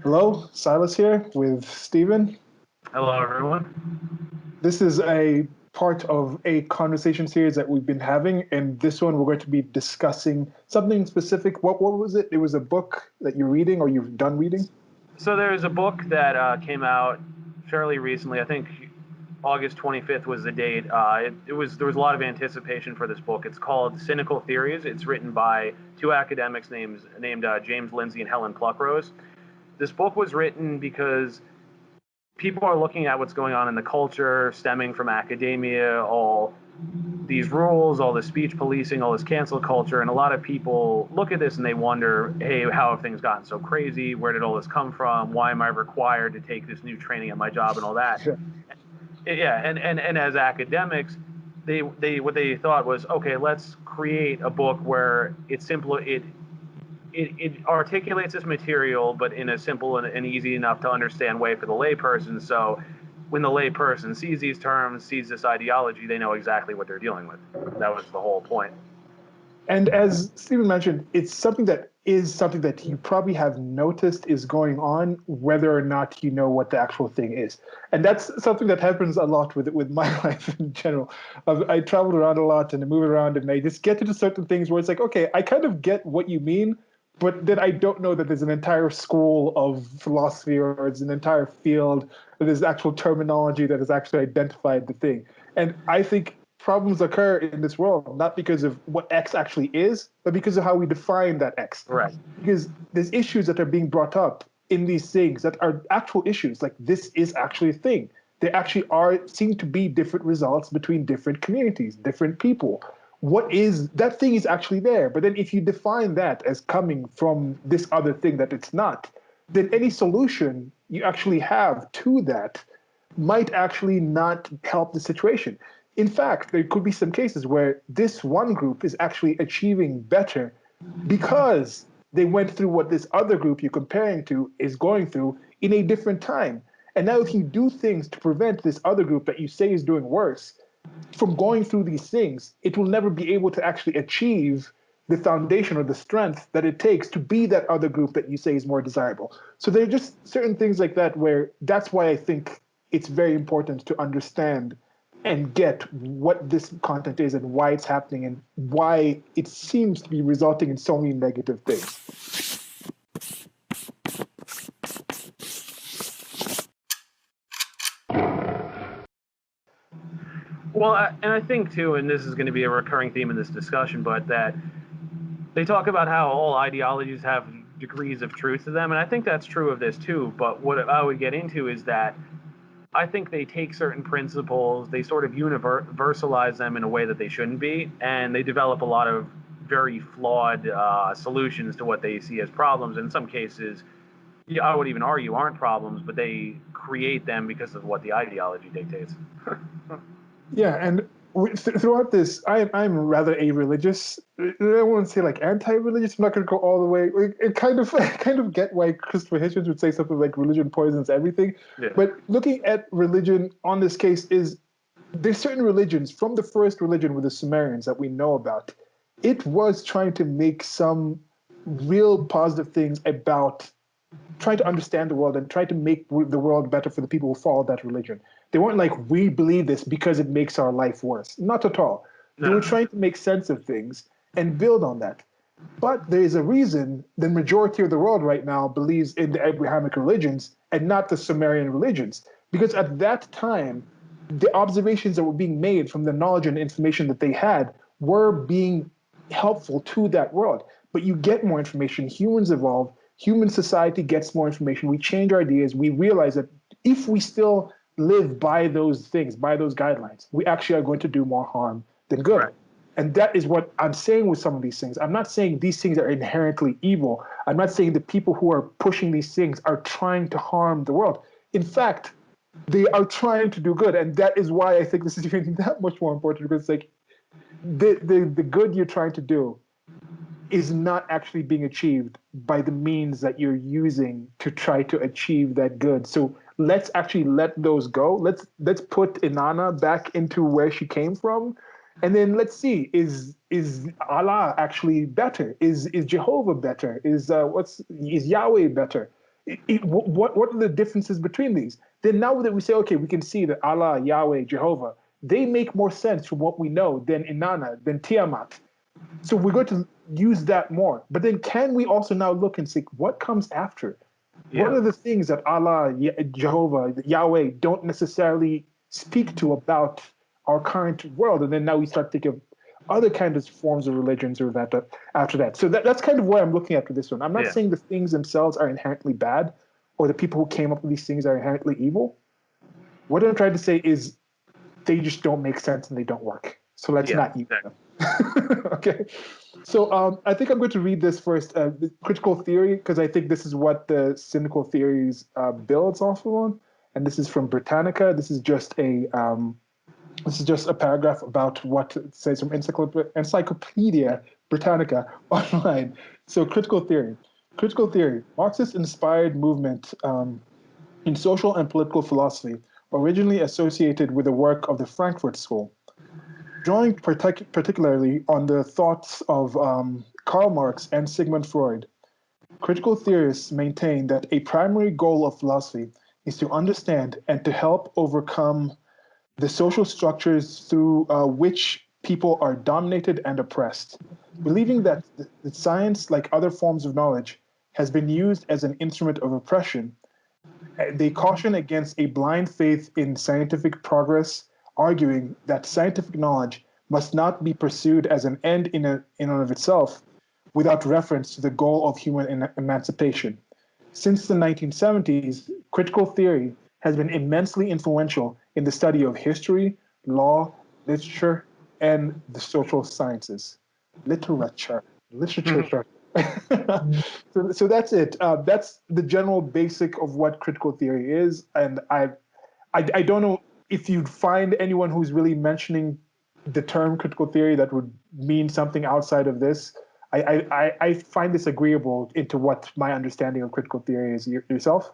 Hello, Silas here with Stephen. Hello, everyone. This is a part of a conversation series that we've been having, and this one we're going to be discussing something specific. What was it? It was a book that you're reading or you've done reading? So there's a book that came out fairly recently. I think August 25th was the date. There was a lot of anticipation for this book. It's called Cynical Theories. It's written by two academics named James Lindsay and Helen Pluckrose. This book was written because people are looking at what's going on in the culture, stemming from academia, all these rules, all this speech policing, all this cancel culture, and a lot of people look at this and they wonder, hey, how have things gotten so crazy? Where did all this come from? Why am I required to take this new training at my job and all that? Sure. Yeah, and as academics, they what they thought was, okay, let's create a book where it's simple. It articulates this material, but in a simple and easy enough to understand way for the layperson. So when the layperson sees these terms, sees this ideology, they know exactly what they're dealing with. That was the whole point. And as Stephen mentioned, it's something that you probably have noticed is going on, whether or not you know what the actual thing is. And that's something that happens a lot with my life in general. I traveled around a lot and I move around and I just get into certain things where it's like, okay, I kind of get what you mean, but then I don't know that there's an entire school of philosophy or it's an entire field, that there's actual terminology that has actually identified the thing. And I think problems occur in this world not because of what X actually is, but because of how we define that X. Right. Because there's issues that are being brought up in these things that are actual issues. Like this is actually a thing. There actually are seem to be different results between different communities, different people. What is that thing is actually there. But then if you define that as coming from this other thing that it's not, then any solution you actually have to that might actually not help the situation. In fact, there could be some cases where this one group is actually achieving better because they went through what this other group you're comparing to is going through in a different time. And now, if you do things to prevent this other group that you say is doing worse from going through these things, it will never be able to actually achieve the foundation or the strength that it takes to be that other group that you say is more desirable. So there are just certain things like that where that's why I think it's very important to understand and get what this content is and why it's happening and why it seems to be resulting in so many negative things. Well, and I think too, and this is going to be a recurring theme in this discussion, but that they talk about how all ideologies have degrees of truth to them, and I think that's true of this too. But what I would get into is that I think they take certain principles, they sort of universalize them in a way that they shouldn't be, and they develop a lot of very flawed solutions to what they see as problems. In some cases, yeah, I would even argue aren't problems, but they create them because of what the ideology dictates. Yeah, and throughout this, I'm rather a religious. I won't say like anti-religious. I'm not going to go all the way. It kind of I kind of get why Christopher Hitchens would say something like religion poisons everything. Yeah. But looking at religion on this case is there's certain religions from the first religion with the Sumerians that we know about. It was trying to make some real positive things about try to understand the world and try to make the world better for the people who follow that religion. They weren't like, we believe this because it makes our life worse. Not at all. They were No. trying to make sense of things and build on that. But there is a reason the majority of the world right now believes in the Abrahamic religions and not the Sumerian religions. Because at that time, the observations that were being made from the knowledge and information that they had were being helpful to that world. But you get more information, humans evolve, human society gets more information, we change our ideas, we realize that if we still live by those things, by those guidelines, we actually are going to do more harm than good. Right. And that is what I'm saying with some of these things. I'm not saying these things are inherently evil. I'm not saying the people who are pushing these things are trying to harm the world. In fact, they are trying to do good. And that is why I think this is even that much more important because it's like the good you're trying to do is not actually being achieved by the means that you're using to try to achieve that good. So let's actually let those go. Let's put Inanna back into where she came from, and then let's see is Allah actually better? Is Jehovah better? Is Yahweh better? what are the differences between these? Then now that we say, okay, we can see that Allah, Yahweh, Jehovah, they make more sense from what we know than Inanna, than Tiamat. So we're going to use that more. But then can we also now look and see what comes after? What Yeah. are the things that Allah, Jehovah, Yahweh don't necessarily speak to about our current world? And then now we start thinking of other kinds of forms of religions or that after that. So that's kind of where I'm looking at with this one. I'm not Yeah. saying the things themselves are inherently bad or the people who came up with these things are inherently evil. What I'm trying to say is they just don't make sense and they don't work. So let's Yeah. not use them. Okay. So I think I'm going to read this first, the critical theory, because I think this is what the cynical theories builds off of on. And this is from Britannica. This is just a paragraph about what it says from Encyclopedia Britannica online. So critical theory. Critical theory, Marxist-inspired movement in social and political philosophy, originally associated with the work of the Frankfurt School. Drawing particularly on the thoughts of Karl Marx and Sigmund Freud, critical theorists maintain that a primary goal of philosophy is to understand and to help overcome the social structures through which people are dominated and oppressed. Believing that science, like other forms of knowledge, has been used as an instrument of oppression, they caution against a blind faith in scientific progress, arguing that scientific knowledge must not be pursued as an end in and of itself without reference to the goal of human emancipation. Since the 1970s, critical theory has been immensely influential in the study of history, law, literature, and the social sciences. Literature. So that's it. That's the general basic of what critical theory is, and I don't know if you'd find anyone who's really mentioning the term critical theory that would mean something outside of this. I find this agreeable into what my understanding of critical theory is. Yourself?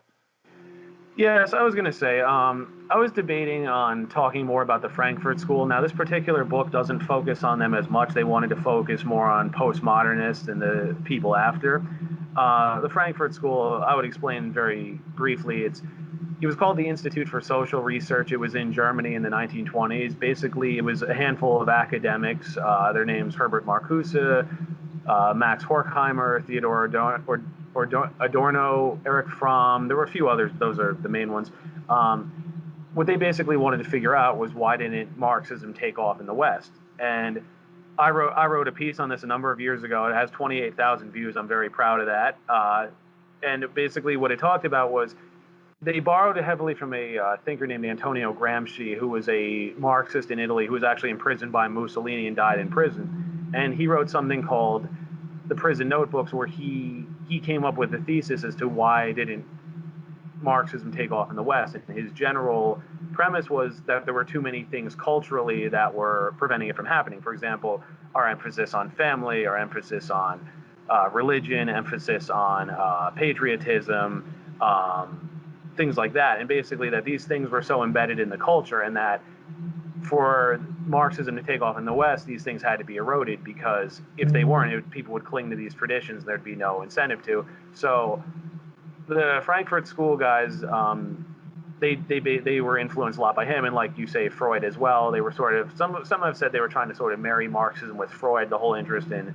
Yes, I was going to say, I was debating on talking more about the Frankfurt School. Now, this particular book doesn't focus on them as much. They wanted to focus more on postmodernists and the people after. The Frankfurt School, I would explain very briefly. It was called the Institute for Social Research. It was in Germany in the 1920s. Basically, it was a handful of academics. Their names Herbert Marcuse, Max Horkheimer, Theodore Adorno, Eric Fromm. There were a few others. Those are the main ones. What they basically wanted to figure out was why didn't Marxism take off in the West? And I wrote a piece on this a number of years ago. It has 28,000 views. I'm very proud of that. And basically, what it talked about was they borrowed heavily from a thinker named Antonio Gramsci, who was a Marxist in Italy, who was actually imprisoned by Mussolini and died in prison. And he wrote something called the Prison Notebooks, where he came up with a thesis as to why didn't Marxism take off in the West. And his general premise was that there were too many things culturally that were preventing it from happening. For example, our emphasis on family, our emphasis on religion, emphasis on patriotism, things like that. And basically that these things were so embedded in the culture, and that for Marxism to take off in the West, these things had to be eroded, because if they weren't, people would cling to these traditions. There'd be no incentive to. So the Frankfurt School guys, they were influenced a lot by him, and like you say, Freud as well. They were sort of some have said they were trying to sort of marry Marxism with Freud, the whole interest in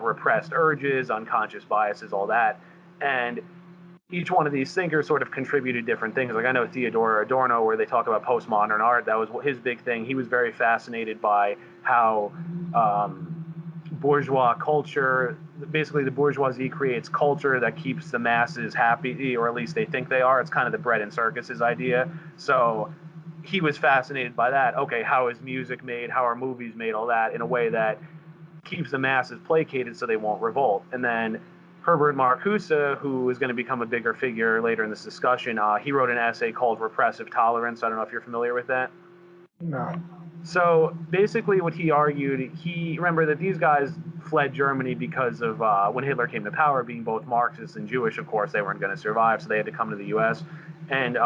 repressed urges, unconscious biases, all that, and each one of these thinkers sort of contributed different things. Like I know Theodore Adorno, where they talk about postmodern art, that was his big thing. He was very fascinated by how bourgeois culture, basically the bourgeoisie creates culture that keeps the masses happy, or at least they think they are. It's kind of the bread and circuses idea. So he was fascinated by that. Okay, how is music made? How are movies made? All that in a way that keeps the masses placated so they won't revolt. And then Herbert Marcuse, who is going to become a bigger figure later in this discussion, he wrote an essay called Repressive Tolerance. I don't know if you're familiar with that. No. So basically what he argued, remember that these guys fled Germany because of when Hitler came to power, being both Marxist and Jewish, of course, they weren't going to survive, so they had to come to the U.S. And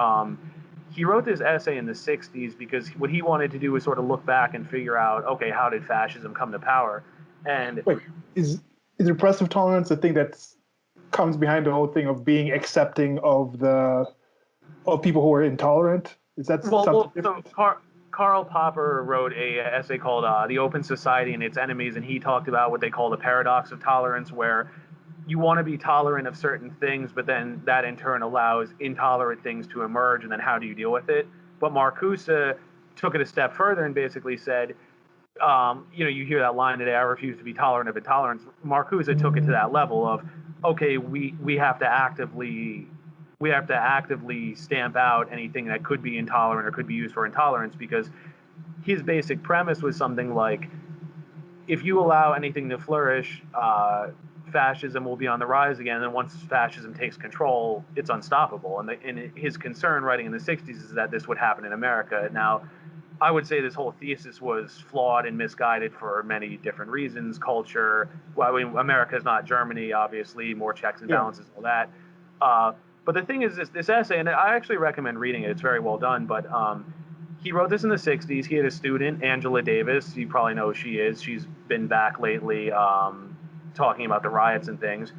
he wrote this essay in the 60s because what he wanted to do was sort of look back and figure out, okay, how did fascism come to power? And Wait, is repressive tolerance a thing that's comes behind the whole thing of being accepting of people who are intolerant? Is that something So different? Karl Popper wrote a essay called "The Open Society and Its Enemies," and he talked about what they call the paradox of tolerance, where you want to be tolerant of certain things, but then that in turn allows intolerant things to emerge, and then how do you deal with it? But Marcuse took it a step further and basically said, you hear that line today, I refuse to be tolerant of intolerance. Marcuse took it to that level of, okay, we have to actively stamp out anything that could be intolerant or could be used for intolerance, because his basic premise was something like, if you allow anything to flourish, fascism will be on the rise again. And once fascism takes control, it's unstoppable. And his concern, writing in the 60s, is that this would happen in America. Now, I would say this whole thesis was flawed and misguided for many different reasons. Culture, well, I mean, America is not Germany, obviously, more checks and Yeah. balances, all that. But the thing is, this essay, and I actually recommend reading it. It's very well done. But he wrote this in the 60s. He had a student, Angela Davis. You probably know who she is. She's been back lately talking about the riots and things.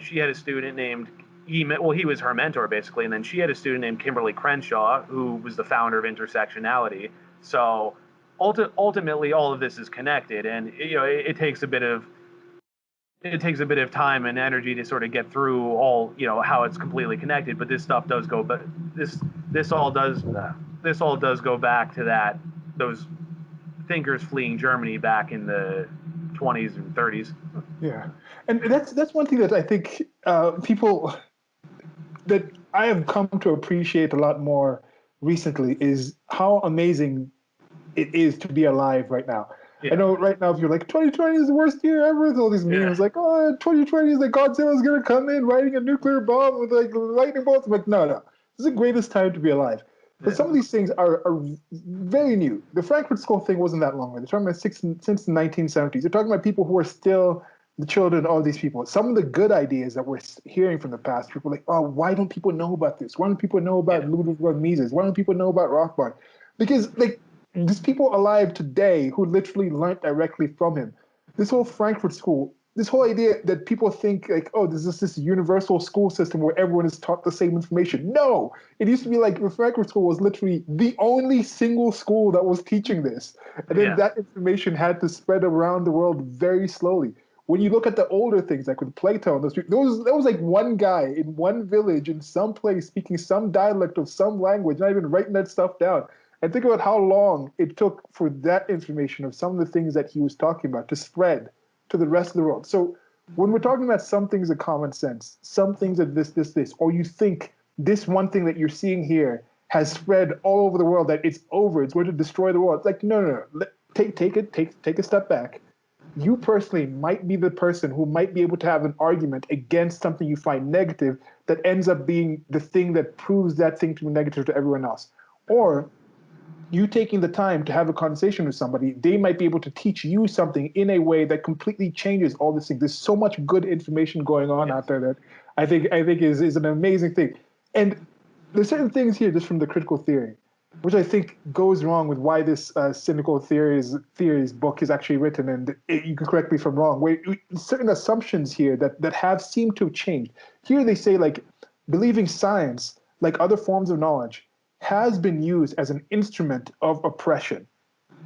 She had a student named, he was her mentor basically, and then she had a student named Kimberly Crenshaw, who was the founder of intersectionality. So ultimately, all of this is connected, and it takes a bit of time and energy to sort of get through all, how it's completely connected. But this stuff does go, but this all does go back to those thinkers fleeing Germany back in the 20s and 30s. Yeah, and that's one thing that I think people that I have come to appreciate a lot more recently is how amazing it is to be alive right now. I Yeah, know right now if you're like 2020 is the worst year ever, there's all these yeah, memes like, oh, 2020 is like Godzilla's gonna come in riding a nuclear bomb with like lightning bolts. I'm like, no, this is the greatest time to be alive. But yeah, some of these things are very new. The Frankfurt School thing wasn't that long ago. They're talking about since the 1970s. They're talking about people who are still the children of these people. Some of the good ideas that we're hearing from the past, people are like, oh, why don't people know about this? Why don't people know about yeah, Ludwig von Mises? Why don't people know about Rothbard? Because like there's people alive today who literally learned directly from him. This whole Frankfurt School, this whole idea that people think like, oh, there's this universal school system where everyone is taught the same information. No, it used to be like the Frankfurt School was literally the only single school that was teaching this, and then yeah, that information had to spread around the world very slowly. When you look at the older things, like with Plato and those people, there was like one guy in one village in some place speaking some dialect of some language, not even writing that stuff down. And think about how long it took for that information of some of the things that he was talking about to spread to the rest of the world. So when we're talking about some things of common sense, some things of this, or you think this one thing that you're seeing here has spread all over the world, that it's over, it's going to destroy the world. It's like, no. Take a step back. You personally might be the person who might be able to have an argument against something you find negative that ends up being the thing that proves that thing to be negative to everyone else. Or you taking the time to have a conversation with somebody, they might be able to teach you something in a way that completely changes all this thing. There's so much good information going on out yes, there that I think is an amazing thing. And there's certain things here just from the critical theory, which I think goes wrong with why this cynical theories book is actually written. And you can correct me if I'm wrong. Where certain assumptions here that have seemed to have changed. Here they say like believing science, like other forms of knowledge, has been used as an instrument of oppression.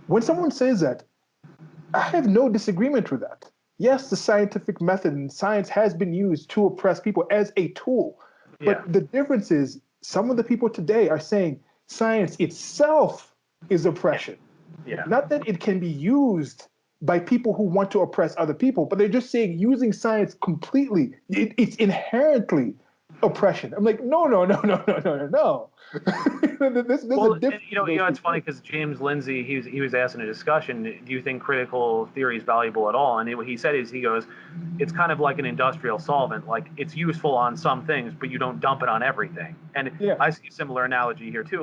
When someone says that, I have no disagreement with that. Yes, the scientific method and science has been used to oppress people as a tool. yeah, But the difference is some of the people today are saying science itself is yeah, oppression. yeah. Not that it can be used by people who want to oppress other people, but they're just saying using science completely, it's inherently oppression. I'm like, no. There's a Well, difference in those two it's funny things. because James Lindsay, he was asked in a discussion, do you think critical theory is valuable at all? And what he said is, he goes, it's kind of like an industrial solvent. Like, it's useful on some things, but you don't dump it on everything. And Yeah, I see a similar analogy here too.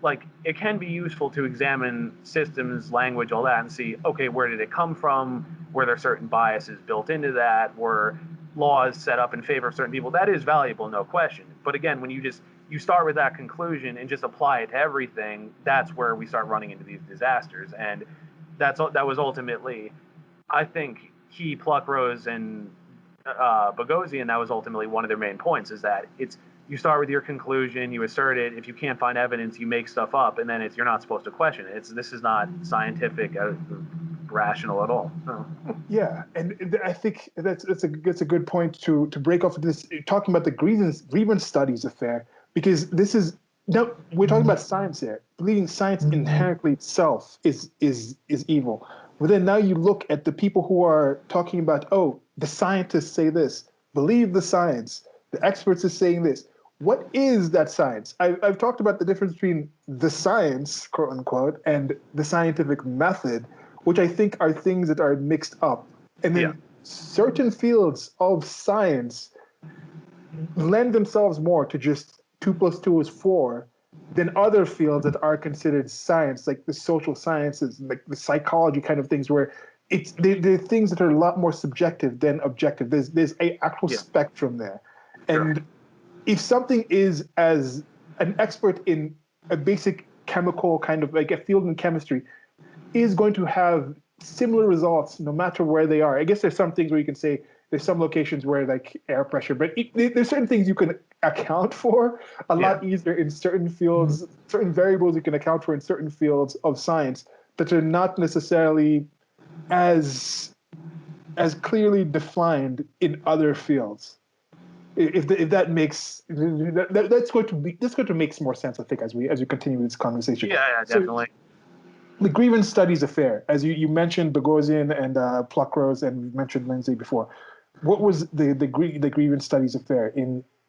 Like it can be useful to examine systems, language, all that, and see, okay, where did it come from? Were there certain biases built into that? Were laws set up in favor of certain people? That is valuable, no question. But again, when you start with that conclusion and just apply it to everything, that's where we start running into these disasters. And that was ultimately, I think, he, Pluckrose, and Boghossian, that was ultimately one of their main points, is that you start with your conclusion, you assert it. If you can't find evidence, you make stuff up, and then you're not supposed to question it. This is not scientific, rational at all. So. Yeah, and I think that's a good point to break off this talking about the grievance studies affair, because this is now we're talking about science here. Believing science inherently itself is evil. But then now you look at the people who are talking about, oh, the scientists say this, believe the science, the experts are saying this. What is that science? I've talked about the difference between the science, quote unquote, and the scientific method, which I think are things that are mixed up. And Yeah. then certain fields of science lend themselves more to just 2 + 2 is 4 than other fields that are considered science, like the social sciences, like the psychology kind of things, where they're things that are a lot more subjective than objective. There's a actual Yeah. spectrum there. Sure. And if something is as an expert in a basic chemical kind of like a field in chemistry is going to have similar results no matter where they are. I guess there's some things where you can say there's some locations where like air pressure, but there's certain things you can account for a lot easier in certain fields, certain variables you can account for in certain fields of science that are not necessarily as clearly defined in other fields. If that makes that's going to make more sense, I think, as we continue this conversation. Yeah, So definitely. the grievance studies affair, as you mentioned Boghossian and Pluckrose, and we mentioned Lindsay before. What was the grievance studies affair?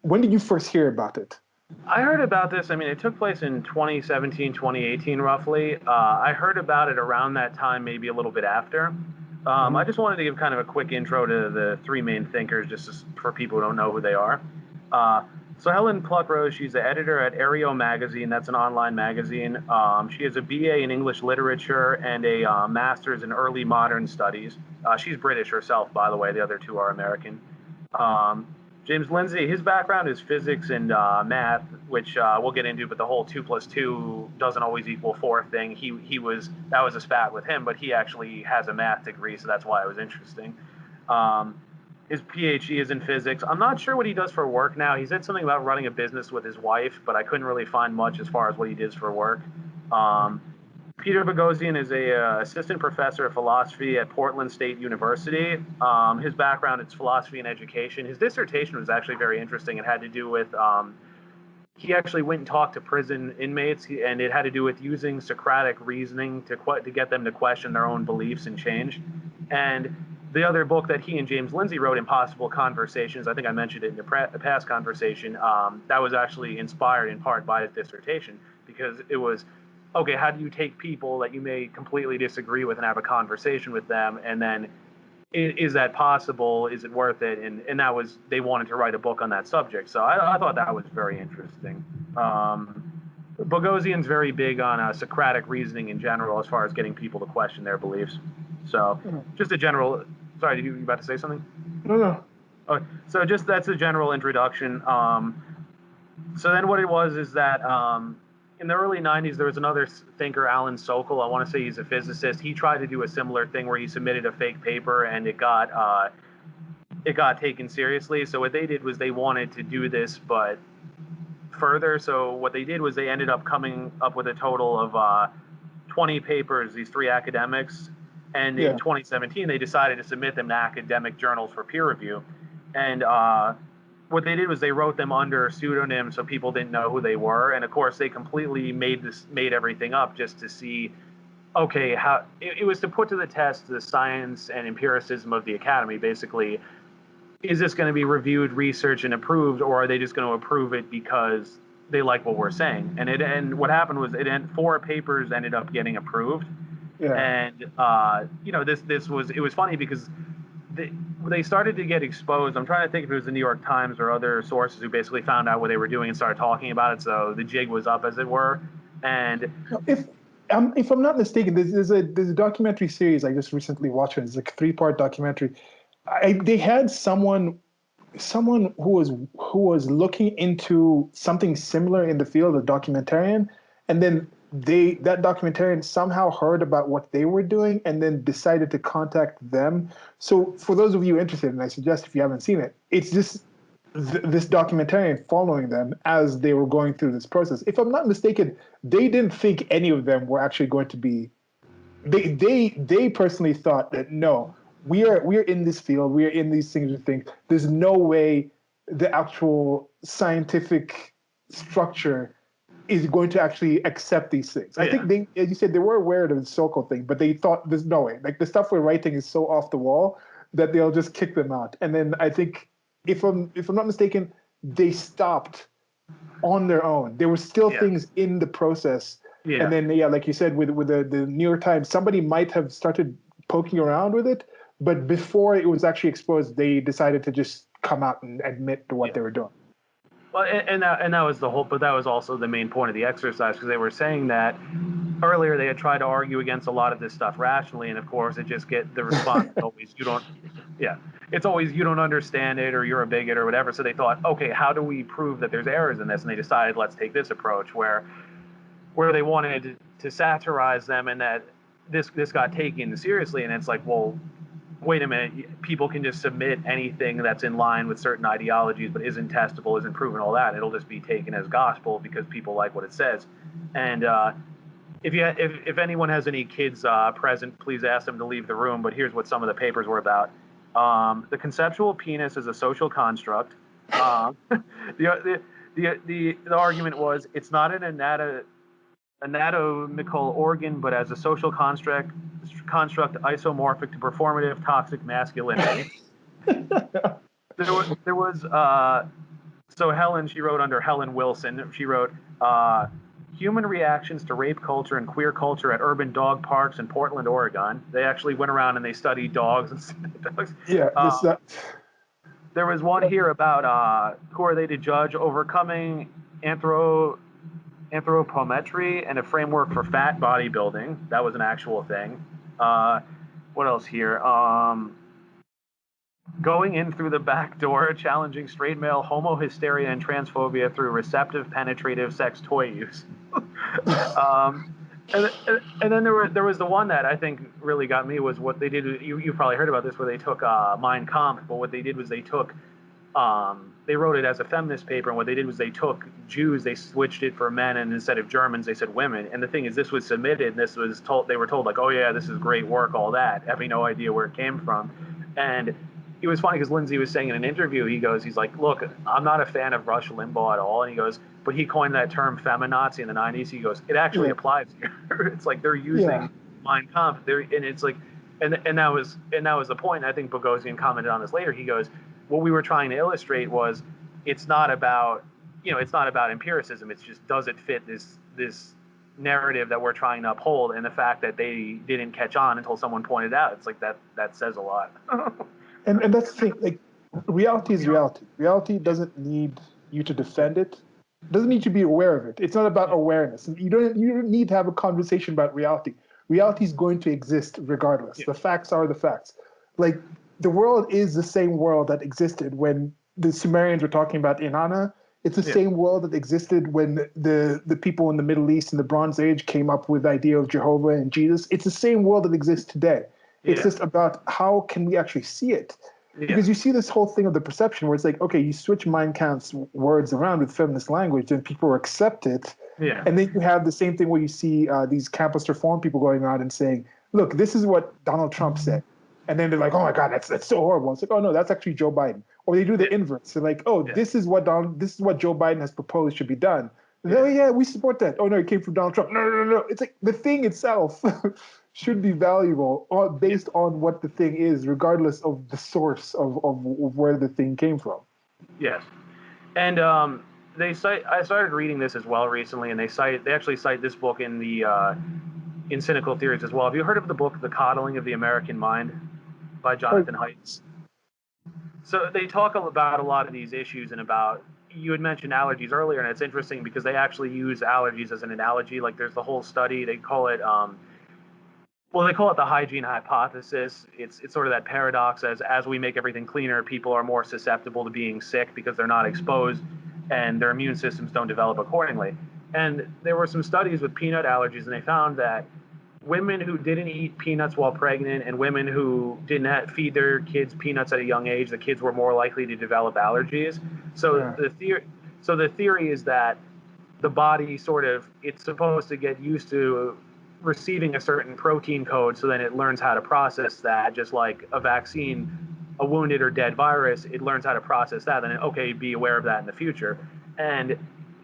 When did you first hear about it? I heard about this. I mean, it took place in 2017, 2018, roughly. I heard about it around that time, maybe a little bit after. I just wanted to give kind of a quick intro to the three main thinkers, just for people who don't know who they are. So Helen Pluckrose, she's the editor at Aereo Magazine. That's an online magazine. She has a BA in English Literature and a master's in Early Modern Studies. She's British herself, by the way. The other two are American. Um, James Lindsay, his background is physics and math, which we'll get into, but the whole 2 + 2 doesn't always equal 4 thing. That was a spat with him, but he actually has a math degree, so that's why it was interesting. His PhD is in physics. I'm not sure what he does for work now. He said something about running a business with his wife, but I couldn't really find much as far as what he does for work. Peter Boghossian is a assistant professor of philosophy at Portland State University. His background is philosophy and education. His dissertation was actually very interesting. It had to do with he actually went and talked to prison inmates, and it had to do with using Socratic reasoning to get them to question their own beliefs and change. And the other book that he and James Lindsay wrote, Impossible Conversations, I think I mentioned it in a past conversation, that was actually inspired in part by his dissertation, because it was, okay, how do you take people that you may completely disagree with and have a conversation with them, and then is that possible? Is it worth it? And that was, they wanted to write a book on that subject. So I thought that was very interesting. Boghossian's very big on Socratic reasoning in general, as far as getting people to question their beliefs. So just a general. Sorry, you about to say something? No. Okay, so just that's a general introduction. So then what it was is that in the early 90s, there was another thinker, Alan Sokal. I want to say he's a physicist. He tried to do a similar thing where he submitted a fake paper and it got taken seriously. So what they did was they wanted to do this, but further. So what they did was they ended up coming up with a total of 20 papers, these three academics. And in 2017, they decided to submit them to academic journals for peer review. And what they did was they wrote them under pseudonyms so people didn't know who they were. And of course, they completely made everything up just to see, okay, how it was to put to the test the science and empiricism of the academy. Basically, is this going to be reviewed, researched, and approved, or are they just going to approve it because they like what we're saying? And what happened was 4 papers ended up getting approved. Yeah. And it was funny because they started to get exposed. I'm trying to think if it was the New York Times or other sources who basically found out what they were doing and started talking about it. So the jig was up, as it were. And if I'm not mistaken, there's a documentary series I just recently watched. It's like a 3-part documentary. They had someone who was looking into something similar in the field, a documentarian, and then that documentarian somehow heard about what they were doing and then decided to contact them. So for those of you interested, and I suggest if you haven't seen it, it's just this documentarian following them as they were going through this process. If I'm not mistaken, they didn't think any of them were actually going to be. They personally thought that no, we are in this field, we are in these things and things. There's no way the actual scientific structure is going to actually accept these things. I think they, as you said, they were aware of the Sokol thing, but they thought there's no way. Like the stuff we're writing is so off the wall that they'll just kick them out. And then I think, if I'm not mistaken, they stopped on their own. There were still things in the process. Yeah. And then like you said, with the New York Times, somebody might have started poking around with it, but before it was actually exposed, they decided to just come out and admit to what they were doing. Well, and that was the whole, but that was also the main point of the exercise, because they were saying that earlier they had tried to argue against a lot of this stuff rationally, and of course it just get the response is always it's always you don't understand it or you're a bigot or whatever. So they thought, okay, how do we prove that there's errors in this? And they decided, let's take this approach where they wanted to satirize them, and that this got taken seriously. And it's like, well, wait a minute, people can just submit anything that's in line with certain ideologies but isn't testable, isn't proven, all that. It'll just be taken as gospel because people like what it says. And if anyone has any kids present, please ask them to leave the room. But here's what some of the papers were about. The conceptual penis is a social construct. The argument was it's not an anatomical organ, but as a social construct isomorphic to performative toxic masculinity. there was so Helen, she wrote under Helen Wilson, she wrote human reactions to rape culture and queer culture at urban dog parks in Portland, Oregon. They actually went around and they studied dogs and dogs. Yeah, there was one here about who are they to judge overcoming anthropometry and a framework for fat bodybuilding. That was an actual thing. What else here? Going in through the back door, challenging straight male homohysteria and transphobia through receptive, penetrative sex toy use. And then there was the one that I think really got me was what they did. You probably heard about this, where they took Mein Kampf, but what they did was they took they wrote it as a feminist paper, and what they did was they took Jews, they switched it for men, and instead of Germans, they said women. And the thing is, this was submitted, and this was told, they were told like, oh yeah, this is great work, all that, having no idea where it came from. And it was funny because Lindsay was saying in an interview, he's like, look, I'm not a fan of Rush Limbaugh at all. And he goes, but he coined that term feminazi in the 90s. He goes, it actually applies here. It's like they're using Mein Kampf. And it's like, and that was the point. And I think Bogosian commented on this later. He goes, what we were trying to illustrate was it's not about empiricism. It's just, does it fit this narrative that we're trying to uphold? And the fact that they didn't catch on until someone pointed out, it's like that says a lot. And that's the thing. Like, reality is reality. Reality doesn't need you to defend it. It doesn't need you to be aware of it. It's not about awareness. You don't need to have a conversation about reality. Reality is going to exist regardless. The facts are the facts. Like, the world is the same world that existed when the Sumerians were talking about Inanna. It's the same world that existed when the people in the Middle East in the Bronze Age came up with the idea of Jehovah and Jesus. It's the same world that exists today. It's just about how can we actually see it. Because you see this whole thing of the perception where it's like, okay, you switch Mein Kampf's words around with feminist language and people accept it. Yeah. And then you have the same thing where you see these campus reform people going out and saying, look, this is what Donald Trump said. And then they're like, oh my God, that's so horrible. It's like, oh no, that's actually Joe Biden. Or they do the inverse. They're like, oh, this is what Joe Biden has proposed should be done. And oh yeah, we support that. Oh no, it came from Donald Trump. No. It's like the thing itself should be valuable based on what the thing is, regardless of the source of where the thing came from. Yes. And I started reading this as well recently, and they actually cite this book in the in Cynical Theories as well. Have you heard of the book The Coddling of the American Mind by Jonathan Haidt? So they talk about a lot of these issues, and about, you had mentioned allergies earlier, and it's interesting because they actually use allergies as an analogy. Like, there's the whole study, they call it they call it the hygiene hypothesis. It's sort of that paradox, as we make everything cleaner, people are more susceptible to being sick because they're not exposed and their immune systems don't develop accordingly. And there were some studies with peanut allergies, and they found that women who didn't eat peanuts while pregnant and women who didn't feed their kids peanuts at a young age, the kids were more likely to develop allergies. So Yeah. the theory is that the body sort of, it's supposed to get used to receiving a certain protein code, so then it learns how to process that, just like a vaccine, a wounded or dead virus, it learns how to process that, then okay, be aware of that in the future. And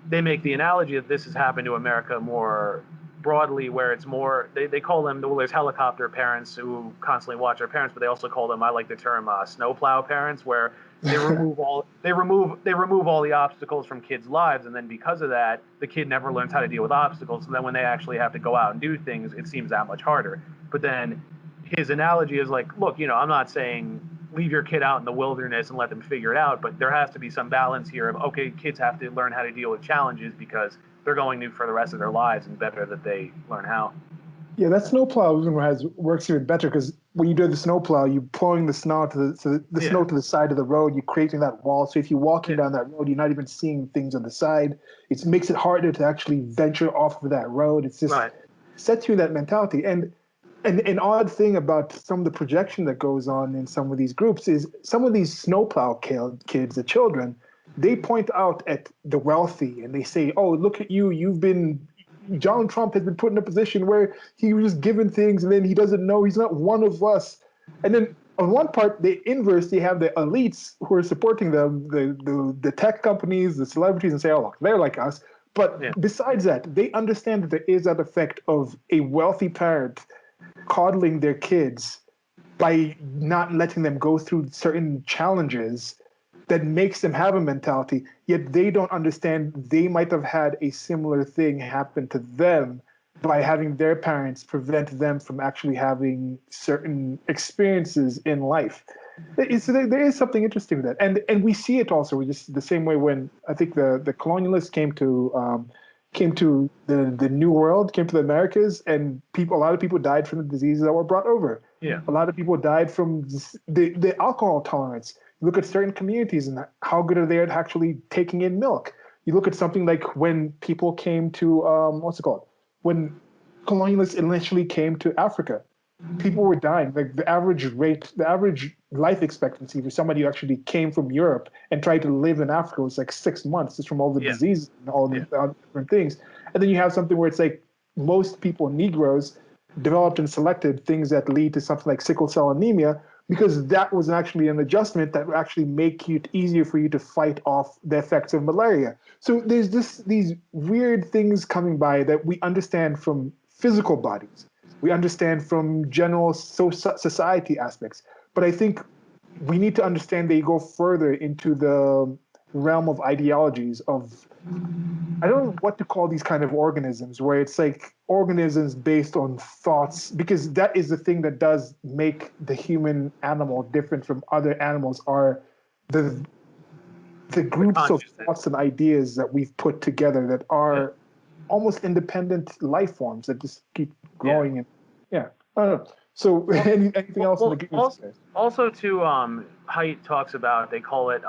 they make the analogy that this has happened to America more broadly, where it's more, they call them, well, there's helicopter parents who constantly watch their parents, but they also call them, I like the term snowplow parents, where they remove all the obstacles from kids' lives, and then because of that, the kid never learns how to deal with obstacles. So then when they actually have to go out and do things, it seems that much harder. But then his analogy is like, look, I'm not saying leave your kid out in the wilderness and let them figure it out, but there has to be some balance here of, okay, kids have to learn how to deal with challenges because they're going to for the rest of their lives, and better that they learn how. Yeah, that snowplow works even better because when you do the snowplow, you're pulling the snow to the snow Yeah, to the side of the road. You're creating that wall. So if you're walking yeah, down that road, you're not even seeing things on the side. It makes it harder to actually venture off of that road. It's just right. sets you in that mentality. And an odd thing about some of the projection that goes on in some of these groups is some of these snowplow kids, the children, they point out at the wealthy and they say, "Oh, look at you! John Trump has been put in a position where he was just given things and then he doesn't know he's not one of us." And then on one part, the inverse, they have the elites who are supporting them, the tech companies, the celebrities, and say, "Oh, look, they're like us." But Yeah, besides that, they understand that there is that effect of a wealthy parent coddling their kids by not letting them go through certain challenges that makes them have a mentality, yet they don't understand they might have had a similar thing happen to them by having their parents prevent them from actually having certain experiences in life. So there is something interesting with that, and we see it also. We just the same way when I think the colonialists came to the New World, came to the Americas, and a lot of people died from the diseases that were brought over. yeah, A lot of people died from the alcohol tolerance. You look at certain communities and how good are they at actually taking in milk. You look at something like when people came to what's it called? When colonialists initially came to Africa, people were dying. Like the average life expectancy for somebody who actually came from Europe and tried to live in Africa was like 6 months, just from all the yeah, diseases and all the yeah, different things. And then you have something where it's like most people, Negroes, developed and selected things that lead to something like sickle cell anemia because that was actually an adjustment that would actually make it easier for you to fight off the effects of malaria. So there's these weird things coming by that we understand from physical bodies. We understand from general society aspects. But I think we need to understand they go further into the realm of ideologies of I don't know what to call these kind of organisms, where it's like organisms based on thoughts, because that is the thing that does make the human animal different from other animals are the the the groups of consciousness. thoughts and ideas that we've put together that Yeah, are almost independent life forms that just keep yeah. growing and yeah. I don't know. So Well, anything else on the gears also, there? too, Haidt talks about, they call it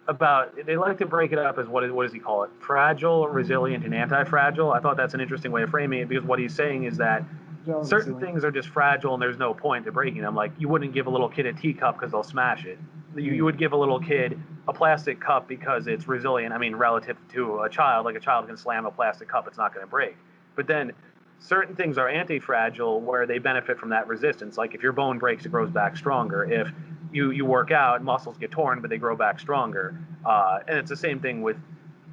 about, they like to break it up as what does he call it? Fragile, resilient, and anti-fragile. I thought that's an interesting way of framing it, because what he's saying is that John certain Resilient. things are just fragile and there's no point to breaking them. Like, you wouldn't give a little kid a teacup because they'll smash it. You Mm. would give a little kid a plastic cup because it's resilient. I mean, relative to a child, like a child can slam a plastic cup, it's not going to break. But then certain things are anti-fragile where they benefit from that resistance. Like if your bone breaks, it grows back stronger. If you work out, muscles get torn, but they grow back stronger. And it's the same thing with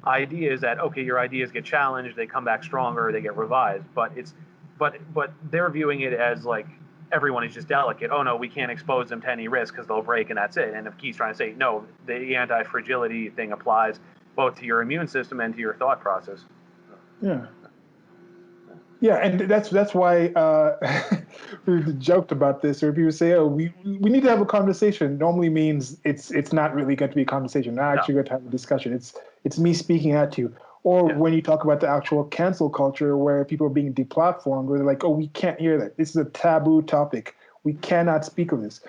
ideas that, okay, your ideas get challenged, they come back stronger, they get revised. But they're viewing it as like everyone is just delicate. Oh no, we can't expose them to any risk because they'll break and that's it. And if Key's trying to say no, the anti-fragility thing applies both to your immune system and to your thought process. Yeah. Yeah, and that's why we've joked about this, or people say, "Oh, we need to have a conversation." Normally means it's not really going to be a conversation. We're not No. actually going to have a discussion. It's me speaking at you. Or Yeah. when you talk about the actual cancel culture, where people are being deplatformed, where they're like, "Oh, we can't hear that. This is a taboo topic. We cannot speak of this."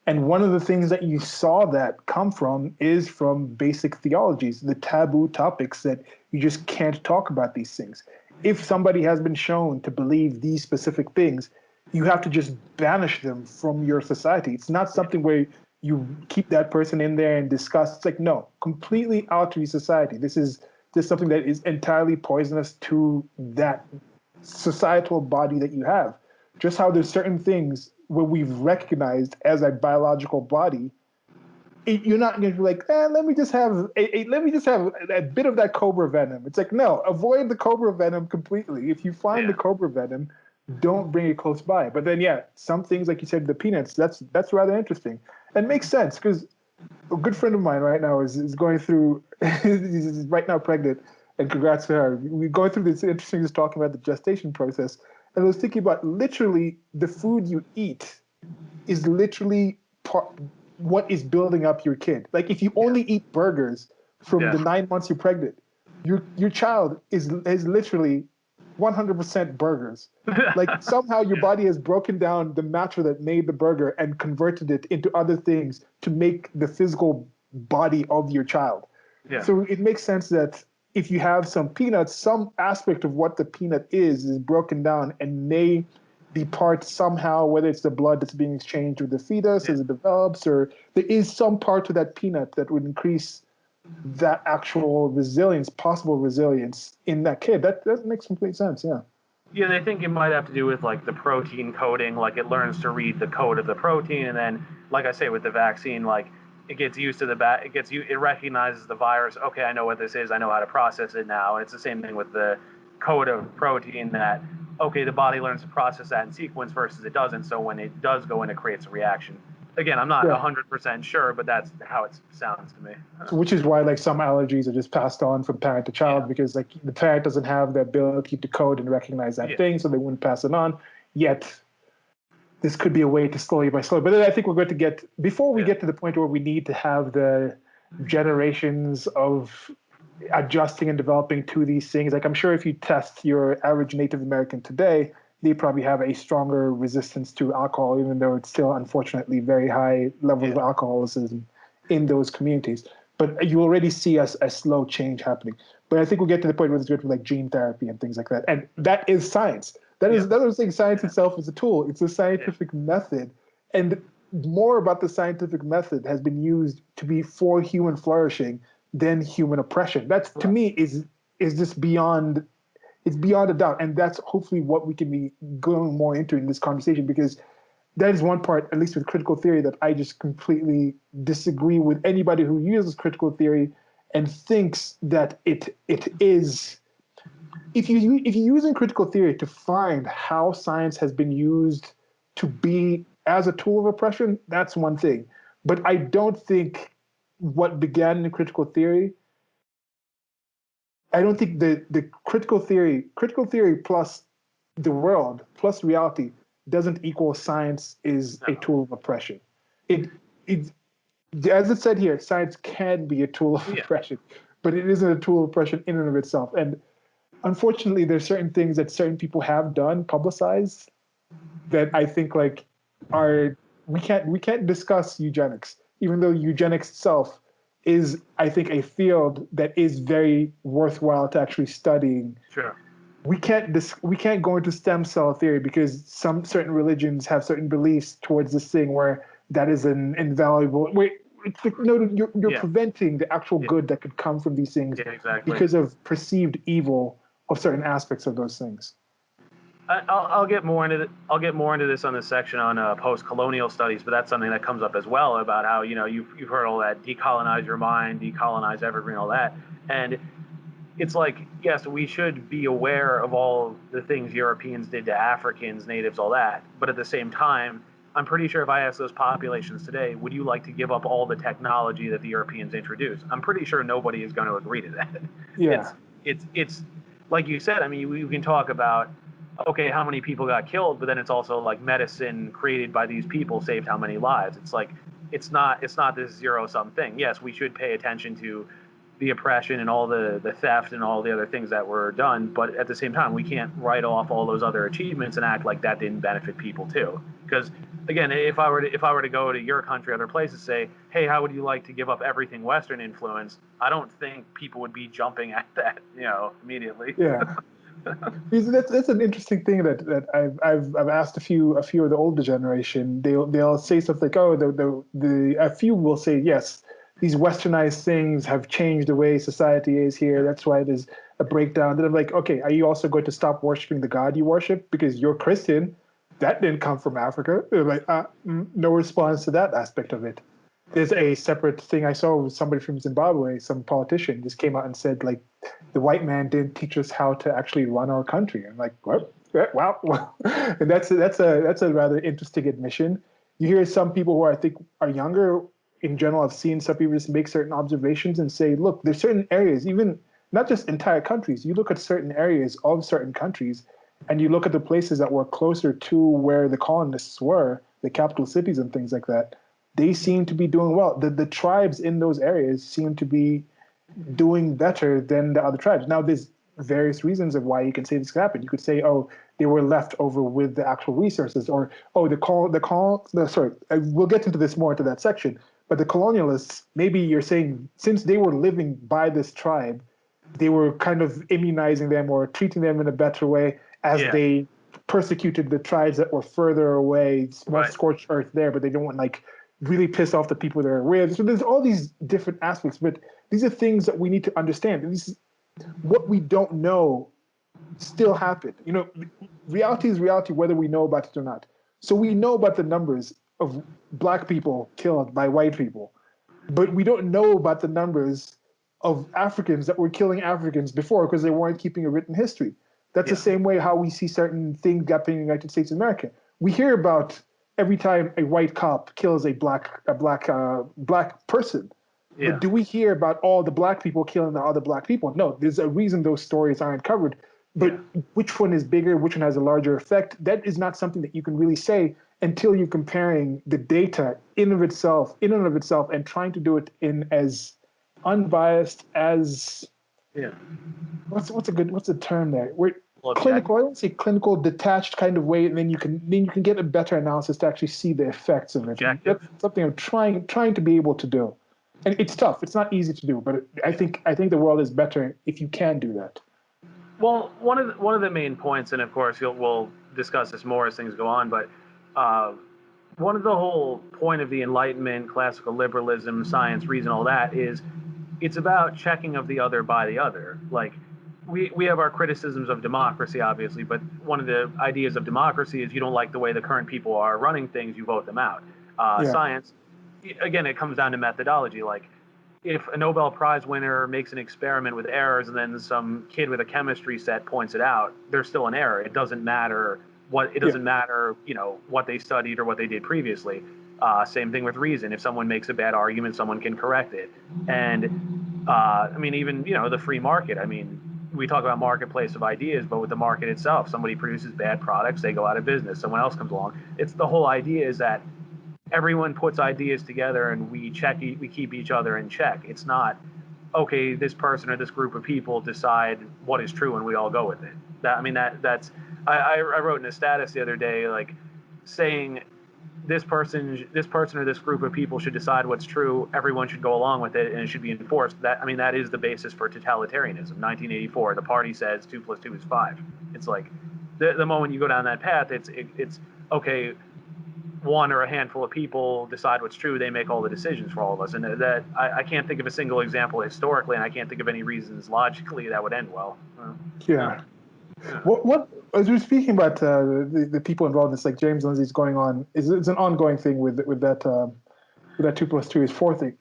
And one of the things that you saw that come from is from basic theologies, the taboo topics that You just can't talk about these things. If somebody has been shown to believe these specific things, you have to just banish them from your society. It's not something where you keep that person in there and discuss. It's like, no, completely out of your society. This is just something that is entirely poisonous to that societal body that you have. Just how there's certain things where we've recognized as a biological body, you're not going to be like, let me just have a bit of that cobra venom. It's like, no, avoid the cobra venom completely. If you find the cobra venom, don't bring it close by. But then, yeah, some things like you said, the peanuts, that's rather interesting and makes sense because a good friend of mine right now is going through, is right now pregnant, and congrats to her. We're going through this interesting, just talking about the gestation process, and I was thinking about literally the food you eat is literally what is building up your kid. Like if you only eat burgers from the 9 months you're pregnant, your child is literally 100% burgers. Like somehow your body has broken down the matter that made the burger and converted it into other things to make the physical body of your child. Yeah. So it makes sense that if you have some peanuts, some aspect of what the peanut is broken down and may be part somehow, whether it's the blood that's being exchanged with the fetus as it develops, or there is some part to that peanut that would increase that actual resilience, possible resilience in that kid. That makes complete sense, yeah. Yeah, they think it might have to do with like the protein coding, like it learns to read the code of the protein, and then, like I say, with the vaccine, like it gets used to it recognizes the virus. Okay, I know what this is. I know how to process it now. And it's the same thing with the code of protein that, okay, the body learns to process that in sequence versus it doesn't. So when it does go in, it creates a reaction. Again, I'm not 100% sure, but that's how it sounds to me. So which is why like some allergies are just passed on from parent to child because like the parent doesn't have the ability to code and recognize that thing, so they wouldn't pass it on. Yet this could be a way to slowly by slowly. But then I think we're going to get, before we get to the point where we need to have the generations of adjusting and developing to these things. Like I'm sure if you test your average Native American today, they probably have a stronger resistance to alcohol, even though it's still unfortunately very high levels of alcoholism in those communities. But you already see a slow change happening. But I think we'll get to the point where it's good for like gene therapy and things like that. And that is science. That is another thing. Science itself is a tool. It's a scientific method. And more about the scientific method has been used to be for human flourishing than human oppression. That's to me is just beyond, it's beyond a doubt. And that's hopefully what we can be going more into in this conversation, because that is one part, at least with critical theory, that I just completely disagree with anybody who uses critical theory and thinks that it is. If you're using critical theory to find how science has been used to be as a tool of oppression, that's one thing. But I don't think what began in critical theory, I don't think the critical theory plus the world plus reality doesn't equal science is a tool of oppression. It as it said here, science can be a tool of oppression, but it isn't a tool of oppression in and of itself. And unfortunately, there's certain things that certain people have done, publicized, that I think like are we can't discuss eugenics, even though eugenics itself is, I think, a field that is very worthwhile to actually studying. Sure. We can't go into stem cell theory because some certain religions have certain beliefs towards this thing where that is an invaluable. Wait, it's like, no, you're preventing the actual good that could come from these things because of perceived evil of certain aspects of those things. I'll get more into this on this section on post-colonial studies, but that's something that comes up as well about how you've heard all that decolonize your mind, decolonize evergreen, all that, and it's like, yes, we should be aware of all the things Europeans did to Africans, natives, all that, but at the same time, I'm pretty sure if I ask those populations today, would you like to give up all the technology that the Europeans introduced? I'm pretty sure nobody is going to agree to that. Yeah. It's like you said. I mean, we can talk about, okay, how many people got killed, but then it's also like medicine created by these people saved how many lives. It's like it's not this zero-sum thing. Yes, we should pay attention to the oppression and all the theft and all the other things that were done. But at the same time, we can't write off all those other achievements and act like that didn't benefit people too. Because again, if I were to go to your country, other places, say, hey, how would you like to give up everything Western influence? I don't think people would be jumping at that, immediately. Yeah. That's an interesting thing that I've asked a few of the older generation. They'll say stuff like, oh, the a few will say, yes, these westernized things have changed the way society is here. That's why there's a breakdown. Then I'm like, okay, are you also going to stop worshiping the God you worship because you're Christian? That didn't come from Africa. They're like, no response to that aspect of it. There's a separate thing I saw with somebody from Zimbabwe, some politician just came out and said, like, the white man didn't teach us how to actually run our country. I'm like, what? Wow. And that's a rather interesting admission. You hear some people who I think are younger in general. I've seen some people just make certain observations and say, look, there's certain areas, even not just entire countries. You look at certain areas of certain countries, and you look at the places that were closer to where the colonists were, the capital cities and things like that. They seem to be doing well. The tribes in those areas seem to be doing better than the other tribes. Now, there's various reasons of why you can say this could happen. You could say, oh, they were left over with the actual resources, or oh, we'll get into this more into that section. But the colonialists, maybe you're saying, since they were living by this tribe, they were kind of immunizing them or treating them in a better way as they persecuted the tribes that were further away, more scorched earth there, but they don't want like really piss off the people they're with. So there's all these different aspects, but these are things that we need to understand. And this is what we don't know still happened. Reality is reality, whether we know about it or not. So we know about the numbers of black people killed by white people, but we don't know about the numbers of Africans that were killing Africans before because they weren't keeping a written history. That's the same way how we see certain things happening in the United States of America. We hear about every time a white cop kills a black person. Yeah. But do we hear about all the black people killing the other black people? No, there's a reason those stories aren't covered. But which one is bigger, which one has a larger effect? That is not something that you can really say until you're comparing the data in and of itself, and trying to do it in as unbiased as what's the term there? Clinical, I don't say clinical, detached kind of way, and then you can get a better analysis to actually see the effects of it. That's something I'm trying to be able to do. And it's tough. It's not easy to do, but I think the world is better if you can do that. Well, one of the main points, and of course we'll discuss this more as things go on, but one of the whole point of the Enlightenment, classical liberalism, science, reason, all that is it's about checking of the other by the other. Like we have our criticisms of democracy, obviously, but one of the ideas of democracy is you don't like the way the current people are running things, you vote them out. Science, again, it comes down to methodology. Like if a Nobel Prize winner makes an experiment with errors and then some kid with a chemistry set points it out, there's still an error. It doesn't matter what they studied or what they did previously. Same thing with reason. If someone makes a bad argument, someone can correct it. And I mean, even the free market. I mean, we talk about marketplace of ideas, but with the market itself, somebody produces bad products, they go out of business. Someone else comes along. It's the whole idea is that everyone puts ideas together and we keep each other in check. It's not, okay, this person or this group of people decide what is true and we all go with it. I wrote in a status the other day, like saying this person or this group of people should decide what's true. Everyone should go along with it and it should be enforced. That is the basis for totalitarianism. 1984, the party says 2 + 2 is 5. It's like the moment you go down that path, it's okay, one or a handful of people decide what's true, they make all the decisions for all of us. And that I can't think of a single example historically, and I can't think of any reasons logically that would end well. What as we're speaking about the people involved in this, like James Lindsay's going on, it's an ongoing thing with that 2 + 2 is 4 thing.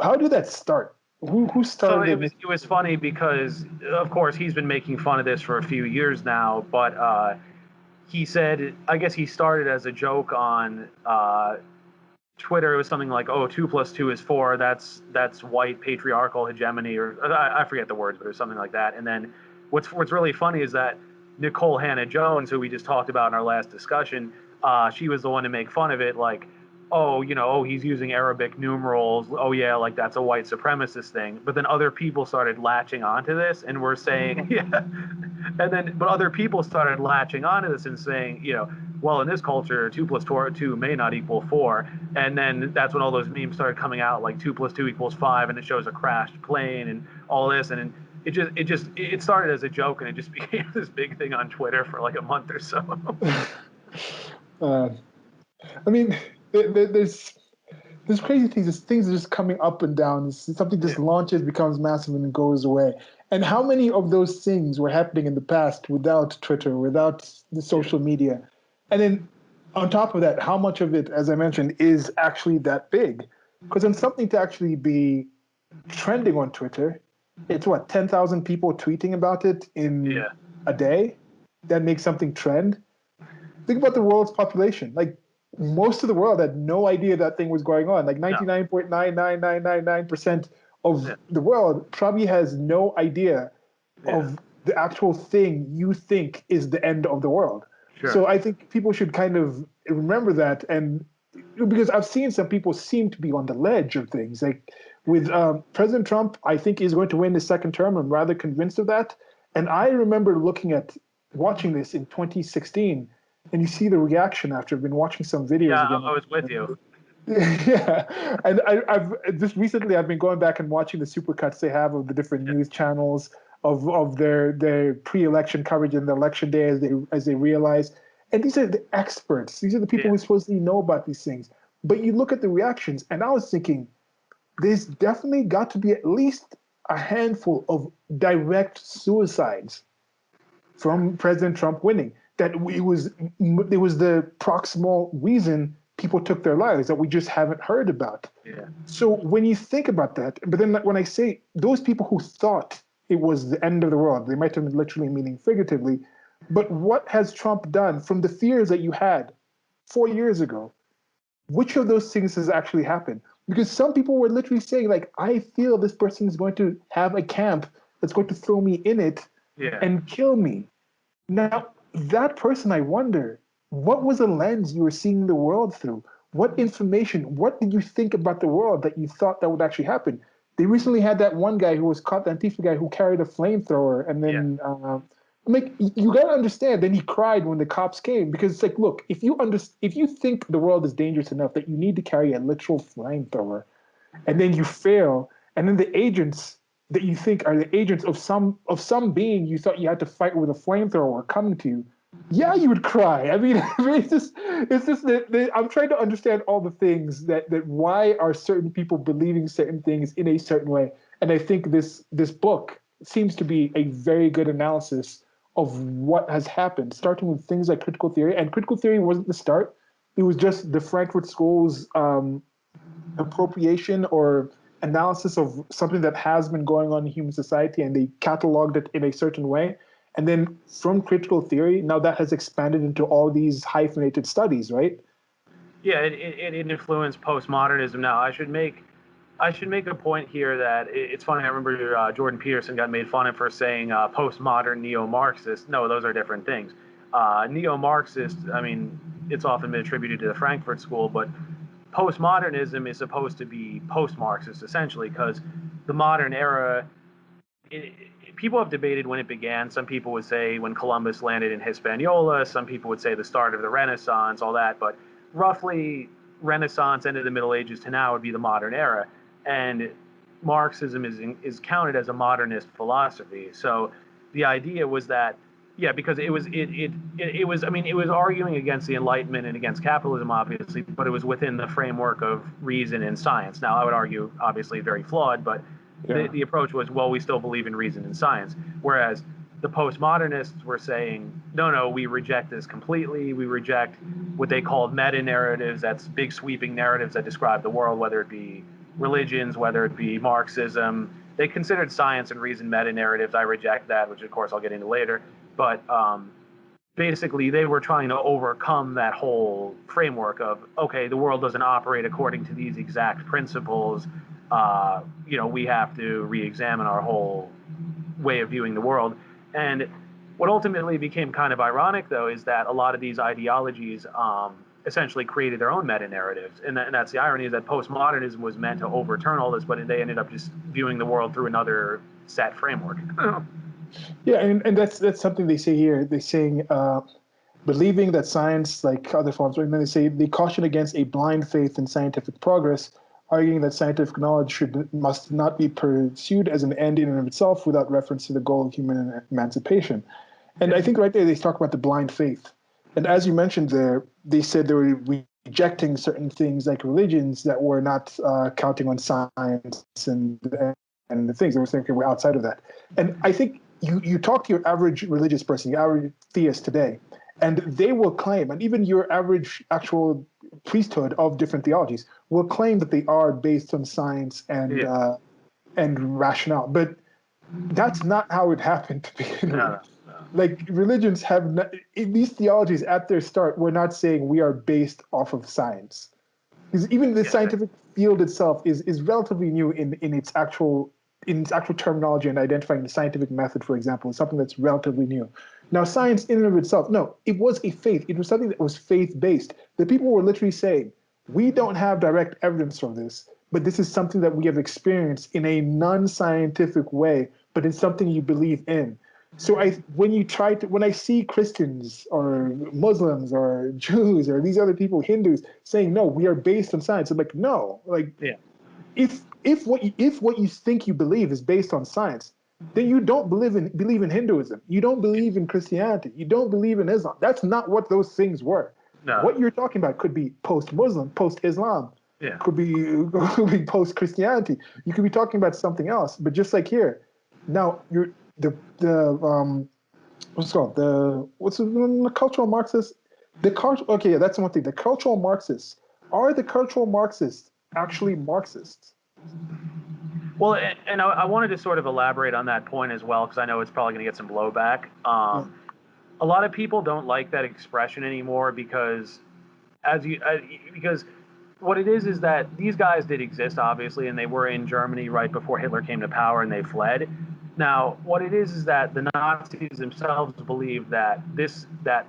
How did that start? Who started? So it was funny because of course he's been making fun of this for a few years now, but he said, I guess he started as a joke on Twitter. It was something like, "Oh, 2 + 2 is 4. That's white patriarchal hegemony," or I forget the words, but it was something like that. And then what's really funny is that Nicole Hannah Jones, who we just talked about in our last discussion, she was the one to make fun of it. Like, oh, oh, he's using Arabic numerals. Oh, yeah, like that's a white supremacist thing. But then other people started latching onto this and were saying, yeah. But other people started latching onto this and saying, well, in this culture, 2 + 2 may not equal 4. And then that's when all those memes started coming out, like 2 + 2 = 5, and it shows a crashed plane and all this. And it started as a joke, and it just became this big thing on Twitter for like a month or so. uh, I mean, there's crazy things. There's things that are just coming up and down. Something just launches, becomes massive, and then goes away. And how many of those things were happening in the past without Twitter, without the social media? And then on top of that, how much of it, as I mentioned, is actually that big? Because on something to actually be trending on Twitter, it's what, 10,000 people tweeting about it in a day? That makes something trend. Think about the world's population. Like, most of the world had no idea that thing was going on. Like 99.99999% of the world probably has no idea of the actual thing you think is the end of the world. Sure. So I think people should kind of remember that, and because I've seen some people seem to be on the ledge of things. Like with President Trump, I think he's going to win his second term. I'm rather convinced of that. And I remember watching this in 2016, and you see the reaction after I've been watching some videos again. I was with you. Yeah, and I've just recently I've been going back and watching the supercuts they have of the different news channels of their pre-election coverage and the election day as they realize. And these are the experts. These are the people who supposedly know about these things. But you look at the reactions, and I was thinking, there's definitely got to be at least a handful of direct suicides from President Trump winning. That it was the proximal reason people took their lives that we just haven't heard about. Yeah. So when you think about that, but then when I say those people who thought it was the end of the world, they might have been literally meaning figuratively, but what has Trump done from the fears that you had 4 years ago? Which of those things has actually happened? Because some people were literally saying, like, I feel this person is going to have a camp that's going to throw me in it and kill me. Now, that person, I wonder, what was the lens you were seeing the world through? What information, what did you think about the world that you thought that would actually happen? They recently had that one guy who was caught, the Antifa guy who carried a flamethrower, and then, I'm like, you gotta understand. Then he cried when the cops came, because it's like, look, if you think the world is dangerous enough that you need to carry a literal flamethrower, and then you fail, and then the agents that you think are the agents of some being you thought you had to fight with a flamethrower coming to you, yeah, you would cry. I mean, it's just that I'm trying to understand all the things that why are certain people believing certain things in a certain way, and I think this book seems to be a very good analysis of what has happened, starting with things like critical theory. And critical theory wasn't the start; it was just the Frankfurt School's appropriation or analysis of something that has been going on in human society, and they cataloged it in a certain way. And then from critical theory, now that has expanded into all these hyphenated studies, right? Yeah, it influenced postmodernism. Now, I should make a point here that it's funny. I remember Jordan Peterson got made fun of for saying postmodern neo-Marxist. No, those are different things. Neo-Marxist, I mean, it's often been attributed to the Frankfurt School, but postmodernism is supposed to be post-Marxist, essentially, because the modern era, people have debated when it began. Some people would say when Columbus landed in Hispaniola. Some people would say the start of the Renaissance, all that. But roughly, Renaissance, end of the Middle Ages to now would be the modern era. And Marxism is counted as a modernist philosophy. So the idea was that, yeah, because it was I mean, it was arguing against the Enlightenment and against capitalism, obviously, but it was within the framework of reason and science. Now, I would argue, obviously, very flawed, but the approach was, well, we still believe in reason and science. Whereas the postmodernists were saying, no, we reject this completely. We reject what they called meta narratives. That's big sweeping narratives that describe the world, whether it be religions, whether it be Marxism. They considered science and reason meta narratives. I reject that, which of course I'll get into later. But basically, they were trying to overcome that whole framework of, okay, the world doesn't operate according to these exact principles. We have to re-examine our whole way of viewing the world. And what ultimately became kind of ironic, though, is that a lot of these ideologies essentially created their own meta narratives, and that's the irony, is that postmodernism was meant to overturn all this, but they ended up just viewing the world through another set framework. Yeah, and that's something they say here. They're saying believing that science, like other forms, and then they say they caution against a blind faith in scientific progress, arguing that scientific knowledge must not be pursued as an end in and of itself without reference to the goal of human emancipation. And I think right there they talk about the blind faith. And as you mentioned there, they said they were rejecting certain things like religions that were not counting on science and the things. They were saying, okay, we're outside of that. And I think you talk to your average religious person, your average theist today, and they will claim, and even your average actual priesthood of different theologies will claim that they are based on science and rationale. But that's not how it happened to begin with. No. Like religions have not, these theologies at their start were not saying we are based off of science, because even the scientific field itself is relatively new in its actual terminology, and identifying the scientific method, for example, is something that's relatively new. Now, science in and of itself, no, it was a faith. It was something that was faith-based. The people were literally saying, we don't have direct evidence for this, but this is something that we have experienced in a non-scientific way, but it's something you believe in. So when I see Christians or Muslims or Jews or these other people, Hindus, saying, no, we are based on science, I'm like, no, like, if what you think you believe is based on science, then you don't believe in Hinduism. You don't believe in Christianity. You don't believe in Islam. That's not what those things were. No. What you're talking about could be post-Muslim, post-Islam, Yeah. could be post-Christianity. You could be talking about something else. But just like here, now what's it called, the cultural Marxists. Okay, yeah, that's one thing. The cultural Marxists, are the cultural Marxists actually Marxists? Well, and I wanted to sort of elaborate on that point as well, because I know it's probably going to get some blowback. A lot of people don't like that expression anymore because, because what it is that these guys did exist, obviously, and they were in Germany right before Hitler came to power, and they fled. Now, what it is that the Nazis themselves believed that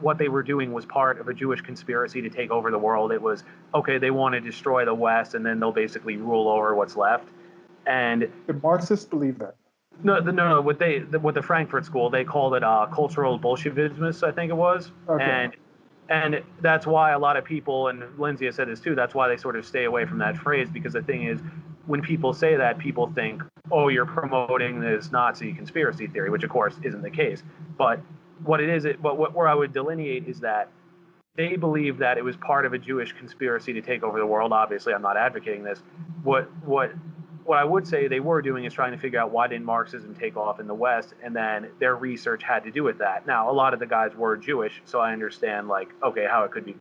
what they were doing was part of a Jewish conspiracy to take over the world. It was, okay, they want to destroy the West, and then they'll basically rule over what's left. And the Marxists believe that. No. What the Frankfurt School, they called it cultural Bolshevism, I think it was. Okay. And that's why a lot of people, and Lindsay has said this too, that's why they sort of stay away from that phrase, because the thing is, when people say that, people think, oh, you're promoting this Nazi conspiracy theory, which of course isn't the case. But what it is, where I would delineate is that they believe that it was part of a Jewish conspiracy to take over the world. Obviously, I'm not advocating this. What I would say they were doing is trying to figure out why didn't Marxism take off in the West, and then their research had to do with that. Now, a lot of the guys were Jewish, so I understand, like, okay, how it could be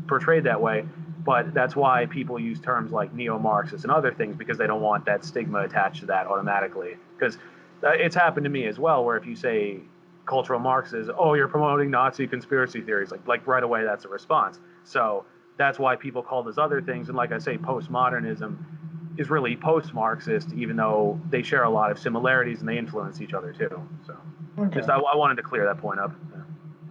portrayed that way, but that's why people use terms like neo-Marxist and other things, because they don't want that stigma attached to that automatically. Because it's happened to me as well, where if you say cultural Marxist, oh, you're promoting Nazi conspiracy theories, like right away that's a response. So that's why people call this other things. And like I say, postmodernism is really post-Marxist, even though they share a lot of similarities and they influence each other too. So just I wanted to clear that point up.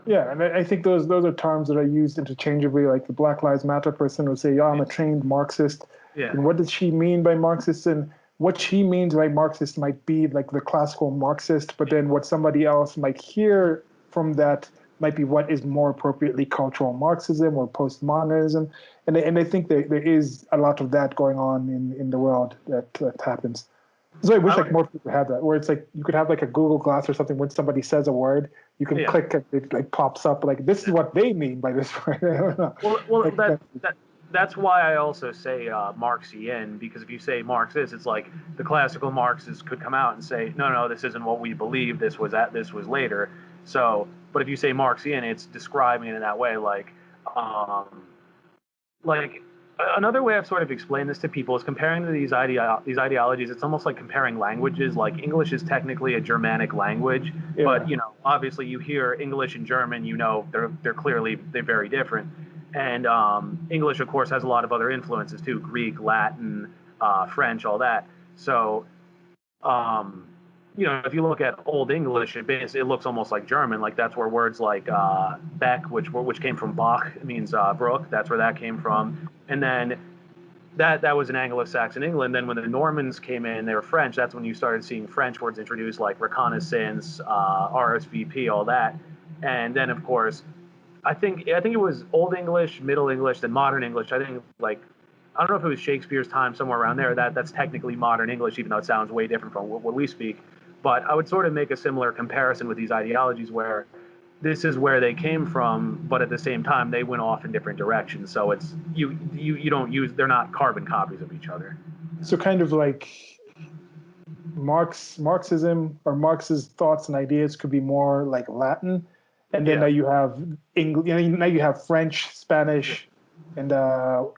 Yeah, and I think those are terms that are used interchangeably. Like the Black Lives Matter person will say, "Yeah, I'm a trained Marxist." Yeah. And what does she mean by Marxist? And what she means by Marxist might be like the classical Marxist, but then what somebody else might hear from that might be what is more appropriately cultural Marxism or postmodernism. And I think there is a lot of that going on in the world that happens. So I wish like more people had that, where it's like you could have like a Google Glass or something. When somebody says a word, you can click and it like pops up like this is what they mean by this word. I don't know. Well, that's why I also say Marxian, because if you say Marxist, it's like the classical Marxists could come out and say, no, this isn't what we believe. This was later. So, but if you say Marxian, it's describing it in that way, like another way I've sort of explained this to people is comparing to these ideologies. It's almost like comparing languages. Like English is technically a Germanic language, but obviously you hear English and German, they're clearly very different. And English, of course, has a lot of other influences too: Greek, Latin, French, all that. So if you look at Old English, it looks almost like German. Like that's where words like Beck, which came from Bach, means brook. That's where that came from. And then that was in Anglo-Saxon England. Then when the Normans came in, they were French. That's when you started seeing French words introduced, like reconnaissance, RSVP, all that. And then, of course, I think it was Old English, Middle English, then Modern English. I think like I don't know if it was Shakespeare's time, somewhere around there. That's technically Modern English, even though it sounds way different from what we speak. But I would sort of make a similar comparison with these ideologies where this is where they came from, but at the same time they went off in different directions. So it's you don't use they're not carbon copies of each other. So kind of like Marxism or Marx's thoughts and ideas could be more like Latin, and then Yeah. now you have English. Now you have French, Spanish, and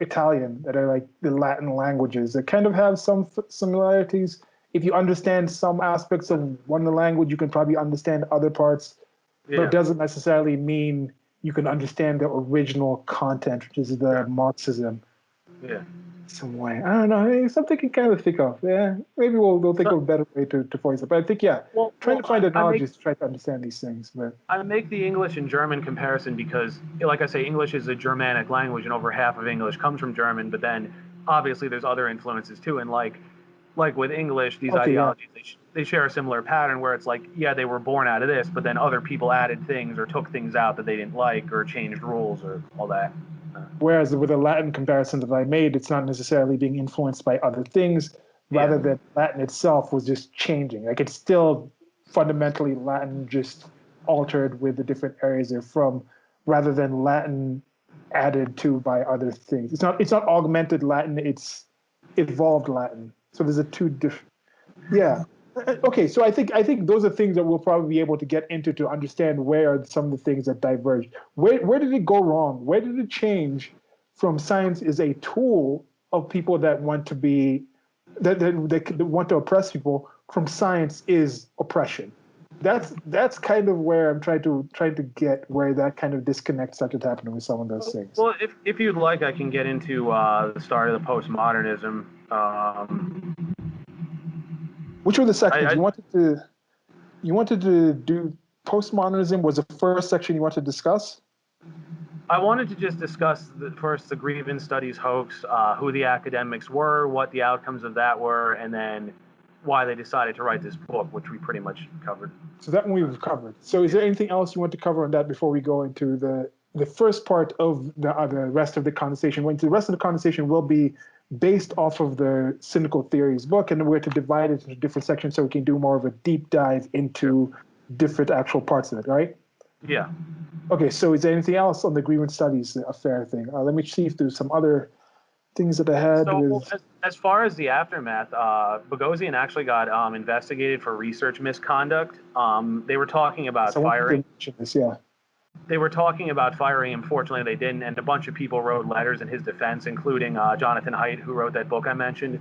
Italian that are like the Latin languages that kind of have some similarities. If you understand some aspects of one language, you can probably understand other parts, but it Yeah. doesn't necessarily mean you can understand the original content, which is the Sure. Marxism. Yeah. Some way. I don't know. It's something you kind of think of. Yeah, maybe we'll think So, of a better way to voice it. But I think, yeah, trying to find I make analogies to try to understand these things. But I make the English and German comparison because, like I say, English is a Germanic language, and over half of English comes from German. But then, obviously, there's other influences too. And like with English, these okay, yeah, ideologies they share a similar pattern where it's like, yeah, they were born out of this, but then other people added things or took things out that they didn't like or changed rules or all that. whereas with the Latin comparison that I made, it's not necessarily being influenced by other things, Yeah, rather than Latin itself was just changing. Like it's still fundamentally Latin, just altered with the different areas they're from, rather than Latin added to by other things. It's not augmented Latin, it's evolved Latin. So there's a two different. Yeah. Okay, so I think those are things that we'll probably be able to get into to understand where are some of the things that diverge. Where did it go wrong? Where did it change from science is a tool of people that want to be that want to oppress people from science is oppression. That's kind of where I'm trying to get where that kind of disconnect started happening with some of those things. well, if you'd like, I can get into the start of the postmodernism. Which were the I, sections I you wanted to do? Postmodernism was the first section you wanted to discuss. I wanted to just discuss first the grievance studies hoax, who the academics were, what the outcomes of that were, and then why they decided to write this book, which we pretty much covered. So that one we've covered. So is Yeah. there anything else you want to cover on that before we go into the first part of the rest of the conversation? When the rest of the conversation will be based off of the Cynical Theories book, and we're to divide it into different sections so we can do more of a deep dive into different actual parts of it, right? Yeah. Okay, so is there anything else on the grievance studies affair thing? Let me see if there's some other things that I had So with. as far as the aftermath, Bogosian actually got investigated for research misconduct. They were talking about So I wanted to firing. mention this, yeah. They were talking about firing him. Fortunately, they didn't, and a bunch of people wrote letters in his defense, including Jonathan Haidt, who wrote that book I mentioned,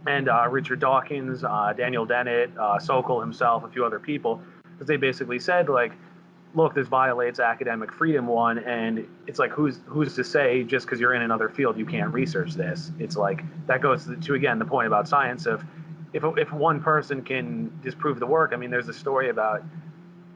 and Richard Dawkins, Daniel Dennett, Sokol himself, a few other people, because they basically said like, look, this violates academic freedom, one, and it's like who's to say just because you're in another field you can't research this? It's like that goes to again the point about science of if one person can disprove the work. I mean, there's a story about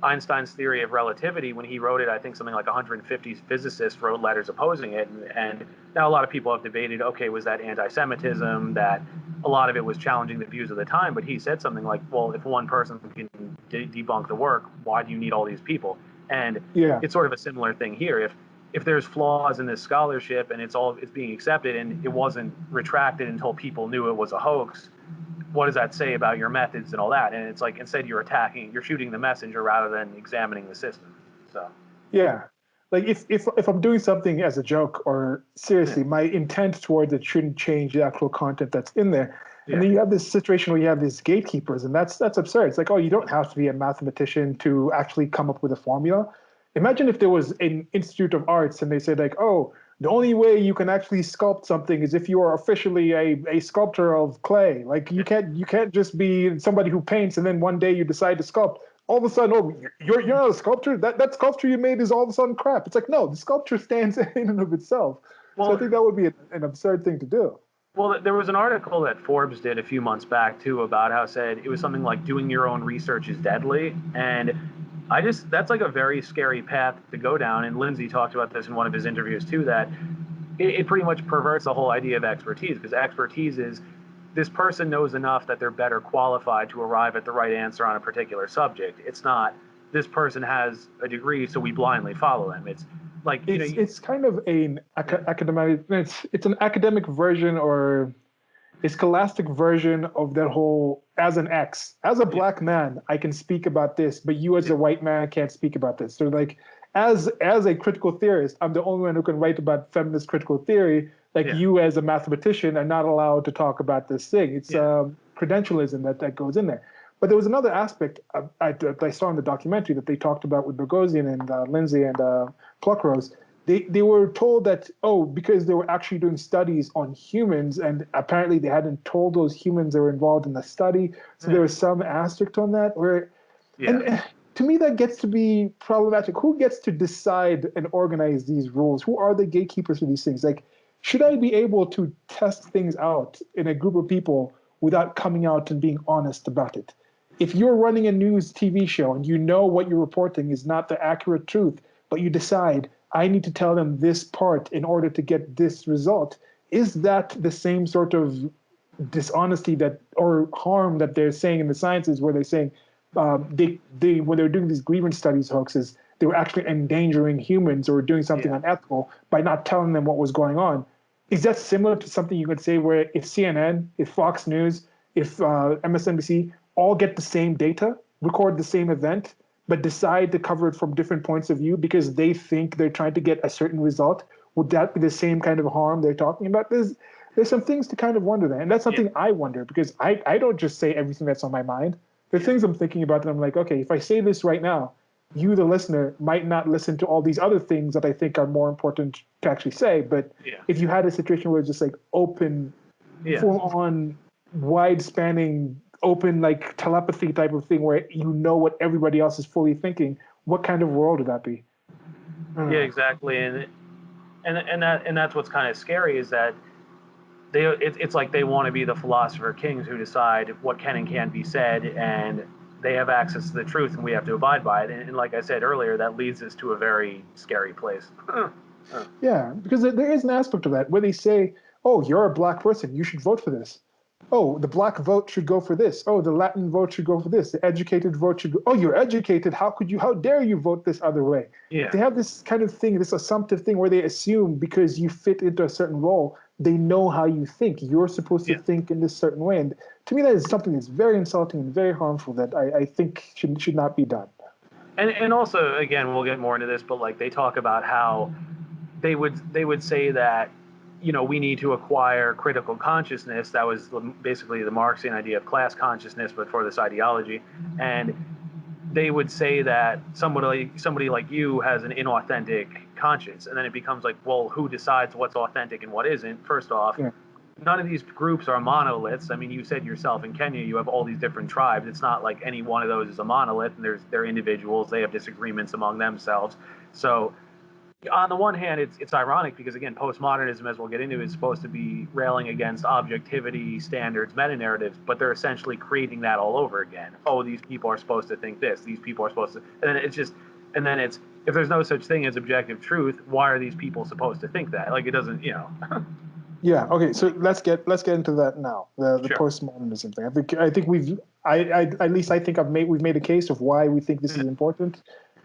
Einstein's theory of relativity. When he wrote it, I think something like 150 physicists wrote letters opposing it. And now a lot of people have debated, okay, was that anti-Semitism? That a lot of it was challenging the views of the time. But he said something like, well, if one person can debunk the work, why do you need all these people? And Yeah. it's sort of a similar thing here. If there's flaws in this scholarship and it's being accepted and it wasn't retracted until people knew it was a hoax, what does that say about your methods and all that? And it's like instead you're shooting the messenger rather than examining the system. So Yeah. Like if I'm doing something as a joke or yeah, seriously, my intent towards it shouldn't change the actual content that's in there. And yeah, then you have this situation where you have these gatekeepers, and that's absurd. It's like, oh, you don't have to be a mathematician to actually come up with a formula. Imagine if there was an Institute of Arts and they said like, oh, the only way you can actually sculpt something is if you are officially a sculptor of clay. Like you can't just be somebody who paints and then one day you decide to sculpt. All of a sudden, oh, you're not a sculptor. That sculpture you made is all of a sudden crap. It's like no, the sculpture stands in and of itself. So I well, think that would be an absurd thing to do. Well, there was an article that Forbes did a few months back too about how it said it was something like doing your own research is deadly, and that's like a very scary path to go down. And Lindsay talked about this in one of his interviews too, that it pretty much perverts the whole idea of expertise, because expertise is this person knows enough that they're better qualified to arrive at the right answer on a particular subject. It's not this person has a degree, so we blindly follow them. It's like, It's kind of an yeah, academic. It's an academic version or a scholastic version of that whole as an X. As a yeah, black man, I can speak about this, but you as yeah, a white man can't speak about this. So like as a critical theorist, I'm the only one who can write about feminist critical theory. Like yeah, you as a mathematician are not allowed to talk about this thing. It's yeah, credentialism that goes in there. But there was another aspect I saw in the documentary that they talked about with Bogosian and Lindsay and Pluckrose. They were told that, oh, because they were actually doing studies on humans, and apparently they hadn't told those humans they were involved in the study. So there yeah, was some asterisk on that. yeah, And to me, that gets to be problematic. Who gets to decide and organize these rules? Who are the gatekeepers for these things? Like, should I be able to test things out in a group of people without coming out and being honest about it? If you're running a news TV show and you know what you're reporting is not the accurate truth, but you decide, I need to tell them this part in order to get this result, is that the same sort of dishonesty that or harm that they're saying in the sciences where they're saying they when they were doing these grievance studies hoaxes, they were actually endangering humans or doing something yeah, unethical by not telling them what was going on. Is that similar to something you could say where if CNN, if Fox News, if MSNBC all get the same data, record the same event, but decide to cover it from different points of view because they think they're trying to get a certain result? Would that be the same kind of harm they're talking about? There's some things to kind of wonder there. And that's yeah, something I wonder because I don't just say everything that's on my mind. The yeah, things I'm thinking about, and I'm like, okay, if I say this right now, you, the listener, might not listen to all these other things that I think are more important to actually say. But yeah, if you had a situation where it's just like open, yeah. full on, wide spanning, open, like telepathy type of thing where you know what everybody else is fully thinking, what kind of world would that be? I don't Yeah, know. exactly. And that's what's kind of scary is that it's like they want to be the philosopher kings who decide what can and can't be said, and they have access to the truth, and we have to abide by it. And like I said earlier, that leads us to a very scary place. Yeah, because there is an aspect of that where they say, "Oh, you're a black person. You should vote for this. Oh, the black vote should go for this. Oh, the Latin vote should go for this. The educated vote should go. Oh, you're educated. How could you? How dare you vote this other way?" Yeah, They have this kind of thing, this assumptive thing where they assume because you fit into a certain role, they know how you think. You're supposed to yeah. think in this certain way, and to me, that is something that's very insulting and very harmful that I think should not be done. And also, again, we'll get more into this, but like they talk about how they would say that we need to acquire critical consciousness. That was basically the Marxian idea of class consciousness, but for this ideology. And they would say that somebody like you has an inauthentic conscience, and then it becomes like, well, who decides what's authentic and what isn't? First off, Yeah, none of these groups are monoliths. I mean, you said yourself in Kenya you have all these different tribes. It's not like any one of those is a monolith, and they're individuals. They have disagreements among themselves. So on the one hand, it's ironic because again, postmodernism, as we'll get into, is supposed to be railing against objectivity standards, meta narratives, but they're essentially creating that all over again. Oh, these people are supposed to think this. These people are supposed to, and then and then it's if there's no such thing as objective truth, why are these people supposed to think that? Like it doesn't. yeah. Okay, so let's get into that now. The Sure. postmodernism thing. I think I at least I think we've made a case of why we think this is important,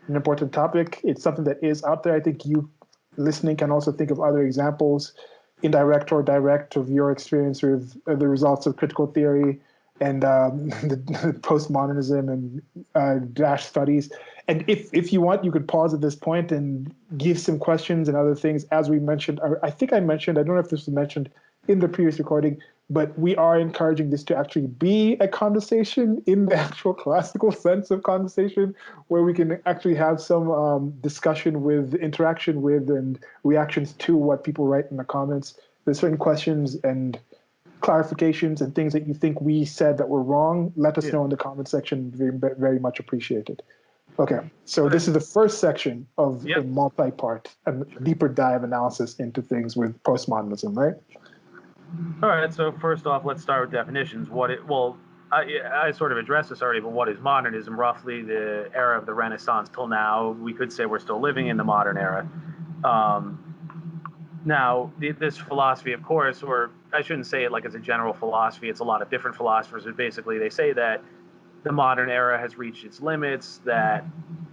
an important topic. It's something that is out there. I think you listening can also think of other examples, indirect or direct, of your experience with the results of critical theory and the postmodernism and dash studies. And if you want, you could pause at this point and give some questions and other things. As we mentioned, or I think I mentioned, I don't know if this was mentioned in the previous recording, but we are encouraging this to actually be a conversation in the actual classical sense of conversation, where we can actually have some discussion with, interaction with, and reactions to what people write in the comments. There's certain questions and clarifications and things that you think we said that were wrong. Let us Yeah. know in the comment section. Very, very much appreciated. Okay, so Okay. this is the first section of a Yep. multi-part, a deeper dive analysis into things with postmodernism, right? All right, so first off, let's start with definitions. I sort of addressed this already, but what is modernism? Roughly the era of the Renaissance till now. We could say we're still living in the modern era. Um, Now, this philosophy, of course, or I shouldn't say it like as a general philosophy, it's a lot of different philosophers, but basically they say that the modern era has reached its limits, that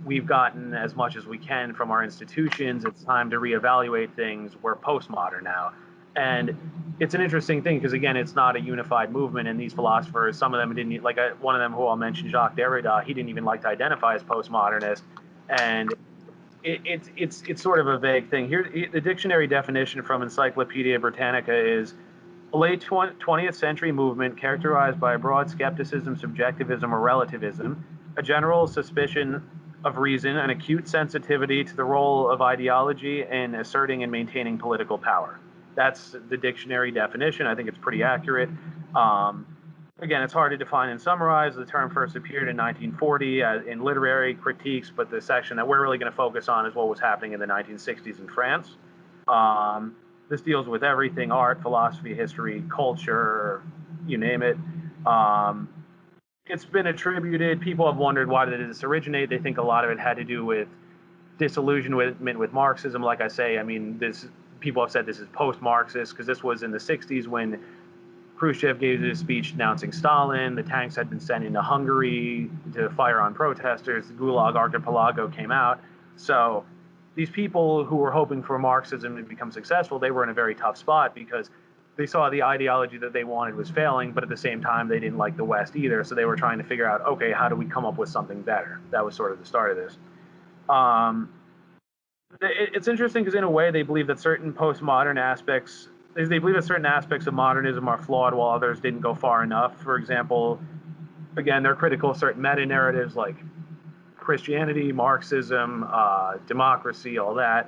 we've gotten as much as we can from our institutions. It's time to reevaluate things. We're postmodern now. And it's an interesting thing because, again, it's not a unified movement. And these philosophers, some of them didn't, like one of them who I'll mention, Jacques Derrida, he didn't even like to identify as postmodernist. And it's sort of a vague thing. Here, the dictionary definition from Encyclopedia Britannica is a late 20th century movement characterized by a broad skepticism, subjectivism, or relativism, a general suspicion of reason, an acute sensitivity to the role of ideology in asserting and maintaining political power. That's the dictionary definition. I think it's pretty accurate. Um, Again, it's hard to define and summarize. The term first appeared in 1940 in literary critiques, but the section that we're really going to focus on is what was happening in the 1960s in France. This deals with everything: art, philosophy, history, culture, you name it. Um, it's been attributed. People have wondered, why did this originate? They think a lot of it had to do with disillusionment with Marxism. Like I say, I mean, this people have said this is post-Marxist because this was in the 60s when Khrushchev gave his speech denouncing Stalin. The tanks had been sent into Hungary to fire on protesters. The Gulag Archipelago came out. So these people who were hoping for Marxism to become successful, they were in a very tough spot because they saw the ideology that they wanted was failing, but at the same time, they didn't like the West either. So they were trying to figure out, okay, how do we come up with something better? That was sort of the start of this. It's interesting because in a way they believe that certain postmodern aspects they believe that certain aspects of modernism are flawed while others didn't go far enough. For example, again, they're critical of certain meta narratives like Christianity, Marxism, democracy, all that.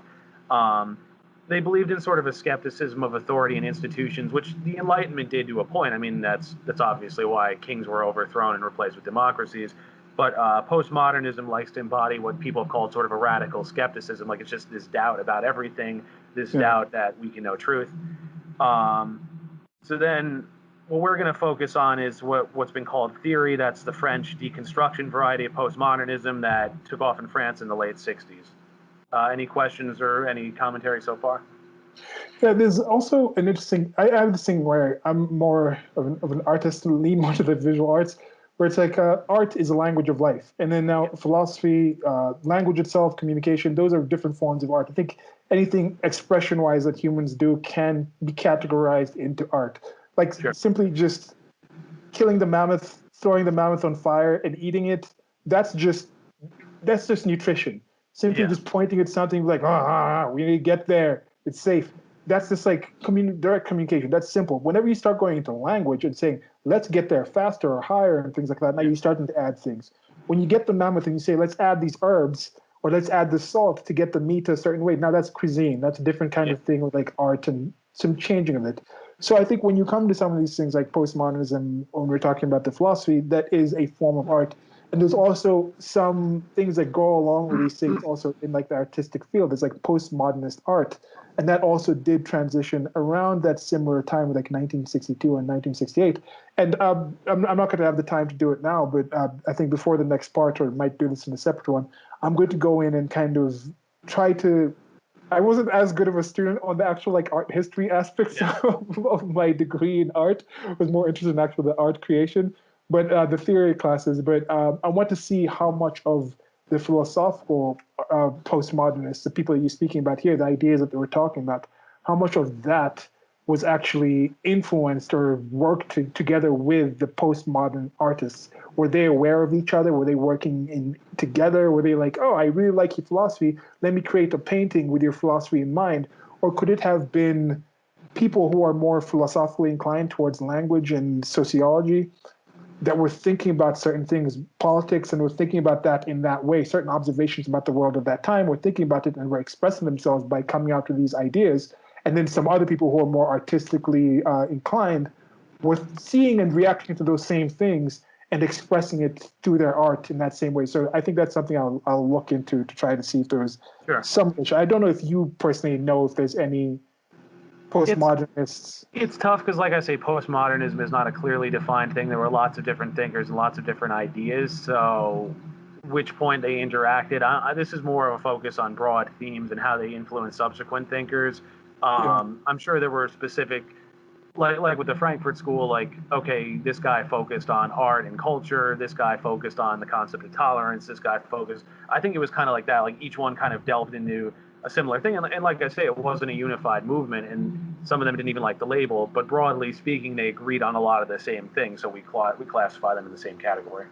Um, they believed in sort of a skepticism of authority and institutions, which the Enlightenment did to a point. I mean, that's obviously why kings were overthrown and replaced with democracies. But postmodernism likes to embody what people have called sort of a radical skepticism, like it's just this doubt about everything, this doubt that we can know truth. So then what we're going to focus on is what's been called theory. That's the French deconstruction variety of postmodernism that took off in France in the late 60s. Any questions or any commentary so far? Yeah, there's also an interesting. I have this thing where I'm more of an artist and lean more to the visual arts, where it's like art is a language of life, and then now philosophy, language itself, communication, those are different forms of art. I think anything expression-wise that humans do can be categorized into art. Like Sure. simply just killing the mammoth, throwing the mammoth on fire, and eating it. That's just nutrition. Simply just pointing at something like, we need to get there. It's safe. That's just like direct communication. That's simple. Whenever you start going into language and saying, let's get there faster or higher and things like that, now you're starting to add things. When you get the mammoth and you say, let's add these herbs or let's add the salt to get the meat a certain way, now that's cuisine. That's a different kind of thing with like art and some changing of it. So I think when you come to some of these things like postmodernism, when we're talking about the philosophy, that is a form of art. And there's also some things that go along with these things also in like the artistic field. There's like postmodernist art. And that also did transition around that similar time, like 1962 and 1968. And I'm not going to have the time to do it now, but I think before the next part, or might do this in a separate one, I'm going to go in and kind of try to. I wasn't as good of a student on the actual like art history aspects of my degree in art. I was more interested in actual the art creation, but the theory classes. But I want to see how much of the philosophical postmodernists, the people you're speaking about here, the ideas that they were talking about, how much of that was actually influenced or worked together with the postmodern artists? Were they aware of each other? Were they working in together? Were they like, oh, I really like your philosophy. Let me create a painting with your philosophy in mind. Or could it have been people who are more philosophically inclined towards language and sociology that were thinking about certain things, politics, and were thinking about that in that way, certain observations about the world of that time, were thinking about it and were expressing themselves by coming out with these ideas. And then some other people who are more artistically inclined were seeing and reacting to those same things and expressing it through their art in that same way. So I think that's something I'll look into to try to see if there's some. I don't know if you personally know if there's any It's postmodernists. it's tough because, like I say, postmodernism is not a clearly defined thing. There were lots of different thinkers and lots of different ideas. So, which point they interacted, this is more of a focus on broad themes and how they influence subsequent thinkers. Yeah, I'm sure there were specific, like with the Frankfurt School, like, okay, this guy focused on art and culture, this guy focused on the concept of tolerance, this guy focused. I think it was kind of like that. Like each one kind of delved into a similar thing, and like I say, it wasn't a unified movement, and some of them didn't even like the label. But broadly speaking, they agreed on a lot of the same things, so we classify them in the same category.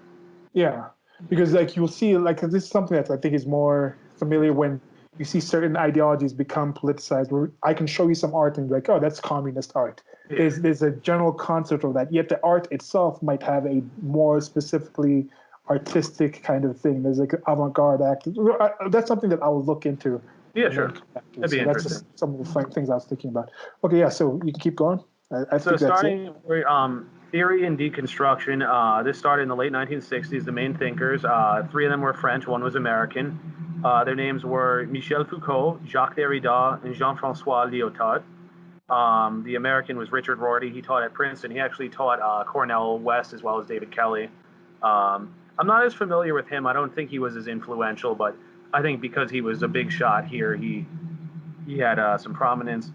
yeah, because like you'll see, like this is something that I think is more familiar when you see certain ideologies become politicized. Where I can show you some art and be like, oh, that's communist art. Yeah. There's a general concept of that. Yet the art itself might have a more specifically artistic kind of thing. There's like avant-garde act. That's something that I will look into. Yeah, And then sure. come back to. That'd be So that's interesting. just some of the fun things I was thinking about. Okay, yeah. So you can keep going. I So think that's it. starting theory and deconstruction, this started in the late 1960s. The main thinkers, three of them were French, one was American. Their names were Michel Foucault, Jacques Derrida, and Jean-François Lyotard. The American was Richard Rorty. He taught at Princeton. He actually taught Cornell West as well as David Kelly. I'm not as familiar with him. I don't think he was as influential, but I think because he was a big shot here, he had some prominence.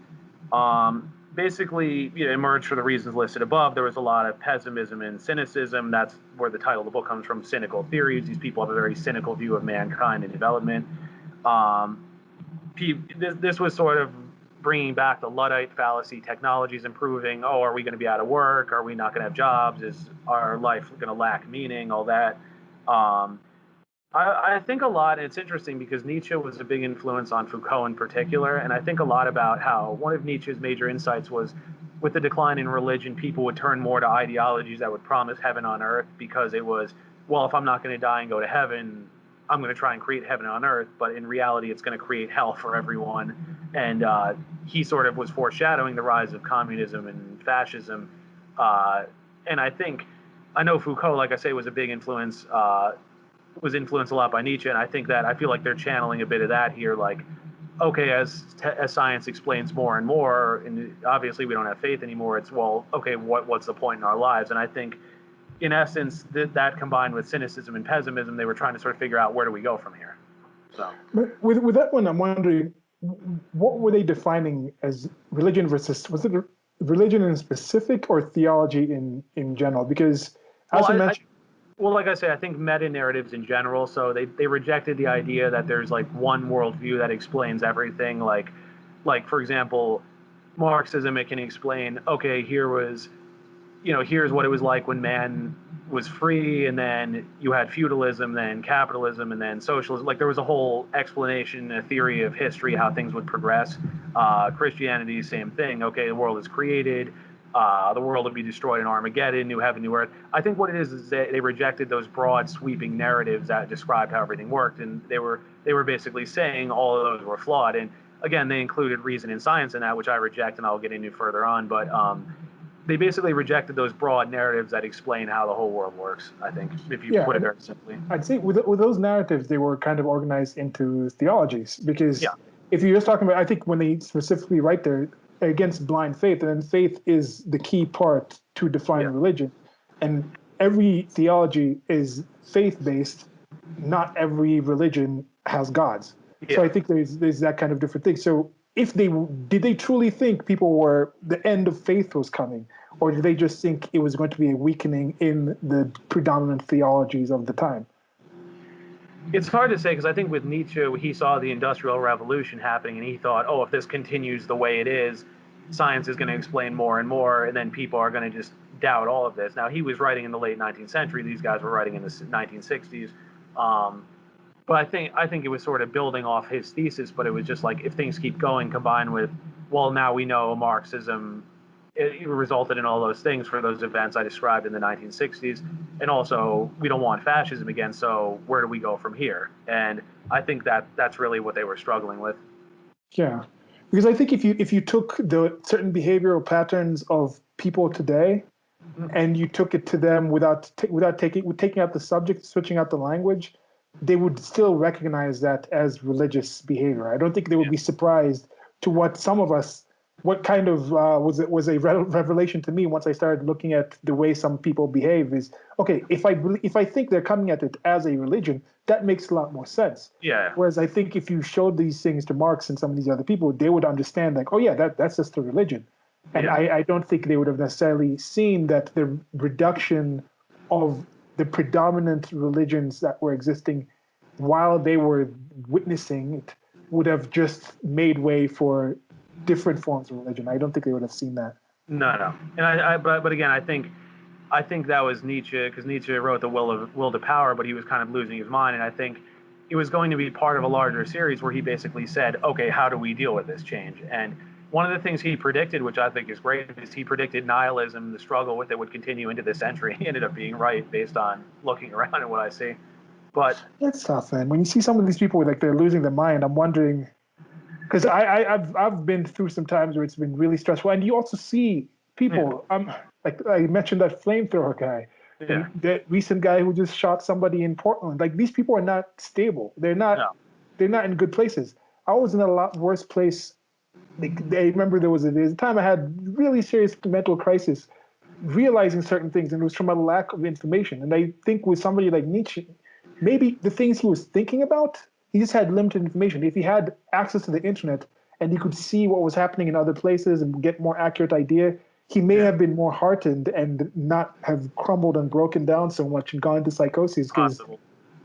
Basically, emerged for the reasons listed above. There was a lot of pessimism and cynicism. That's where the title of the book comes from, Cynical Theories. These people have a very cynical view of mankind and development. Um, this was sort of bringing back the Luddite fallacy. Technology is improving. Oh, are we going to be out of work? Are we not going to have jobs? Is our life going to lack meaning? All that. Um, I think a lot, and it's interesting because Nietzsche was a big influence on Foucault in particular, and I think a lot about how one of Nietzsche's major insights was with the decline in religion, people would turn more to ideologies that would promise heaven on earth because it was, well, if I'm not going to die and go to heaven, I'm going to try and create heaven on earth, but in reality, it's going to create hell for everyone. And he sort of was foreshadowing the rise of communism and fascism. And I know Foucault, like I say, was a big influence. Was influenced a lot by Nietzsche, and I feel like they're channeling a bit of that here. Like, okay, as science explains more and more, and obviously we don't have faith anymore. It's, well, okay, what's the point in our lives? And I think, in essence, that combined with cynicism and pessimism, they were trying to sort of figure out where do we go from here. So, But with that one, I'm wondering, what were they defining as religion versus, was it religion in specific or theology in general? Because well, as you mentioned, well, like I say, I think meta narratives in general. So they rejected the idea that there's like one worldview that explains everything. Like for example, Marxism, it can explain, okay, here's what it was like when man was free, and then you had feudalism, then capitalism, and then socialism. Like there was a whole explanation, a theory of history, how things would progress. Christianity, same thing. Okay, the world is created. The world would be destroyed in Armageddon, new heaven, new earth. I think what it is that they rejected those broad, sweeping narratives that described how everything worked, and they were basically saying all of those were flawed. And again, they included reason and science in that, which I reject, and I'll get into further on. But they basically rejected those broad narratives that explain how the whole world works, I think, if you yeah, put it and very simply. I'd say with those narratives, they were kind of organized into theologies. Yeah, Because if you're just talking about, I think when they specifically write there against blind faith, and then faith is the key part to define yeah, religion, and every theology is faith based. Not every religion has gods. So I yeah. think there's that kind of different thing. So if they did they truly think people were the end of faith was coming, or did they just think it was going to be a weakening in the predominant theologies of the time? It's hard to say because I think with Nietzsche, he saw the Industrial Revolution happening and he thought, oh, if this continues the way it is, science is going to explain more and more, and then people are going to just doubt all of this. Now, he was writing in the late 19th century, these guys were writing in the 1960s. Um, but I think it was sort of building off his thesis, but it was just like if things keep going, combined with, well, now we know Marxism, it resulted in all those things for those events I described in the 1960s, and also we don't want fascism again. So where do we go from here? And I think that's really what they were struggling with. Yeah, because I think if you took the certain behavioral patterns of people today and you took it to them without taking out the subject, switching out the language, they would still recognize that as religious behavior. I don't think they would Yeah. be surprised to what some of us what kind of was a revelation to me once I started looking at the way some people behave is, okay, if I think they're coming at it as a religion, that makes a lot more sense. Yeah, Whereas I think if you showed these things to Marx and some of these other people, they would understand like, oh yeah, that's just a religion. And yeah, I don't think they would have necessarily seen that the reduction of the predominant religions that were existing while they were witnessing it would have just made way for different forms of religion. I don't think they would have seen that. no. And but again, I think that was Nietzsche, because Nietzsche wrote the Will to Power, but he was kind of losing his mind, and I think it was going to be part of a larger series where he basically said, okay, how do we deal with this change? And one of the things he predicted, which I think is great, is he predicted nihilism, the struggle with it would continue into this century. He ended up being right based on looking around at what I see. But It's tough, man. When you see some of these people like they're losing their mind, I'm wondering because I've been through some times where it's been really stressful, and you also see yeah, people. Like I mentioned that flamethrower guy, yeah, and that recent guy who just shot somebody in Portland. Like these people are not stable. no, They're not in good places. I was in a lot worse place. Like I remember there's a time I had really serious mental crisis, realizing certain things, and it was from a lack of information. And I think with somebody like Nietzsche, maybe the things he was thinking about, he just had limited information. If he had access to the internet and he could see what was happening in other places and get more accurate idea, he may yeah, have been more heartened and not have crumbled and broken down so much and gone into psychosis because possible.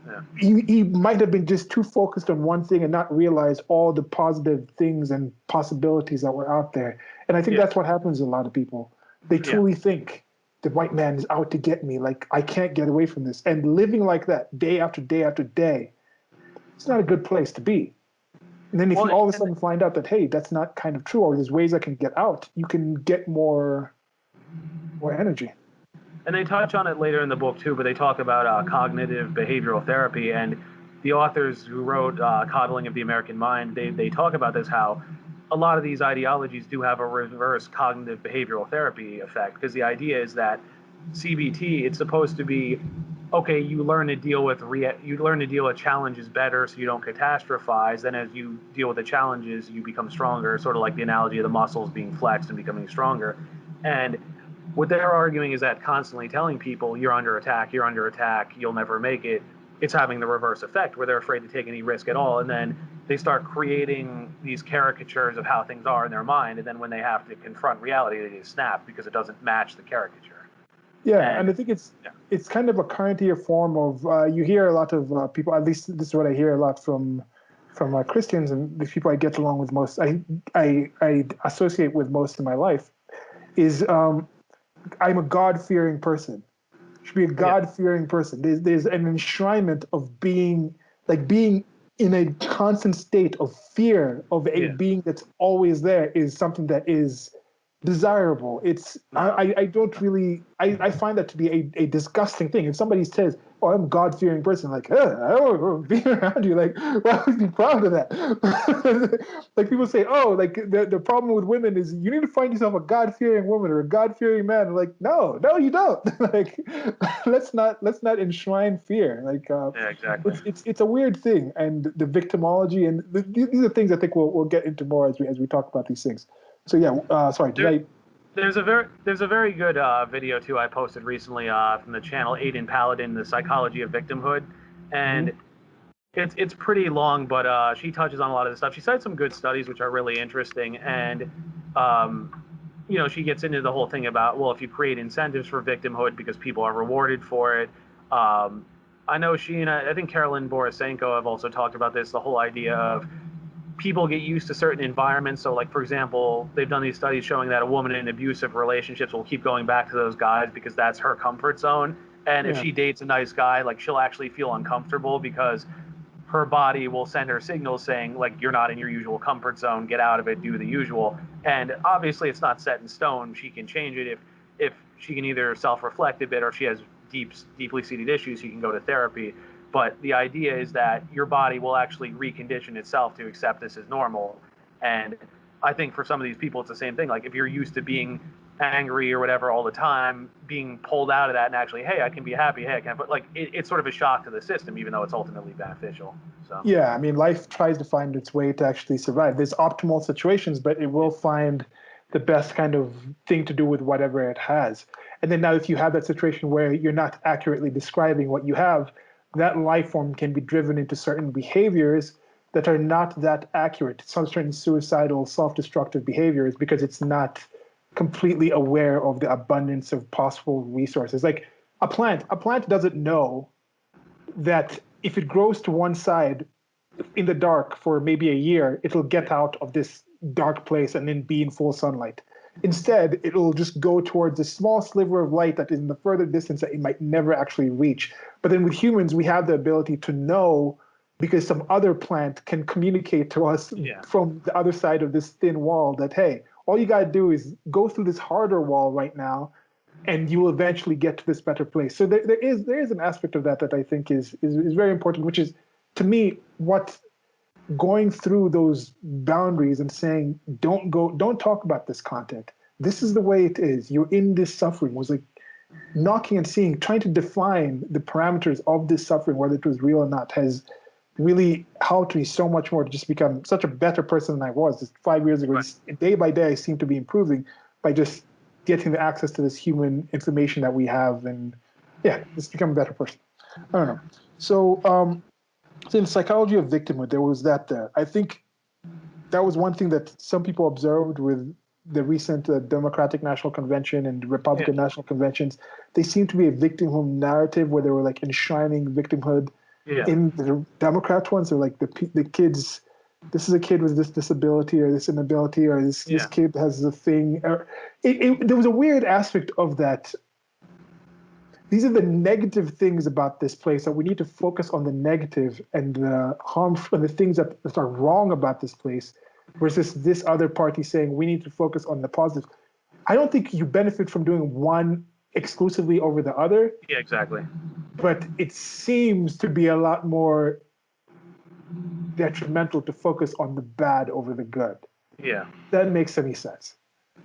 Yeah, he might have been just too focused on one thing and not realize all the positive things and possibilities that were out there. And I think yeah, that's what happens to a lot of people. They yeah. truly think the white man is out to get me. Like, I can't get away from this. And living like that day after day after day, it's not a good place to be. And then if Well, you all of a and sudden find out that, hey, that's not kind of true, or there's ways I can get out, you can get more energy. and they touch on it later in the book too, but they talk about cognitive behavioral therapy, and the authors who wrote Coddling of the American Mind, they talk about this, how a lot of these ideologies do have a reverse cognitive behavioral therapy effect, because the idea is that CBT, it's supposed to be, okay, you learn to deal with challenges better, so you don't catastrophize. Then as you deal with the challenges, you become stronger, sort of like the analogy of the muscles being flexed and becoming stronger. And what they're arguing is that constantly telling people you're under attack, you'll never make it, it's having the reverse effect where they're afraid to take any risk at all. And then they start creating these caricatures of how things are in their mind. And then when they have to confront reality, they just snap because it doesn't match the caricature. Yeah, And and I think yeah, it's kind of a current year form of you hear a lot of people. At least this is what I hear a lot from Christians and the people I get along with most. I associate with most in my life is I'm a God fearing person. Should be a yeah, God fearing person. There's an enshrinement of being in a constant state of fear of a yeah, being that's always there is something that is desirable. It's no, I don't really I find that to be a disgusting thing. If somebody says, "Oh, I'm a God fearing person," like, I don't want to be around you. Like, why would you be proud of that? Like people say, "Oh, like the problem with women is you need to find yourself a God fearing woman or a God fearing man." I'm like, no, you don't. Like, let's not enshrine fear. Like, yeah, exactly. it's a weird thing, and the victimology and these are things I think we'll get into more as we talk about these things. So yeah, sorry, did There, I? there's a very good video too I posted recently from the channel Aiden Paladin, the psychology of victimhood, and Mhm. it's pretty long, but she touches on a lot of the stuff. She cites some good studies which are really interesting, and she gets into the whole thing about, well, if you create incentives for victimhood because people are rewarded for it. Um, I know she and I think Carolyn Borisenko have also talked about this, the whole idea of people get used to certain environments. So, like, for example, they've done these studies showing that a woman in abusive relationships will keep going back to those guys because that's her comfort zone. And if Yeah. she dates a nice guy, like, she'll actually feel uncomfortable because her body will send her signals saying, like, you're not in your usual comfort zone, get out of it, do the usual. And obviously it's not set in stone. She can change it if she can either self-reflect a bit, or if she has deeply seated issues, she can go to therapy. But the idea is that your body will actually recondition itself to accept this as normal. And I think for some of these people it's the same thing. Like, if you're used to being angry or whatever all the time, being pulled out of that and actually, hey, I can be happy, hey, I can, but like, it's sort of a shock to the system, even though it's ultimately beneficial. So Yeah, I mean, life tries to find its way to actually survive. There's optimal situations, but it yeah, will find the best kind of thing to do with whatever it has. And then now, if you have that situation where you're not accurately describing what you have, that life form can be driven into certain behaviors that are not that accurate. Some certain suicidal, self-destructive behaviors because it's not completely aware of the abundance of possible resources. Like a plant doesn't know that if it grows to one side in the dark for maybe a year, it'll get out of this dark place and then be in full sunlight. Instead, it'll just go towards a small sliver of light that is in the further distance that it might never actually reach. But then with humans, we have the ability to know because some other plant can communicate to us from the other side of this thin wall that, hey, all you got to do is go through this harder wall right now and you will eventually get to this better place. So there is an aspect of that that I think is very important, which is, to me, what going through those boundaries and saying, don't talk about this content. This is the way it is. You're in this suffering was like knocking and seeing, trying to define the parameters of this suffering, whether it was real or not, has really helped me so much more to just become such a better person than I was just 5 years ago. Right. Day by day, I seem to be improving by just getting the access to this human information that we have, and just become a better person. I don't know. So, so in psychology of victimhood, there was that there. I think that was one thing that some people observed with the recent Democratic National Convention and Republican National Conventions. They seemed to be a victimhood narrative where they were like enshrining victimhood in the Democrat ones. They're like the kids, this is a kid with this disability or this inability or this kid has a thing. There was a weird aspect of that. These are the negative things about this place that we need to focus on the negative and the harmful and the things that are wrong about this place versus this other party saying we need to focus on the positive. I don't think you benefit from doing one exclusively over the other. Yeah, exactly. But it seems to be a lot more detrimental to focus on the bad over the good. Yeah. That makes any sense.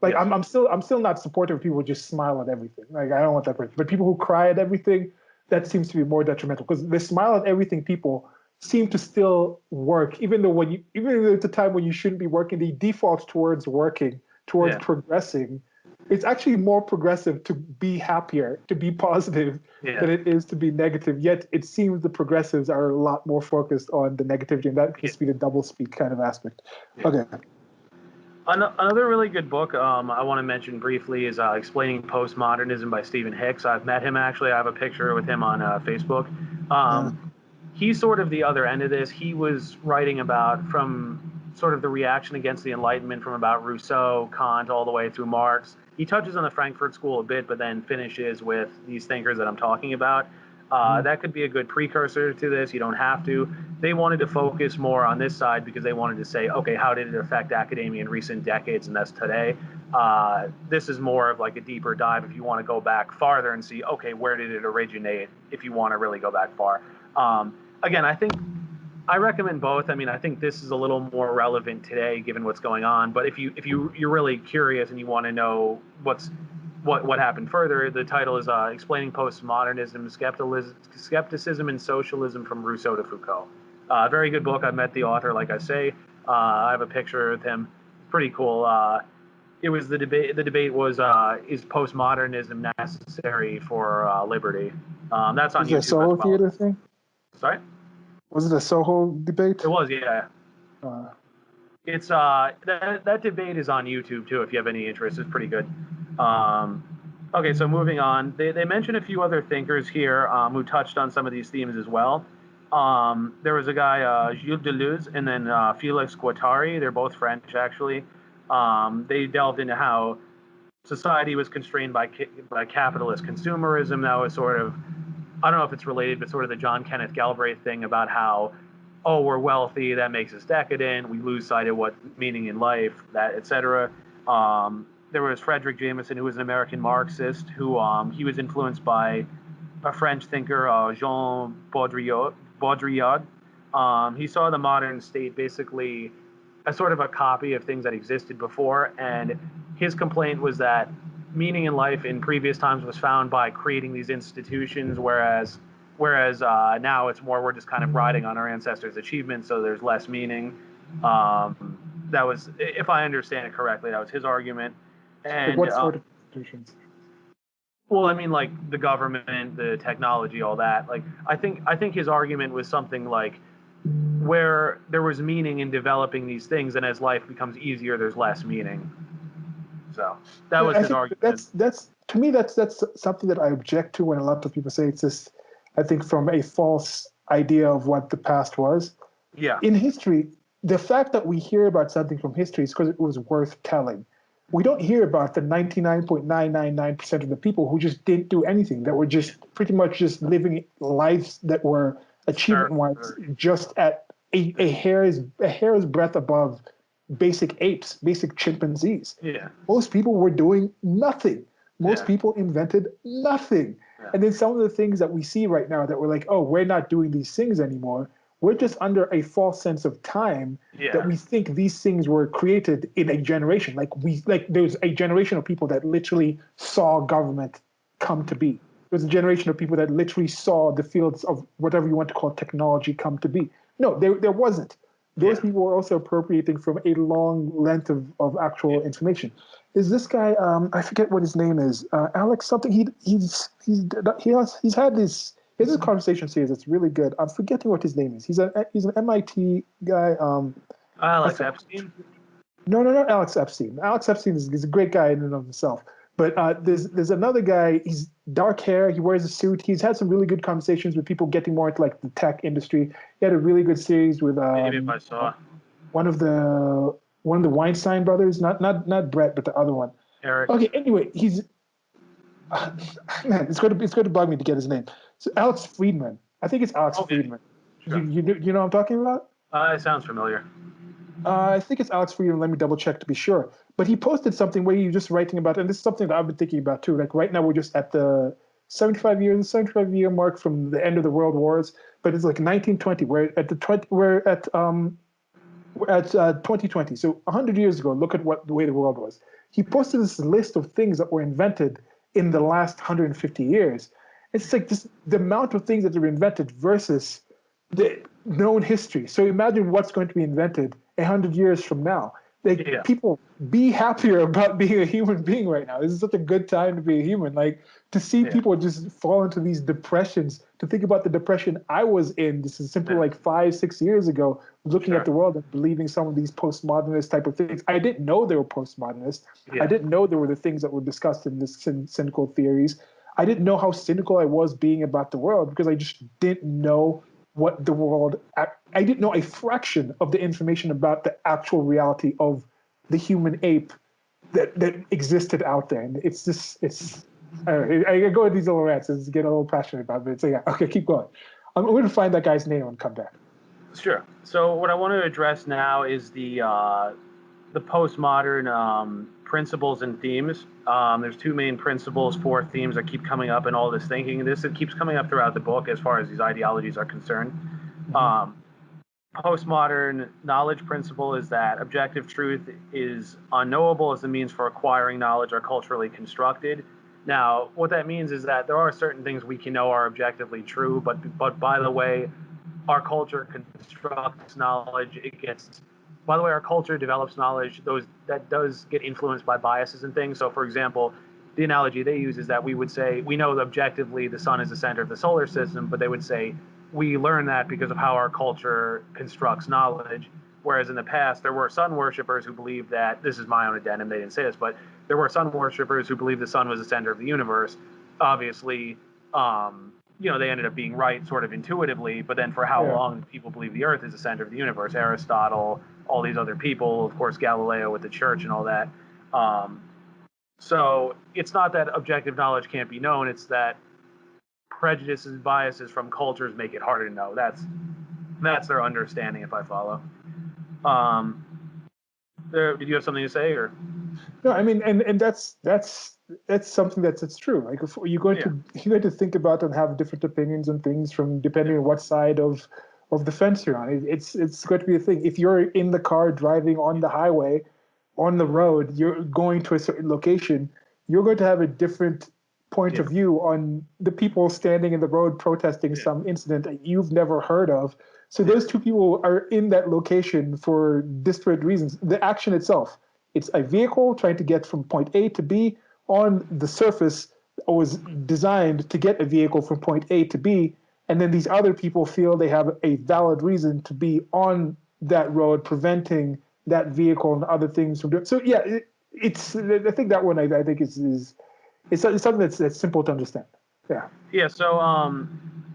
Like I'm still not supportive of people who just smile at everything. Like I don't want that person. But people who cry at everything, that seems to be more detrimental because the smile at everything people seem to still work, even though it's a time when you shouldn't be working, they default towards working, towards progressing. It's actually more progressive to be happier, to be positive than it is to be negative. Yet it seems the progressives are a lot more focused on the negativity, and that could be the double speak kind of aspect. Okay. Another really good book I want to mention briefly is Explaining Postmodernism by Stephen Hicks. I've met him, actually. I have a picture with him on Facebook. He's sort of the other end of this. He was writing about from sort of the reaction against the Enlightenment from about Rousseau, Kant, all the way through Marx. He touches on the Frankfurt School a bit, but then finishes with these thinkers that I'm talking about. That could be a good precursor to this. You don't have to. They wanted to focus more on this side because they wanted to say, okay, how did it affect academia in recent decades, and that's today. This is more of like a deeper dive if you want to go back farther and see, okay, where did it originate, if you want to really go back far. Again, I recommend both. I mean, I think this is a little more relevant today given what's going on. But if you're really curious and you want to know what happened further, the title is Explaining Postmodernism, Skepticism and Socialism from Rousseau to Foucault. Very good book. I've met the author, like I say. I have a picture of him. Pretty cool. It was the debate. The debate was, is postmodernism necessary for liberty? That's on YouTube. Is it a Soho Theater thing? Sorry? Was it a Soho debate? It was, yeah. It's that debate is on YouTube too. If you have any interest, it's pretty good. Okay, so moving on. They mentioned a few other thinkers here who touched on some of these themes as well. There was a guy, Gilles Deleuze, and then Félix Guattari. They're both French, actually. They delved into how society was constrained by capitalist consumerism. That was sort of, I don't know if it's related, but sort of the John Kenneth Galbraith thing about how, oh, we're wealthy, that makes us decadent, we lose sight of what meaning in life, that, etc. There was Frederick Jameson, who was an American Marxist, who he was influenced by a French thinker, Jean Baudrillard. He saw the modern state basically as sort of a copy of things that existed before, and his complaint was that meaning in life in previous times was found by creating these institutions, whereas now it's more we're just kind of riding on our ancestors' achievements, so there's less meaning. that was, if I understand it correctly, that was his argument. Like And what sort of institutions? well, I mean, like the government, the technology, all that. Like, I think his argument was something like where there was meaning in developing these things, and as life becomes easier, there's less meaning. So that Yeah, was I his think argument. that's to me that's something that I object to when a lot of people say it's just, I think, from a false idea of what the past was. Yeah, In history, the fact that we hear about something from history is because it was worth telling. We don't hear about the 99.999% of the people who just didn't do anything, that were just pretty much just living lives that were sure, achievement-wise sure. just at a hair's breadth above basic apes, basic chimpanzees. Yeah, Most people were doing nothing. Most yeah, people invented nothing. yeah, And then some of the things that we see right now that we're like, oh, we're not doing these things anymore. We're just under a false sense of time that yeah, we think these things were created in a generation. Like there's a generation of people that literally saw government come to be. There's a generation of people that literally saw the fields of whatever you want to call technology come to be. No, there wasn't. Those yeah, people were also appropriating from a long length of yeah. actual information. Is this guy? I forget what his name is. Alex something. He's had this. He has this conversation series that's really good. I'm forgetting what his name is. He's an MIT guy. I Alex for, Epstein. no, no, not Alex Epstein. Alex Epstein is a great guy in and of himself. But there's another guy. He's dark hair. He wears a suit. He's had some really good conversations with people getting more into like the tech industry. He had a really good series with Maybe if I saw one of the Weinstein brothers. Not Brett, but the other one. Eric. Okay. Anyway, he's man. It's going to bug me to get his name. So Alex Friedman. I think it's Alex Okay, Friedman. sure. You know what I'm talking about? It sounds familiar. I think it's Alex Friedman. Let me double check to be sure. But he posted something where he's just writing about, and this is something that I've been thinking about too. Like right now, we're just at the 75 year mark from the end of the World Wars. But it's like 1920. We're at 2020. So 100 years ago, look at what the way the world was. He posted this list of things that were invented in the last 150 years. It's like just the amount of things that were invented versus the known history. So imagine what's going to be invented 100 years from now. Like Yeah, people, be happier about being a human being right now. This is such a good time to be a human. Like to see yeah, people just fall into these depressions. To think about the depression I was in. This is simply yeah, like 5, 6 years ago, looking at sure. the world and believing some of these postmodernist type of things. I didn't know they were postmodernist. I Yeah, didn't know there were the things that were discussed in this cynical theories. I didn't know how cynical I was being about the world because I just didn't know what the world. I didn't know a fraction of the information about the actual reality of the human ape that existed out there. And it's just it's. I go into these little rants and get a little passionate about it. So yeah, okay, keep going. I'm going to find that guy's name and come back. sure. So what I want to address now is the postmodern principles and themes. There's two main principles, four themes that keep coming up in all this thinking. It keeps coming up throughout the book as far as these ideologies are concerned. Mm-hmm. Um, Postmodern knowledge principle is that objective truth is unknowable as the means for acquiring knowledge are culturally constructed. Now, what that means is that there are certain things we can know are objectively true, but by the way, our culture constructs knowledge. It gets by the way, our culture develops knowledge. Those that does get influenced by biases and things. So, for example, the analogy they use is that we would say we know that objectively the sun is the center of the solar system, but they would say we learn that because of how our culture constructs knowledge. Whereas in the past, there were sun worshippers who believed that this is my own addendum. They didn't say this, but there were sun worshippers who believed the sun was the center of the universe. Obviously, they ended up being right sort of intuitively, but then for how Yeah. long did people believe the earth is the center of the universe? Aristotle, all these other people, of course, Galileo with the church and all that. Um, so it's not that objective knowledge can't be known, it's that prejudices and biases from cultures make it harder to know. That's their understanding, if I follow. Um, did you have something to say, or? No, I mean, and that's something that's true. Like if Yeah, you're going to think about and have different opinions on things from yeah, depending on what side of the fence you're on. It's going to be a thing. If you're in the car driving on the highway, on the road, you're going to a certain location, you're going to have a different point Yeah. of view on the people standing in the road protesting Yeah. some incident that you've never heard of. So Yeah. those two people are in that location for disparate reasons. The action itself, it's a vehicle trying to get from point A to B on the surface was designed to get a vehicle from point A to B, and then these other people feel they have a valid reason to be on that road, preventing that vehicle and other things from doing. So yeah, it's. I think that one I think is it's something that's simple to understand. Yeah. Yeah. So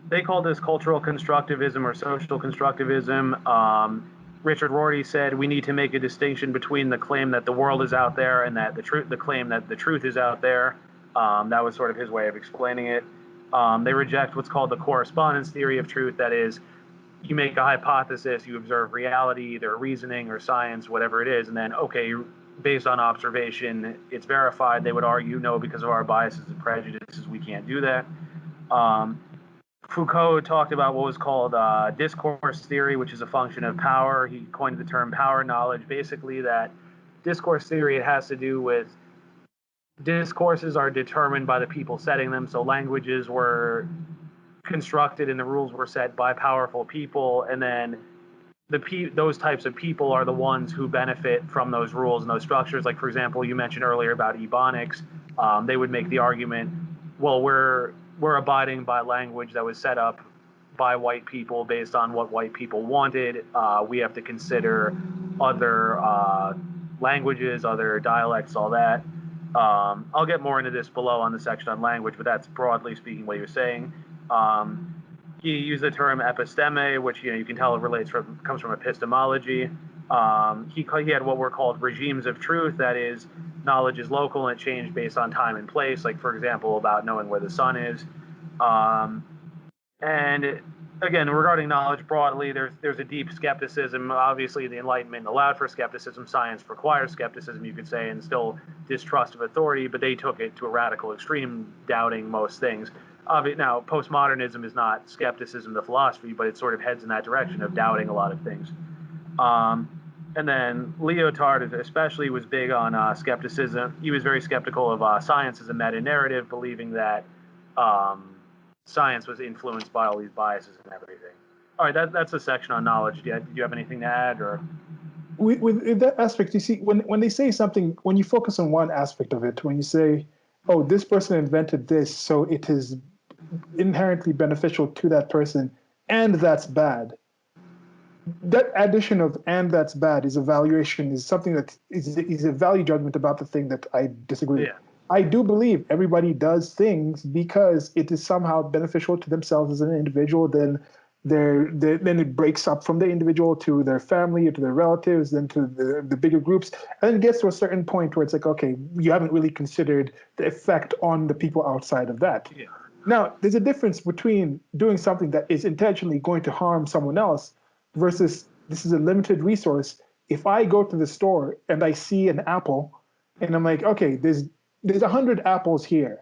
they call this cultural constructivism or social constructivism. Richard Rorty said we need to make a distinction between the claim that the world is out there and that the claim that the truth is out there. That was sort of his way of explaining it. They reject what's called the correspondence theory of truth. That is, you make a hypothesis, you observe reality, either reasoning or science, whatever it is, and then, okay, based on observation, it's verified. They would argue, no, because of our biases and prejudices, we can't do that. Um, Foucault talked about what was called discourse theory, which is a function of power. He coined the term power knowledge. Basically, that discourse theory, it has to do with discourses are determined by the people setting them. So languages were constructed and the rules were set by powerful people, and then those types of people are the ones who benefit from those rules and those structures. Like, for example, you mentioned earlier about ebonics. They would make the argument, well, we're abiding by language that was set up by white people based on what white people wanted. We have to consider other languages, other dialects, all that. I'll get more into this below on the section on language, but that's broadly speaking what you're saying. He used the term episteme, which you can tell it comes from epistemology. He had what were called regimes of truth. That is, knowledge is local and it changed based on time and place. Like, for example, about knowing where the sun is. And again, regarding knowledge broadly, there's a deep skepticism. Obviously, the Enlightenment allowed for skepticism. Science requires skepticism, you could say, and still distrust of authority. But they took it to a radical extreme, doubting most things. Now, postmodernism is not skepticism, the philosophy, but it sort of heads in that direction of doubting a lot of things. And then Lyotard especially was big on skepticism. He was very skeptical of science as a meta-narrative, believing that science was influenced by all these biases and everything. All right, that's a section on knowledge. Do you have anything to add? Or With that aspect, you see, when they say something, when you focus on one aspect of it, when you say, oh, this person invented this, so it is inherently beneficial to that person, and that's bad. That addition of "and that's bad" is something that is a value judgment about the thing that I disagree with. yeah, I do believe everybody does things because it is somehow beneficial to themselves as an individual. Then then it breaks up from the individual to their family or to their relatives, then to the bigger groups, and then it gets to a certain point where it's like, okay, you haven't really considered the effect on the people outside of that. yeah, Now, there's a difference between doing something that is intentionally going to harm someone else versus this is a limited resource. If I go to the store and I see an apple and I'm like, okay, there's 100 apples here.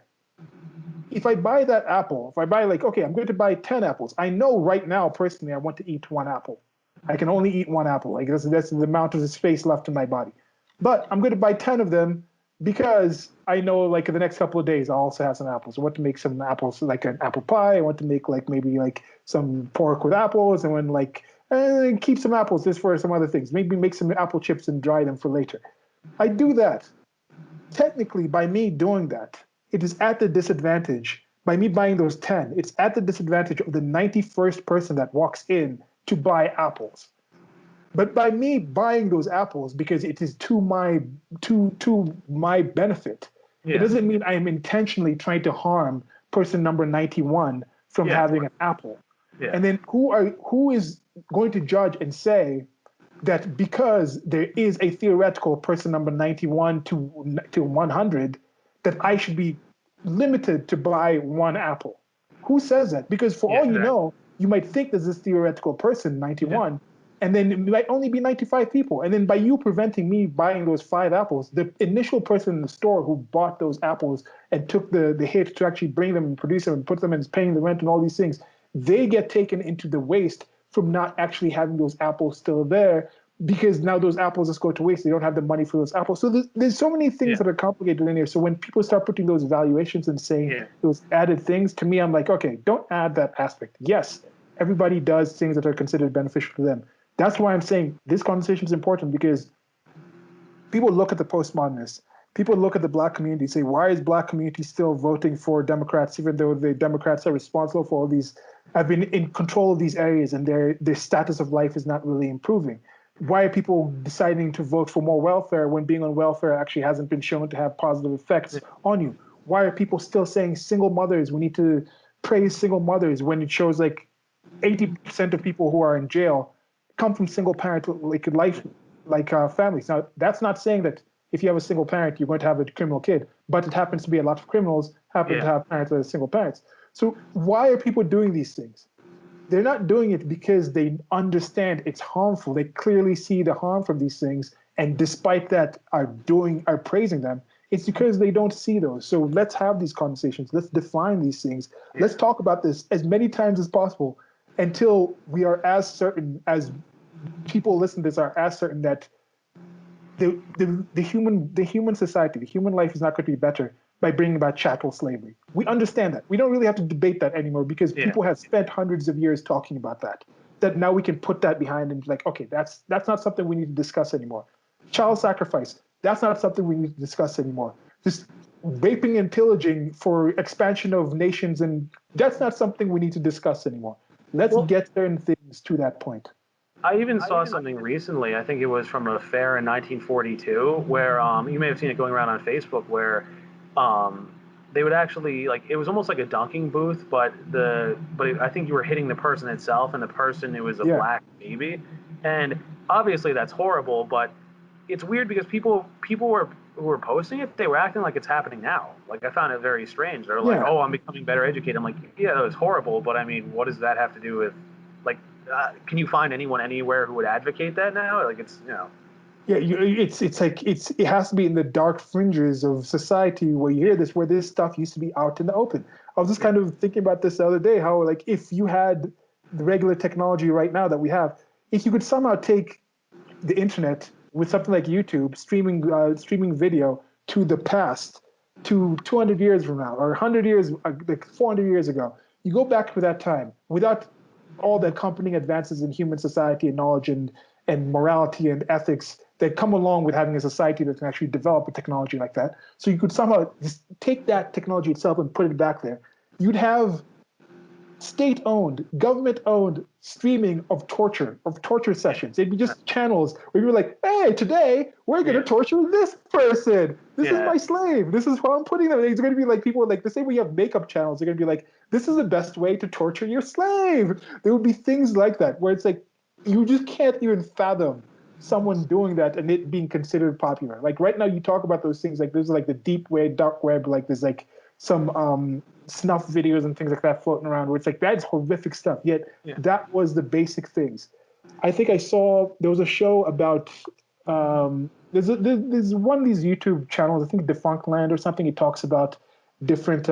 If I buy that apple, if I buy like, okay, I'm going to buy 10 apples. I know right now, personally, I want to eat one apple. I can only eat one apple. Like that's the amount of space left in my body. But I'm going to buy 10 of them because I know like in the next couple of days I'll also have some apples. I want to make some apples, like an apple pie. I want to make like maybe like some pork with apples, and when like keep some apples just for some other things. Maybe make some apple chips and dry them for later. I do that. Technically, by me doing that, it is at the disadvantage. By me buying those 10, it's at the disadvantage of the 91st person that walks in to buy apples. But by me buying those apples because it is to my benefit, it yeah, doesn't mean I am intentionally trying to harm person number 91 from yeah, having an apple. yeah, And then who is going to judge and say that because there is a theoretical person number 91 to 100 that I should be limited to buy one apple? Who says that? Because for yeah, all you exactly. know, you might think there's this theoretical person Yeah, 91, and then it might only be 95 people. And then by you preventing me buying those 5 apples, the initial person in the store who bought those apples and took the hit to actually bring them and produce them and put them and paying the rent and all these things, they get taken into the waste from not actually having those apples still there because now those apples just go to waste. They don't have the money for those apples. So there's so many things that are complicated in there. So when people start putting those valuations and saying those added things, to me, I'm like, okay, don't add that aspect. Yes, everybody does things that are considered beneficial to them. That's why I'm saying this conversation is important, because people look at the postmodernists. People look at the black community, say, why is black community still voting for Democrats, even though the Democrats are responsible for all these, have been in control of these areas, and their status of life is not really improving? Why are people deciding to vote for more welfare when being on welfare actually hasn't been shown to have positive effects on you? Why are people still saying single mothers, we need to praise single mothers, when it shows like 80% of people who are in jail come from single parent families? Now, that's not saying that if you have a single parent, you're going to have a criminal kid, but it happens to be a lot of criminals happen to have parents that are single parents. So why are people doing these things? They're not doing it because they understand it's harmful. They clearly see the harm from these things, and despite that are praising them. It's because they don't see those. So let's have these conversations. Let's define these things. Let's talk about this as many times as possible until we are as certain, as people listen to this are as certain, that the human society, the human life is not going to be better by bringing about chattel slavery. We understand that. We don't really have to debate that anymore, because people have spent hundreds of years talking about that. That now we can put that behind and be like, okay, that's not something we need to discuss anymore. Child sacrifice, that's not something we need to discuss anymore. Just raping and pillaging for expansion of nations, and that's not something we need to discuss anymore. Let's get certain things to that point. I even saw something recently. I think it was from a fair in 1942, where you may have seen it going around on Facebook, where they would actually, like, it was almost like a dunking booth, but I think you were hitting the person itself, and the person, it was a black baby, and obviously that's horrible. But it's weird because people who were posting it, they were acting like it's happening now. Like, I found it very strange. They're like, "Oh, I'm becoming better educated." I'm like, "Yeah, that was horrible, but I mean, what does that have to do with, like?" Can you find anyone anywhere who would advocate that now? Like, it's, Yeah, it's like it has to be in the dark fringes of society where you hear this, where this stuff used to be out in the open. I was just kind of thinking about this the other day, how, like, if you had the regular technology right now that we have, if you could somehow take the internet with something like YouTube, streaming video to the past, to 200 years from now, or 100 years, like 400 years ago, you go back to that time without all the accompanying advances in human society and knowledge and morality and ethics that come along with having a society that can actually develop a technology like that. So you could somehow just take that technology itself and put it back there. You'd have state-owned, government-owned streaming of torture sessions. It'd be just channels where you're like, hey, today we're going to torture this person. This is my slave. This is how I'm putting them. It's going to be like people, like the same way you have makeup channels, they're going to be like, this is the best way to torture your slave. There would be things like that where it's like, you just can't even fathom someone doing that and it being considered popular. Like right now you talk about those things, like there's like the deep web, dark web, like there's like some snuff videos and things like that floating around where it's like, that's horrific stuff. Yet that was the basic things. I think I saw, there was a show about, there's one of these YouTube channels, I think Defunct Land or something. It talks about different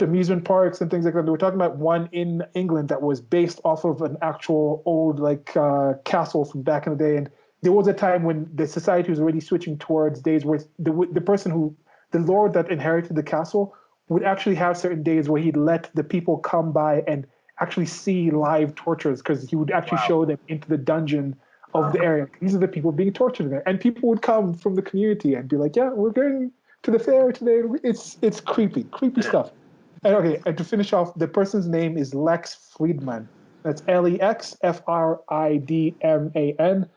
amusement parks and things like that. They were talking about one in England that was based off of an actual old castle from back in the day. And there was a time when the society was already switching towards days where the lord that inherited the castle would actually have certain days where he'd let the people come by and actually see live tortures, because he would actually show them into the dungeon of the area. These are the people being tortured there. And people would come from the community and be like, yeah, we're going to the fair today. It's creepy stuff. And to finish off, the person's name is Lex Friedman. That's LEXFRIDMAN.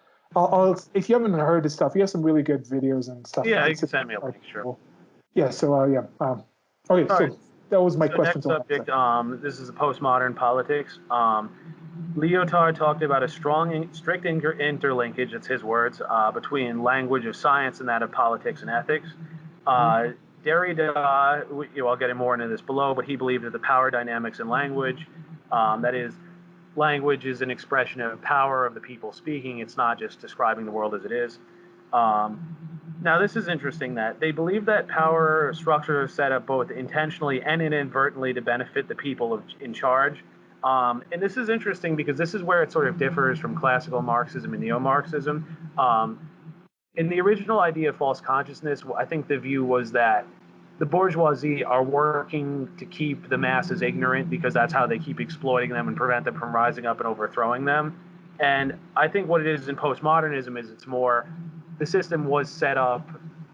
If you haven't heard his stuff, he has some really good videos and stuff. Yeah, you can send me a link, sure. Yeah, so okay, so that was my question. Next subject, this is postmodern politics. Lyotard talked about a strict interlinkage, it's his words, between language of science and that of politics and ethics. Derrida, I'll get more into this below, but he believed that the power dynamics in language, that is, language is an expression of power of the people speaking. It's not just describing the world as it is. Now, this is interesting, that they believe that power structures are set up both intentionally and inadvertently to benefit the people in charge. And this is interesting because this is where it sort of differs from classical Marxism and neo-Marxism. In the original idea of false consciousness, I think the view was that the bourgeoisie are working to keep the masses ignorant because that's how they keep exploiting them and prevent them from rising up and overthrowing them. And I think what it is in postmodernism is it's more the system was set up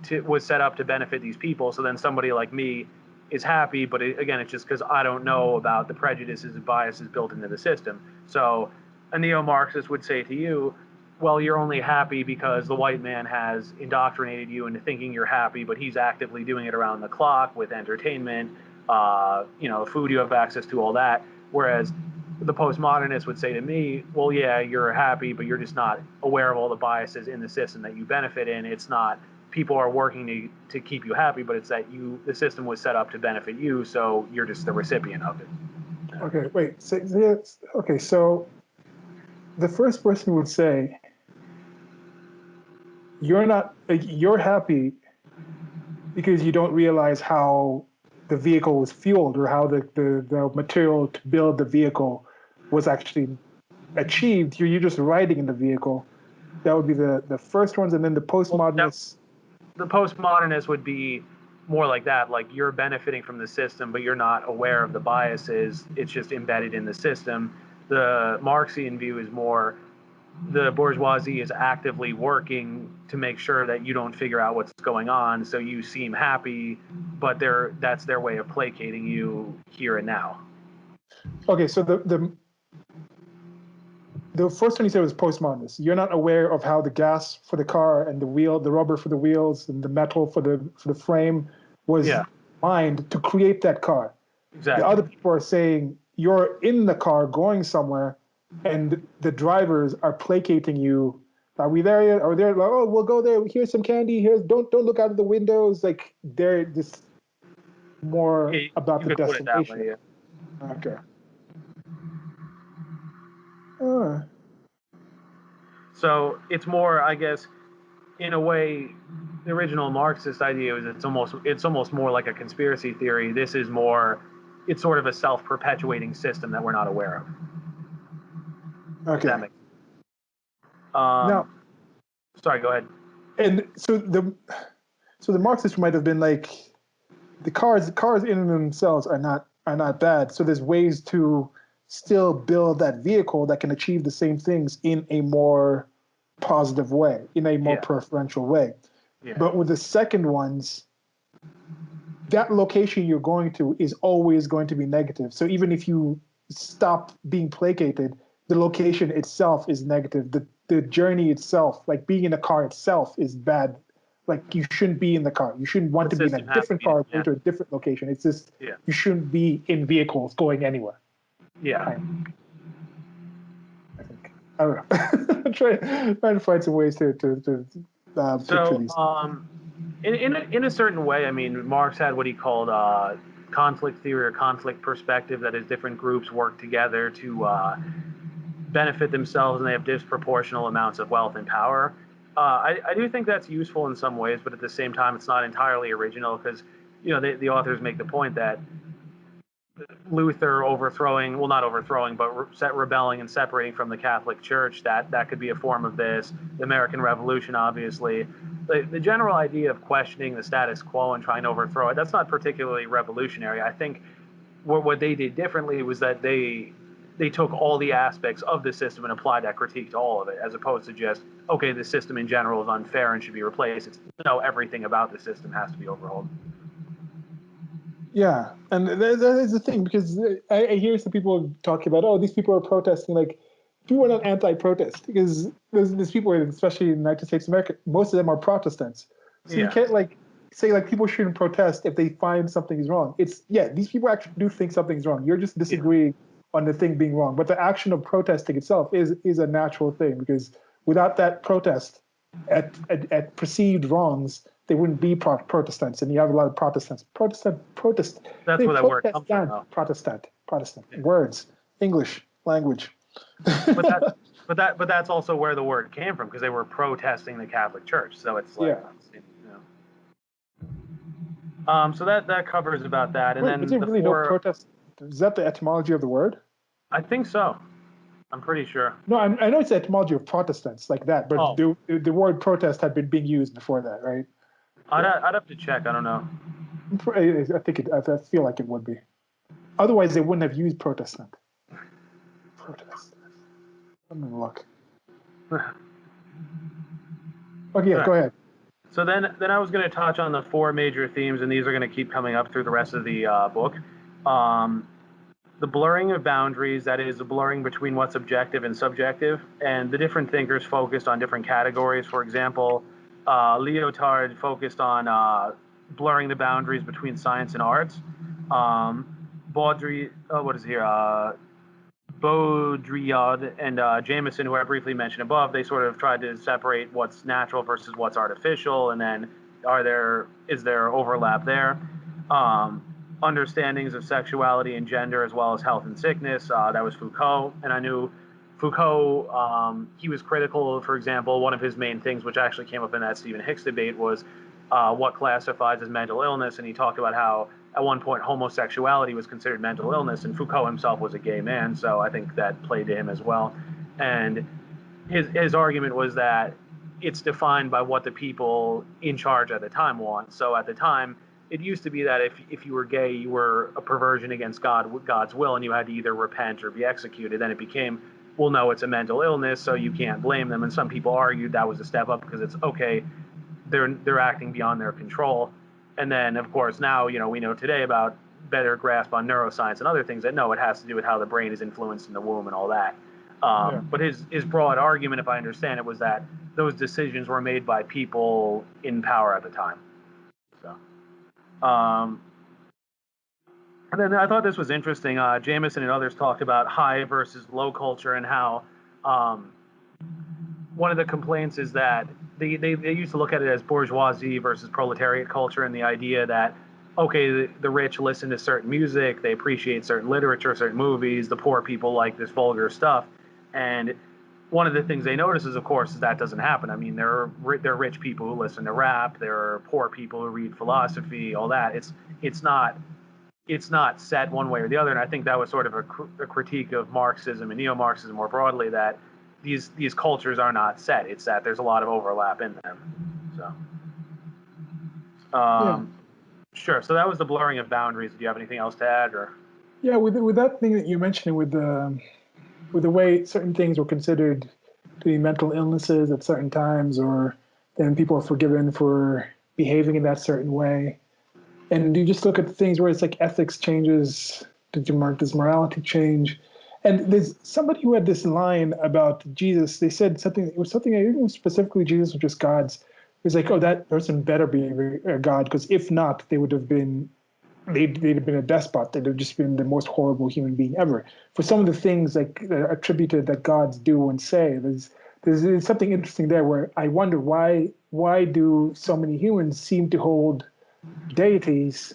to benefit these people. So then somebody like me is happy, but again, it's just because I don't know about the prejudices and biases built into the system. So a neo-Marxist would say to you, well, you're only happy because the white man has indoctrinated you into thinking you're happy, but he's actively doing it around the clock with entertainment, food you have access to, all that. Whereas the postmodernist would say to me, well, yeah, you're happy, but you're just not aware of all the biases in the system that you benefit in. It's not people are working to keep you happy, but it's that the system was set up to benefit you, so you're just the recipient of it. Okay, wait. So the first person would say, you're happy because you don't realize how the vehicle was fueled or how the material to build the vehicle was actually achieved. You're just riding in the vehicle. That would be the first ones, and then the postmodernists. The postmodernist would be more like that, like you're benefiting from the system, but you're not aware of the biases. It's just embedded in the system. The Marxian view is more the bourgeoisie is actively working to make sure that you don't figure out what's going on, so you seem happy, but that's their way of placating you here and now. Okay, so the first one you said was postmodernist. You're not aware of how the gas for the car and the rubber for the wheels and the metal for the frame was mined to create that car. Exactly. The other people are saying you're in the car going somewhere, and the drivers are placating you. Are we there yet? Are we there? Like, oh, we'll go there. Here's some candy. Don't look out of the windows. Like they're just more about the destination. Way, yeah. Okay. So it's more, I guess, in a way, the original Marxist idea is it's almost more like a conspiracy theory. This is more, it's sort of a self-perpetuating system that we're not aware of. Okay. That makes now, sorry, go ahead. And so the Marxists might have been like, the cars in and themselves are not bad. So there's ways to still build that vehicle that can achieve the same things in a more positive way, in a more preferential way. Yeah. But with the second ones, that location you're going to is always going to be negative. So even if you stop being placated, the location itself is negative. The journey itself, like being in a car itself, is bad. Like you shouldn't be in the car. You shouldn't want to be in a different car going to a different location. It's just you shouldn't be in vehicles going anywhere. Yeah. I think I don't know. I'm trying to find some ways to picture these. In a certain way, I mean, Marx had what he called conflict theory or conflict perspective, that is, different groups work together to benefit themselves, and they have disproportional amounts of wealth and power. I do think that's useful in some ways, but at the same time, it's not entirely original because, the authors make the point that Luther not overthrowing, but rebelling and separating from the Catholic Church, that could be a form of this. The American Revolution, obviously. The general idea of questioning the status quo and trying to overthrow it, that's not particularly revolutionary. I think what they did differently was that they took all the aspects of the system and applied that critique to all of it, as opposed to just, okay, the system in general is unfair and should be replaced. It's everything about the system has to be overhauled. Yeah, and that is the thing, because I hear some people talking about, oh, these people are protesting. Like, people are not anti-protest, because there's people, especially in the United States of America, most of them are Protestants. So you can't say people shouldn't protest if they find something is wrong. These people actually do think something's wrong. You're just disagreeing on the thing being wrong. But the action of protesting itself is a natural thing, because without that protest at perceived wrongs, they wouldn't be Protestants, and you have a lot of Protestants. Protest. That's where that word comes from. Protestant. Words, English language. but that's also where the word came from, because they were protesting the Catholic Church. So it's like, so that covers about that. And then is there really no protest? Is that the etymology of the word? I think so. I'm pretty sure. No, I know it's the etymology of Protestants like that, but Oh, the word protest had been being used before that, right? I'd have to check. I don't know. I think I feel like it would be. Otherwise, they wouldn't have used Protestant. Protest. Let me look. Okay, All yeah, right. go ahead. So then I was going to touch on the four major themes, and these are going to keep coming up through the rest of the book. Um, the blurring of boundaries, that is, the blurring between what's objective and subjective, and the different thinkers focused on different categories. For example, Lyotard focused on blurring the boundaries between science and arts. Baudrillard, what is here? Baudrillard and Jameson, who I briefly mentioned above, they sort of tried to separate what's natural versus what's artificial, and then is there overlap there? Um, Understandings of sexuality and gender, as well as health and sickness. That was Foucault, and I knew Foucault. He was critical. For example, one of his main things, which actually came up in that Stephen Hicks debate, was what classifies as mental illness, and he talked about how at one point homosexuality was considered mental illness, and Foucault himself was a gay man, so I think that played to him as well. And his argument was that it's defined by what the people in charge at the time want. So at the time, it used to be that if you were gay, you were a perversion against God's will, and you had to either repent or be executed. Then it became, well, no, it's a mental illness, so you can't blame them. And some people argued that was a step up because it's okay, they're acting beyond their control. And then, of course, now we know today about better grasp on neuroscience and other things that no, it has to do with how the brain is influenced in the womb and all that. Yeah. But his broad argument, if I understand it, was that those decisions were made by people in power at the time. So, and then I thought this was interesting. Jameson and others talked about high versus low culture and how um, one of the complaints is that they used to look at it as bourgeoisie versus proletariat culture, and the idea that okay, the rich listen to certain music, they appreciate certain literature, certain movies, the poor people like this vulgar stuff. And one of the things they notice is, of course, is that doesn't happen. I mean, there are rich people who listen to rap, there are poor people who read philosophy, all that. It's not set one way or the other. And I think that was sort of a critique of Marxism and neo-Marxism more broadly, that these cultures are not set. It's that there's a lot of overlap in them. So, Yeah. sure. So that was the blurring of boundaries. Do you have anything else to add, or? Yeah, with that thing that you mentioned with the way certain things were considered to be mental illnesses at certain times, or then people are forgiven for behaving in that certain way. And you just look at things where it's like ethics changes, does morality change? And there's somebody who had this line about Jesus. They said something, it was something, I think it was specifically Jesus or just God's. It was like, oh, that person better be a God, because if not, they'd have been a despot. They'd have just been the most horrible human being ever. For some of the things like attributed that gods do and say, there's something interesting there where I wonder why do so many humans seem to hold deities,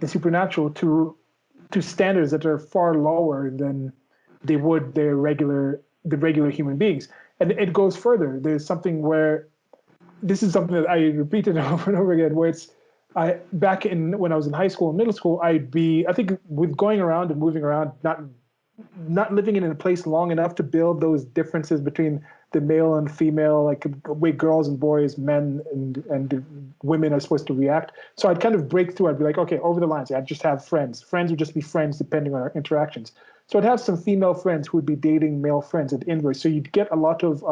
the supernatural, to standards that are far lower than they would the regular human beings. And it goes further. There's something where this is something that I repeated over and over again, where it's I back in when I was in high school and middle school, I think with going around and moving around, not living in a place long enough to build those differences between the male and female, like the way girls and boys, men and women are supposed to react. So I'd kind of break through. I'd be like, okay, over the lines. I'd just have friends. Friends would just be friends depending on our interactions. So I'd have some female friends who would be dating male friends and inverse. So you'd get a lot of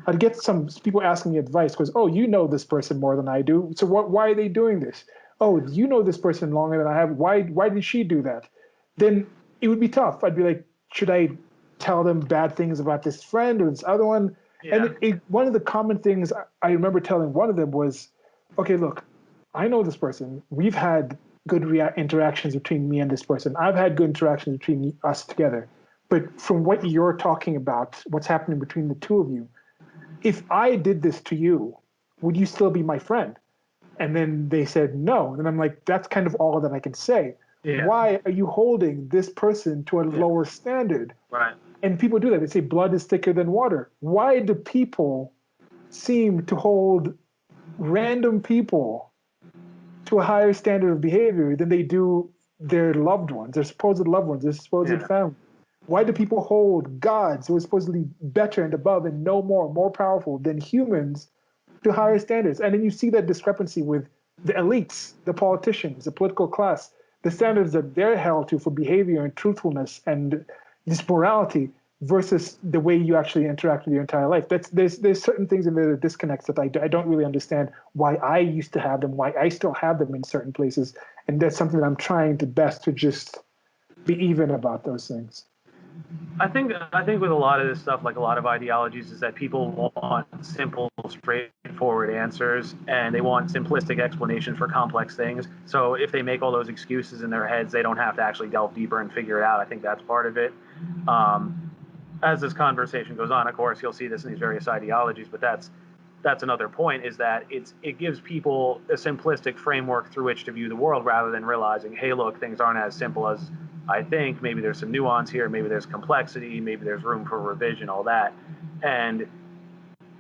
I'd get some people asking me advice because, oh, you know this person more than I do. So why are they doing this? Oh, you know this person longer than I have. Why did she do that? Then it would be tough. I'd be like, should I tell them bad things about this friend or this other one? Yeah. And one of the common things I remember telling one of them was, okay, look, I know this person. We've had good interactions between me and this person. I've had good interactions between us together. But from what you're talking about, what's happening between the two of you, if I did this to you, would you still be my friend? And then they said no. And I'm like, that's kind of all that I can say. Yeah. Why are you holding this person to a Yeah. lower standard? Right. And people do that. They say blood is thicker than water. Why do people seem to hold random people to a higher standard of behavior than they do their loved ones, their supposed loved ones, their supposed Yeah. family? Why do people hold gods who are supposedly better and above and no more powerful than humans to higher standards? And then you see that discrepancy with the elites, the politicians, the political class, the standards that they're held to for behavior and truthfulness and this morality versus the way you actually interact with your entire life. There's certain things in there that disconnects that I don't really understand why I used to have them, why I still have them in certain places. And that's something that I'm trying to best to just be even about those things. I think with a lot of this stuff, like a lot of ideologies, is that people want simple, straightforward answers, and they want simplistic explanations for complex things. So if they make all those excuses in their heads, they don't have to actually delve deeper and figure it out. I think that's part of it. As this conversation goes on, of course, you'll see this in these various ideologies, but that's another point, is that it gives people a simplistic framework through which to view the world, rather than realizing, hey, look, things aren't as simple as I think. Maybe there's some nuance here, maybe there's complexity, maybe there's room for revision, all that. And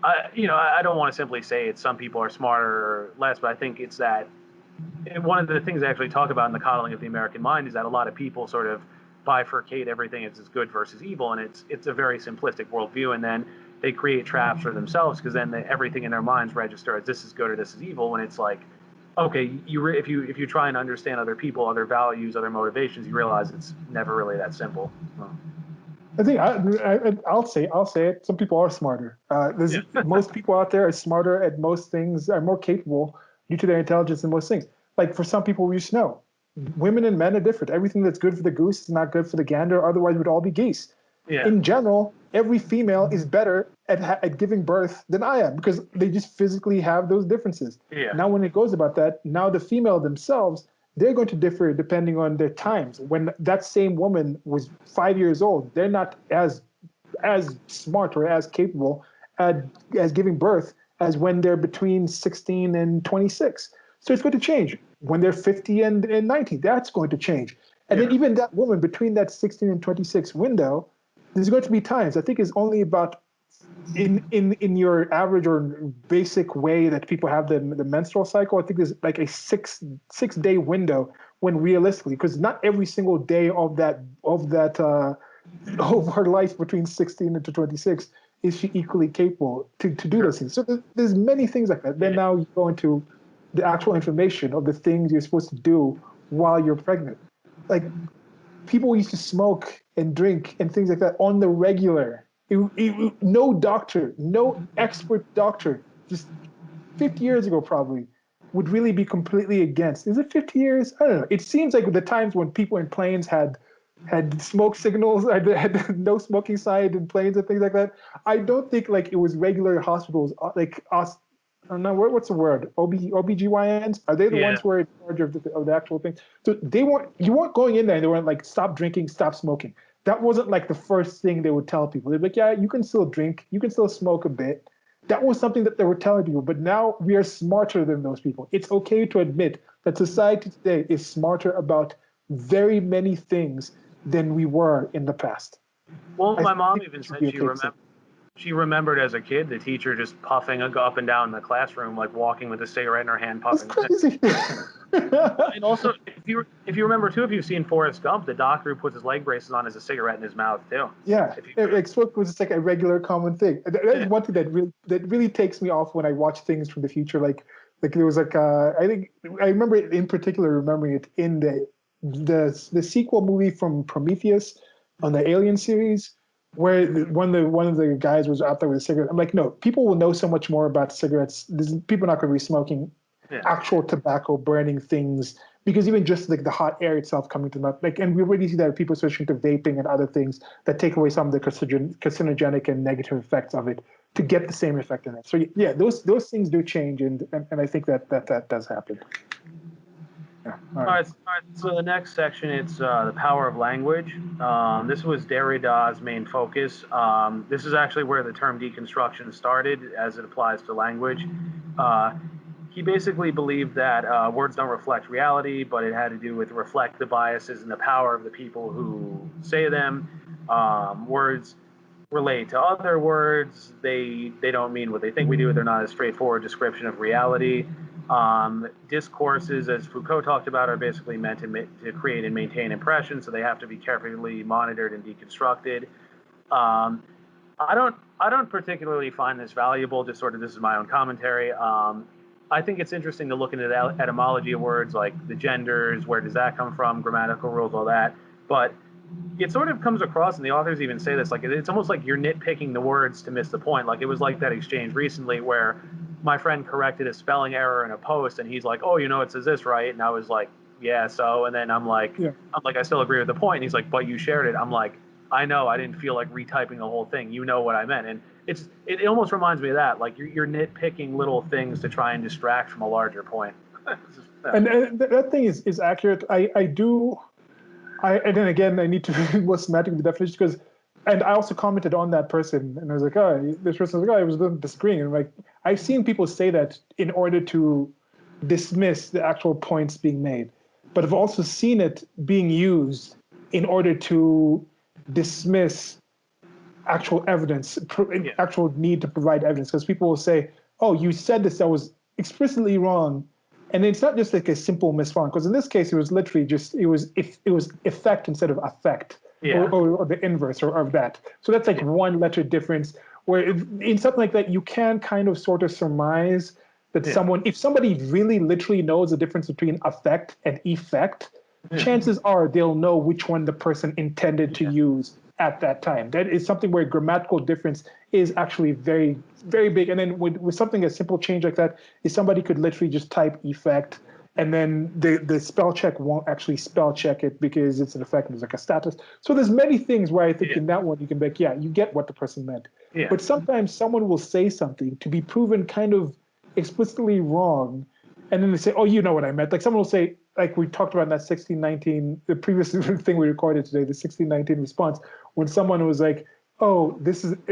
I don't want to simply say it's some people are smarter or less, but I think it's that one of the things I actually talk about in the coddling of the American mind is that a lot of people sort of bifurcate everything as good versus evil, and it's a very simplistic worldview, and then they create traps for themselves, because then everything in their minds register as this is good or this is evil, when it's like, okay, if you try and understand other people, other values, other motivations, you realize it's never really that simple. I think I'll say it. Some people are smarter. There's Yeah. most people out there are smarter at most things, are more capable due to their intelligence in most things. Like for some people, we just know women and men are different. Everything that's good for the goose is not good for the gander. Otherwise, we'd all be geese. Yeah. In general, every female is better at giving birth than I am because they just physically have those differences. Yeah. Now, when it goes about that, now the female themselves, they're going to differ depending on their times. When that same woman was 5 years old, they're not as smart or as capable as giving birth as when they're between 16 and 26. So it's going to change. When they're 50 and 90, that's going to change. And then Yeah. even that woman between that 16 and 26 window, there's going to be times. I think it's only about in your average or basic way that people have the menstrual cycle. I think there's like a six day window when realistically, because not every single day of her life between 16 and to 26 is she equally capable to do Sure. those things. So there's many things like that. Then Yeah. now you go into the actual information of the things you're supposed to do while you're pregnant. Like people used to smoke and drink and things like that on the regular. No doctor, no expert doctor, just 50 years ago probably would really be completely against. Is it 50 years? I don't know. It seems like the times when people in planes had smoke signals, had no smoking sign in planes and things like that. I don't think like it was regular hospitals like us. I don't know what's the word. OBGYNs, are they the Yeah. ones who are in charge of the actual thing? So you weren't going in there and they weren't like stop drinking, stop smoking. That wasn't like the first thing they would tell people. They'd be like, yeah, you can still drink, you can still smoke a bit. That was something that they were telling people, but now we are smarter than those people. It's okay to admit that society today is smarter about very many things than we were in the past. Well, I my mom think even it should said be okay to say. she remembered as a kid the teacher just puffing up and down the classroom, like walking with a cigarette in her hand, That's puffing. crazy. And also, if you remember too, if you've seen Forrest Gump, the doctor who puts his leg braces on has a cigarette in his mouth too. Yeah, If you, like smoke was just like a regular common thing. That is yeah, one thing that really takes me off when I watch things from the future. Like there was like I think I remember it in particular remembering it in the sequel movie from Prometheus on the Alien series, where one of the guys was out there with a cigarette. I'm like, no, people will know so much more about cigarettes. People are not going to be smoking yeah. actual tobacco burning things because even just like the hot air itself coming to them, like, and we already see that people switching to vaping and other things that take away some of the carcinogenic and negative effects of it to get the same effect in it. So yeah, those things do change, and I think that does happen. Yeah. All All right. right. All right. So the next section, it's the power of language. This was Derrida's main focus. This is actually where the term deconstruction started, as it applies to language. Uh, he basically believed that words don't reflect reality, but it had to do with reflect the biases and the power of the people who say them. Words relate to other words. They don't mean what they think we do. They're not a straightforward description of reality. Discourses, as Foucault talked about, are basically meant to create and maintain impressions, so they have to be carefully monitored and deconstructed. Um, I don't particularly find this valuable. Just sort of, this is my own commentary. I think it's interesting to look into the etymology of words, like the genders, where does that come from, grammatical rules, all that. But it sort of comes across, and the authors even say this, like it's almost like you're nitpicking the words to miss the point. Like it was like that exchange recently where my friend corrected a spelling error in a post, and he's like, "Oh, it says this, right?" And I was like, "Yeah, so." And then Yeah. I still agree with the point. And he's like, "But you shared it." I'm like, "I know. I didn't feel like retyping the whole thing. You know what I meant." And it almost reminds me of that. Like you're nitpicking little things to try and distract from a larger point. And that thing is accurate. And then again, I need to was semantic the definition because, and I also commented on that person, and I was like, oh, this person was like, oh, I was disagreeing, and like I've seen people say that in order to dismiss the actual points being made, but I've also seen it being used in order to dismiss actual evidence, Yeah. actual need to provide evidence, because people will say, oh, you said this that was explicitly wrong. And it's not just like a simple misfont, because in this case, it was literally just, it was effect instead of affect, Yeah. or the inverse of that. So that's like Yeah. one letter difference, where in something like that, you can kind of sort of surmise that Yeah. if somebody really literally knows the difference between affect and effect, Yeah. chances are they'll know which one the person intended to Yeah. use at that time. That is something where grammatical difference is actually very, very big. And then with something a simple change like that, is somebody could literally just type effect, and then the spell check won't actually spell check it because it's an effect, it's like a status. So there's many things where I think Yeah. in that one you can be like, yeah, you get what the person meant. Yeah. But sometimes someone will say something to be proven kind of explicitly wrong, and then they say, oh, you know what I meant. Like someone will say, like we talked about in that 1619, the previous thing we recorded today, the 1619 response, when someone was like, oh,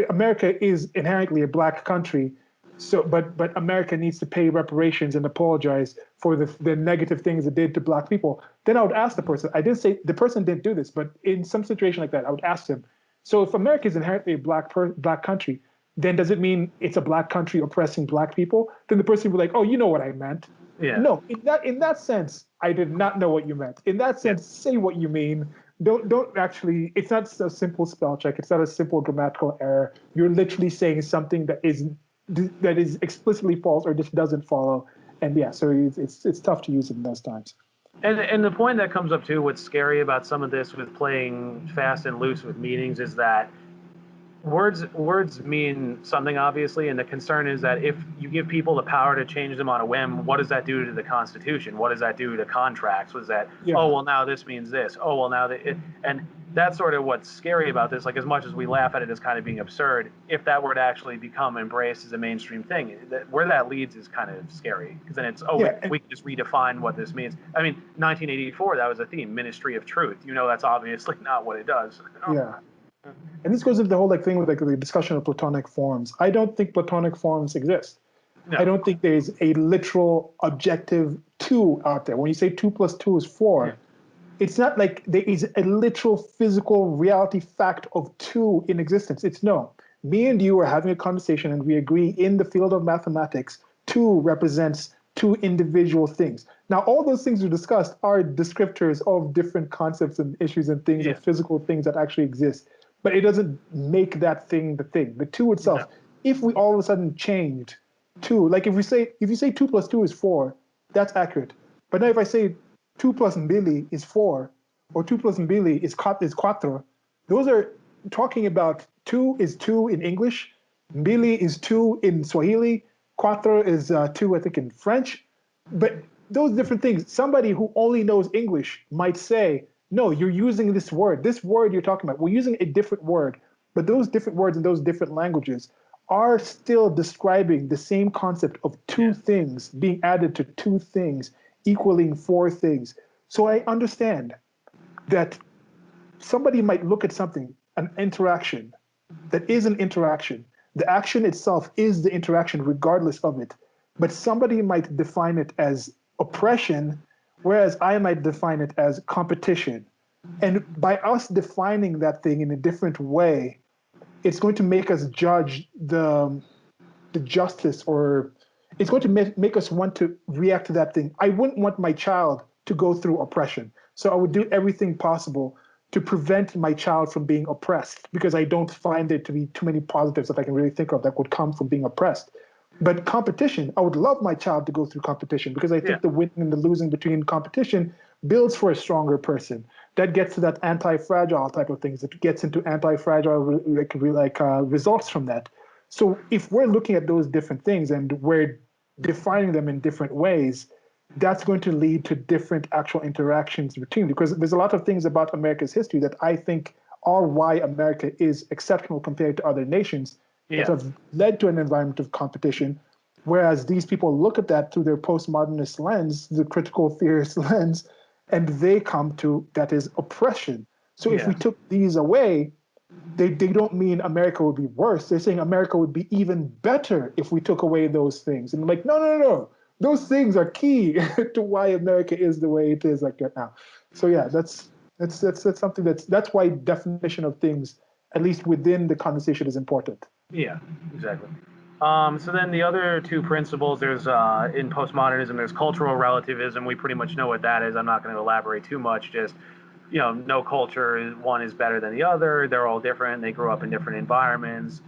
America is inherently a black country, so but America needs to pay reparations and apologize for the negative things it did to black people. Then I would ask the person, I didn't say the person didn't do this, but in some situation like that, I would ask them, so if America is inherently a black country, then does it mean it's a black country oppressing black people? Then the person would be like, oh, you know what I meant. Yeah. No, in that sense, I did not know what you meant. In that Yeah. sense, say what you mean. Don't actually. It's not a simple spell check. It's not a simple grammatical error. You're literally saying something that is explicitly false or just doesn't follow. And yeah, so it's tough to use it in those times. And the point that comes up too, what's scary about some of this with playing fast and loose with meanings is that words mean something, obviously, and the concern is that if you give people the power to change them on a whim, what does that do to the Constitution? What does that do to contracts? Was that, oh Yeah, well, now this means this, oh well, now that and that's sort of what's scary about this. Like, as much as we laugh at it as kind of being absurd, if that were to actually become embraced as a mainstream thing, where that leads is kind of scary, because then it's, oh, we, yeah, we can just redefine what this means. I mean, 1984, that was a theme, Ministry of Truth. That's obviously not what it does. yeah. And this goes into the whole like thing with like the discussion of Platonic forms. I don't think Platonic forms exist. I No. don't think there's a literal objective two out there. When you say 2 + 2 is Yeah. 4, it's not like there is a literal physical reality fact of two in existence. It's no. Me and you are having a conversation and we agree in the field of mathematics, two represents two individual things. Now, all those things we discussed are descriptors of different concepts and issues and things Yeah. and physical things that actually exist. But it doesn't make that thing the thing. The two itself, No. if we all of a sudden changed two, like if you say 2 + 2 is 4, that's accurate. But now if I say 2 plus mbili is 4, or 2 plus mbili is cuatro, those are talking about 2 is 2 in English, mbili is 2 in Swahili, cuatro is 2, I think, in French. But those different things, somebody who only knows English might say, no, you're using this word. This word you're talking about, we're using a different word. But those different words in those different languages are still describing the same concept of two Yeah. things being added to two things equaling four things. So I understand that somebody might look at something, an interaction, that is an interaction. The action itself is the interaction, regardless of it. But somebody might define it as oppression, whereas I might define it as competition. And by us defining that thing in a different way, it's going to make us judge the justice, or it's going to make us want to react to that thing. I wouldn't want my child to go through oppression. So I would do everything possible to prevent my child from being oppressed because I don't find there to be too many positives that I can really think of that would come from being oppressed. But competition, I would love my child to go through competition because I Yeah. think the winning and the losing between competition builds for a stronger person. That gets to that anti-fragile type of things. It gets into anti-fragile results from that. So if we're looking at those different things and we're defining them in different ways, that's going to lead to different actual interactions between. Because there's a lot of things about America's history that I think are why America is exceptional compared to other nations that Yeah. have led to an environment of competition. Whereas these people look at that through their postmodernist lens, the critical theorist lens, and they come to that is oppression. So if Yeah. we took these away, they don't mean America would be worse. They're saying America would be even better if we took away those things. And I'm like, no, no, no, no. Those things are key to why America is the way it is like right now. So yeah, that's something that's why definition of things, at least within the conversation, is important. Yeah, exactly. So then the other two principles, there's in postmodernism, there's cultural relativism. We pretty much know what that is. I'm not going to elaborate too much. Just, no culture, one is better than the other. They're all different. They grew up in different environments.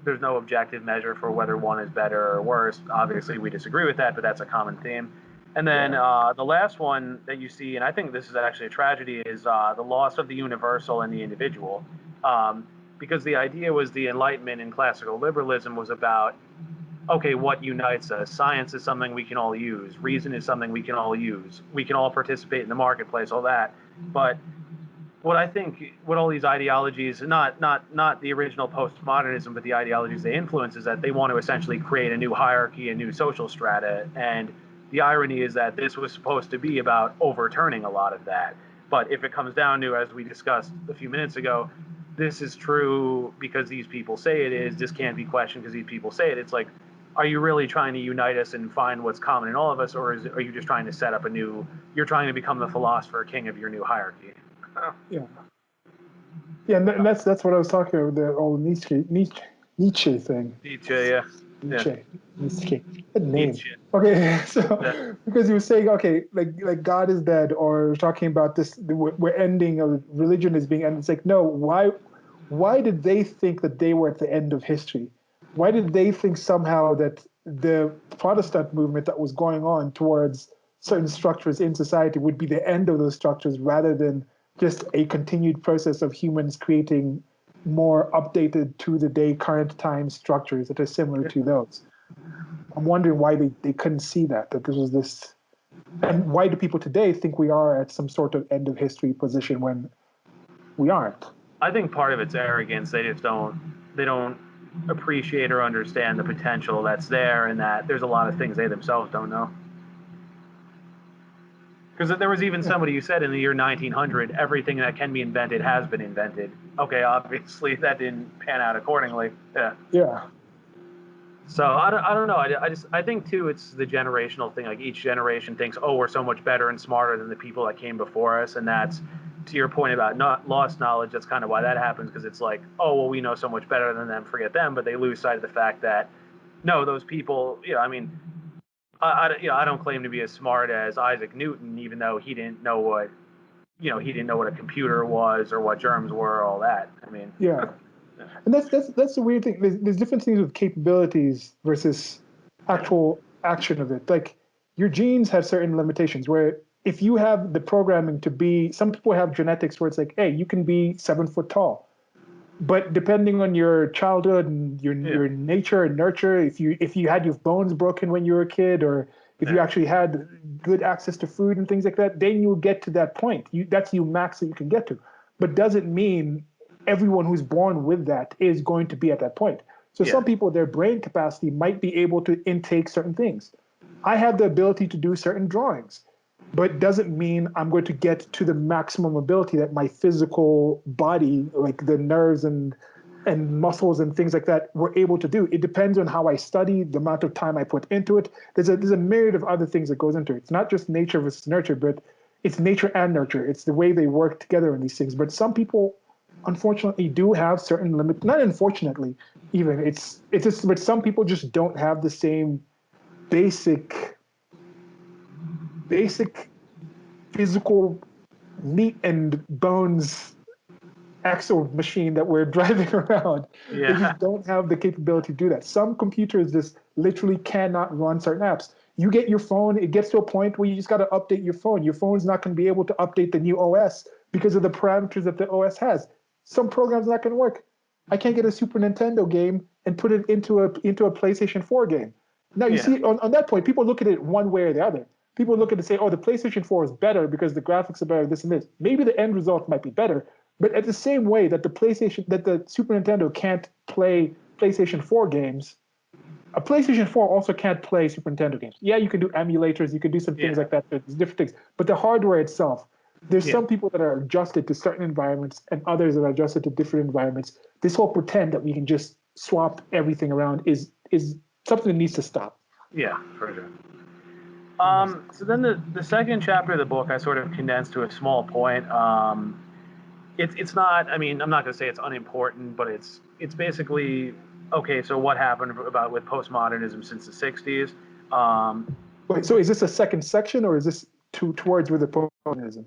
There's no objective measure for whether one is better or worse. Obviously, we disagree with that, but that's a common theme. And then the last one that you see, and I think this is actually a tragedy, is the loss of the universal and the individual. Because the idea was the Enlightenment and classical liberalism was about, okay, what unites us? Science is something we can all use. Reason is something we can all use. We can all participate in the marketplace, all that. But what I think, what all these ideologies, not the original postmodernism, but the ideologies they influence, is that they want to essentially create a new hierarchy, a new social strata. And the irony is that this was supposed to be about overturning a lot of that. But if it comes down to, as we discussed a few minutes ago, this is true because these people say it is, this can't be questioned because these people say it. It's like, are you really trying to unite us and find what's common in all of us, or are you just trying to set up you're trying to become the philosopher king of your new hierarchy? Yeah, yeah, and that's what I was talking about, the old Nietzsche thing. Nietzsche, yeah. Yeah. Nietzsche, good name. Nietzsche. Okay, Yeah. so because you were saying, okay, like God is dead, or talking about this, we're ending, or religion is being ended. It's like, no, why did they think that they were at the end of history? Why did they think somehow that the Protestant movement that was going on towards certain structures in society would be the end of those structures rather than just a continued process of humans creating more updated to the day current time structures that are similar to those? I'm wondering why they couldn't see that this was this, and why do people today think we are at some sort of end of history position when we aren't? I think part of it's arrogance. They don't appreciate or understand the potential that's there, and that there's a lot of things they themselves don't know. Because there was even Yeah. somebody who said in the year 1900, everything that can be invented has been invented. Okay, obviously that didn't pan out accordingly. Yeah. Yeah. So I don't know. I think too it's the generational thing. Like each generation thinks, oh, we're so much better and smarter than the people that came before us, and that's to your point about not lost knowledge. That's kind of why that happens, because it's like, oh well, we know so much better than them, forget them. But they lose sight of the fact that no, those people. I mean, I don't claim to be as smart as Isaac Newton, even though he didn't know what a computer was or what germs were, all that. I mean, Yeah. And that's the weird thing. There's different things with capabilities versus actual action of it. Like your genes have certain limitations where if you have the programming to be, some people have genetics where it's like, hey, you can be 7 foot tall. But depending on your childhood and your nature and nurture, if you had your bones broken when you were a kid, or if you yeah, actually had good access to food and things like that, then you'll get to that point. That's your max that you can get to. But doesn't mean everyone who's born with that is going to be at that point. So yeah, some people, their brain capacity might be able to intake certain things. I have the ability to do certain drawings, but doesn't mean I'm going to get to the maximum ability that my physical body, like the nerves and muscles and things like that, were able to do. It depends on how I study, the amount of time I put into it. There's a myriad of other things that goes into it. It's not just nature versus nurture, but it's nature and nurture. It's the way they work together in these things. But some people, unfortunately, do have certain limits. Not unfortunately, even it's just, but some people just don't have the same basic, basic physical meat and bones axle machine that we're driving around. They Yeah. just don't have the capability to do that. Some computers just literally cannot run certain apps. You get your phone, it gets to a point where you just got to update your phone. Your phone's not going to be able to update the new OS because of the parameters that the OS has. Some programs not going to work. I can't get a Super Nintendo game and put it into a PlayStation 4 game. Now you Yeah. see on that point, people look at it one way or the other. People look at it and say, oh, the PlayStation 4 is better because the graphics are better, this and this. Maybe the end result might be better, but at the same way that the Super Nintendo can't play PlayStation 4 games, a PlayStation 4 also can't play Super Nintendo games. Yeah, you can do emulators, you can do some things Yeah. like that. There's different things, but the hardware itself, there's Yeah. some people that are adjusted to certain environments and others that are adjusted to different environments. This whole pretend that we can just swap everything around is something that needs to stop. Yeah, for sure. So then the second chapter of the book I sort of condensed to a small point. It's not. I mean, I'm not going to say it's unimportant, but it's basically okay. So what happened about with postmodernism since the '60s? Um, Wait, so is this a second section or is this towards where the postmodernism?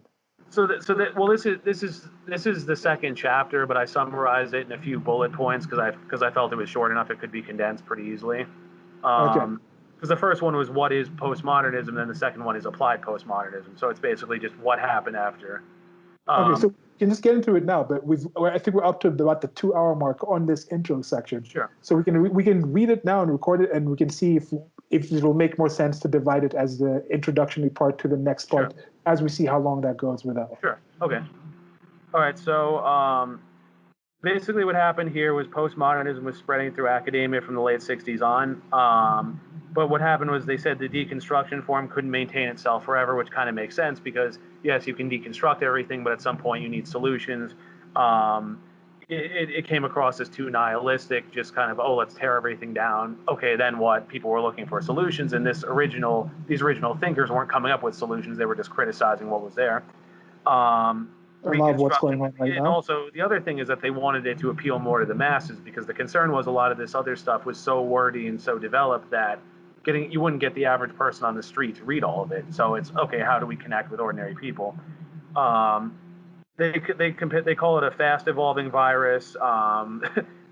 so that well, this is the second chapter, but I summarized it in a few bullet points because I felt it was short enough. It could be condensed pretty easily. Okay. Because the first one was what is postmodernism, then the second one is applied postmodernism. So it's basically just what happened after. Okay, so Um, we can just get into it now, but I think we're up to about the 2 hour mark on this intro section. sure. So we can read it now and record it, and we can see if it will make more sense to divide it as the introductory part to the next Sure. part as we see how long that goes with that. Sure. Okay. All right. So basically, what happened here was postmodernism was spreading through academia from the late '60s on. But what happened was they said the deconstruction form couldn't maintain itself forever, which kind of makes sense because yes, you can deconstruct everything, but at some point you need solutions. Um, it came across as too nihilistic, just kind of, oh, let's tear everything down. Okay, then what? People were looking for solutions, and these original thinkers weren't coming up with solutions; they were just criticizing what was there. A lot of what's Reconstruction, going on right and now. also the other thing is that they wanted it to appeal more to the masses because the concern was a lot of this other stuff was so wordy and so developed that you wouldn't get the average person on the street to read all of it. So it's okay. How do we connect with ordinary people? Um, they call it a fast evolving virus.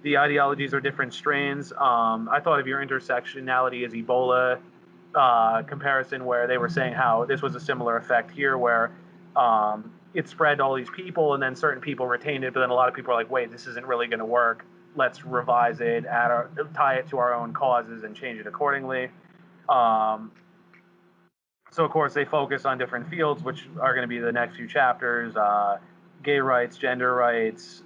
The ideologies are different strains. I thought of your intersectionality as Ebola comparison, where they were saying how this was a similar effect here, where it spread to all these people, and then certain people retained it, but then a lot of people are like, wait, this isn't really going to work. Let's revise it, tie it to our own causes, and change it accordingly. Um, so of course they focus on different fields, which are going to be the next few chapters: gay rights, gender rights,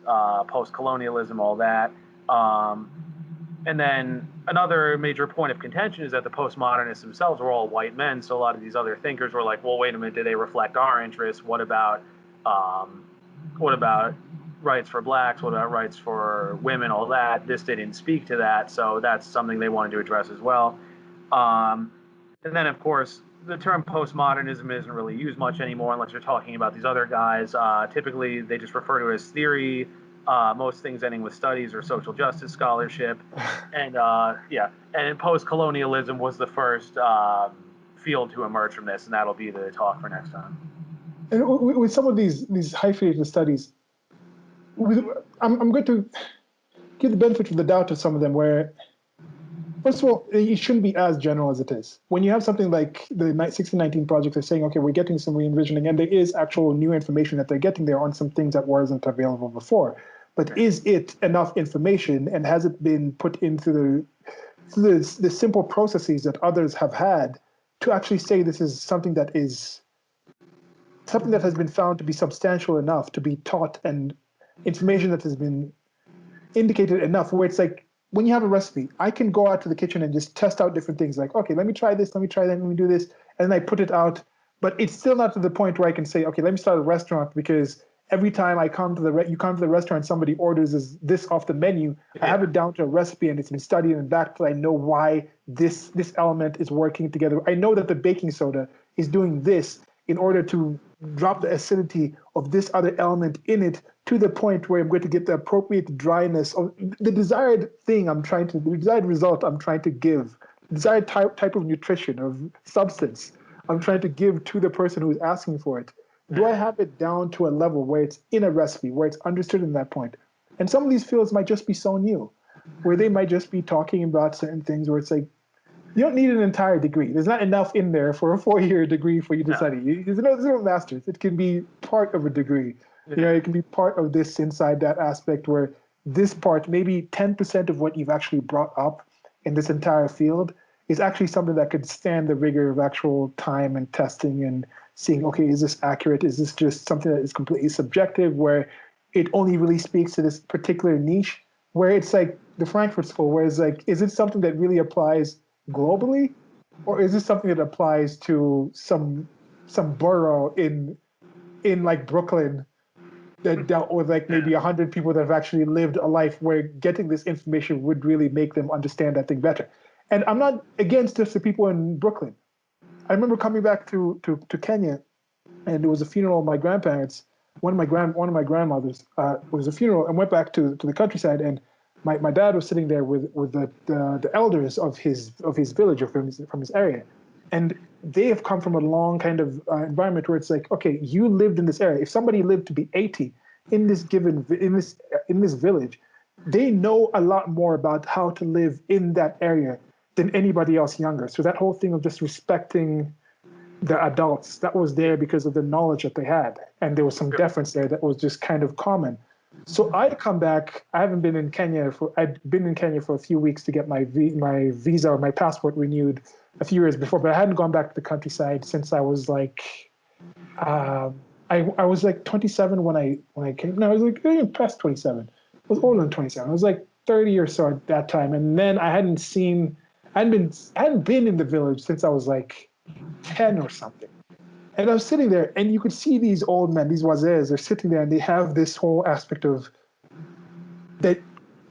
post-colonialism, all that. Um, and then another major point of contention is that the postmodernists themselves were all white men. So a lot of these other thinkers were like, well, wait a minute, do they reflect our interests? Um, what about rights for blacks? What about rights for women? All that. This didn't speak to that. So that's something they wanted to address as well. Um, and then, of course, the term postmodernism isn't really used much anymore unless you're talking about these other guys. Typically, they just refer to it as theory. Most things ending with studies or social justice scholarship. And yeah, and post-colonialism was the first field to emerge from this, and that'll be the talk for next time. And with some of these hyphenated studies, I'm going to give the benefit of the doubt to some of them where, first of all, it shouldn't be as general as it is. When you have something like the 1619 project is saying, okay, we're getting some re-envisioning, and there is actual new information that they're getting there on some things that wasn't available before. But is it enough information, and has it been put into the simple processes that others have had to actually say this is something that has been found to be substantial enough to be taught, and information that has been indicated enough where it's like when you have a recipe, I can go out to the kitchen and just test out different things like, okay, let me try this, let me try that, let me do this, and then I put it out. But it's still not to the point where I can say, okay, let me start a restaurant because every time I come to you come to the restaurant, somebody orders this off the menu. I have it down to a recipe and it's been studied and back till I know why this element is working together. I know that the baking soda is doing this in order to drop the acidity of this other element in it to the point where I'm going to get the appropriate dryness of the desired result I'm trying to give desired type of nutrition, of substance I'm trying to give to the person who's asking for it? Do I have it down to a level where it's in a recipe, where it's understood in that point? And some of these fields might just be so new, where they might just be talking about certain things where it's like, you don't need an entire degree. There's not enough in there for a 4-year degree for you to study. There's no master's. It can be part of a degree. It can be part of this inside that aspect where this part, maybe 10% of what you've actually brought up in this entire field is actually something that could stand the rigor of actual time and testing and seeing, okay, is this accurate? Is this just something that is completely subjective where it only really speaks to this particular niche? Where it's like the Frankfurt School, where it's like, is it something that really applies globally? Or is this something that applies to some borough in like Brooklyn that dealt with like maybe 100 people that have actually lived a life where getting this information would really make them understand that thing better? And I'm not against just the people in Brooklyn. I remember coming back to Kenya, and there was a funeral of my grandparents. One of my grandmothers was a funeral, and went back to the countryside. And my dad was sitting there with the elders of his village or from his area, and they have come from a long kind of environment where it's like, okay, you lived in this area. If somebody lived to be 80 in this village, they know a lot more about how to live in that area than anybody else younger. So that whole thing of just respecting the adults, that was there because of the knowledge that they had. And there was some deference there that was just kind of common. So I come back, I'd been in Kenya for a few weeks to get my visa or my passport renewed a few years before, but I hadn't gone back to the countryside since I was like, I was like 27 when I came. No, I was like past 27. I was older than 27. I was like 30 or so at that time. And then I hadn't been in the village since I was like 10 or something. And I was sitting there, and you could see these old men, these wazers, they're sitting there, and they have this whole aspect of that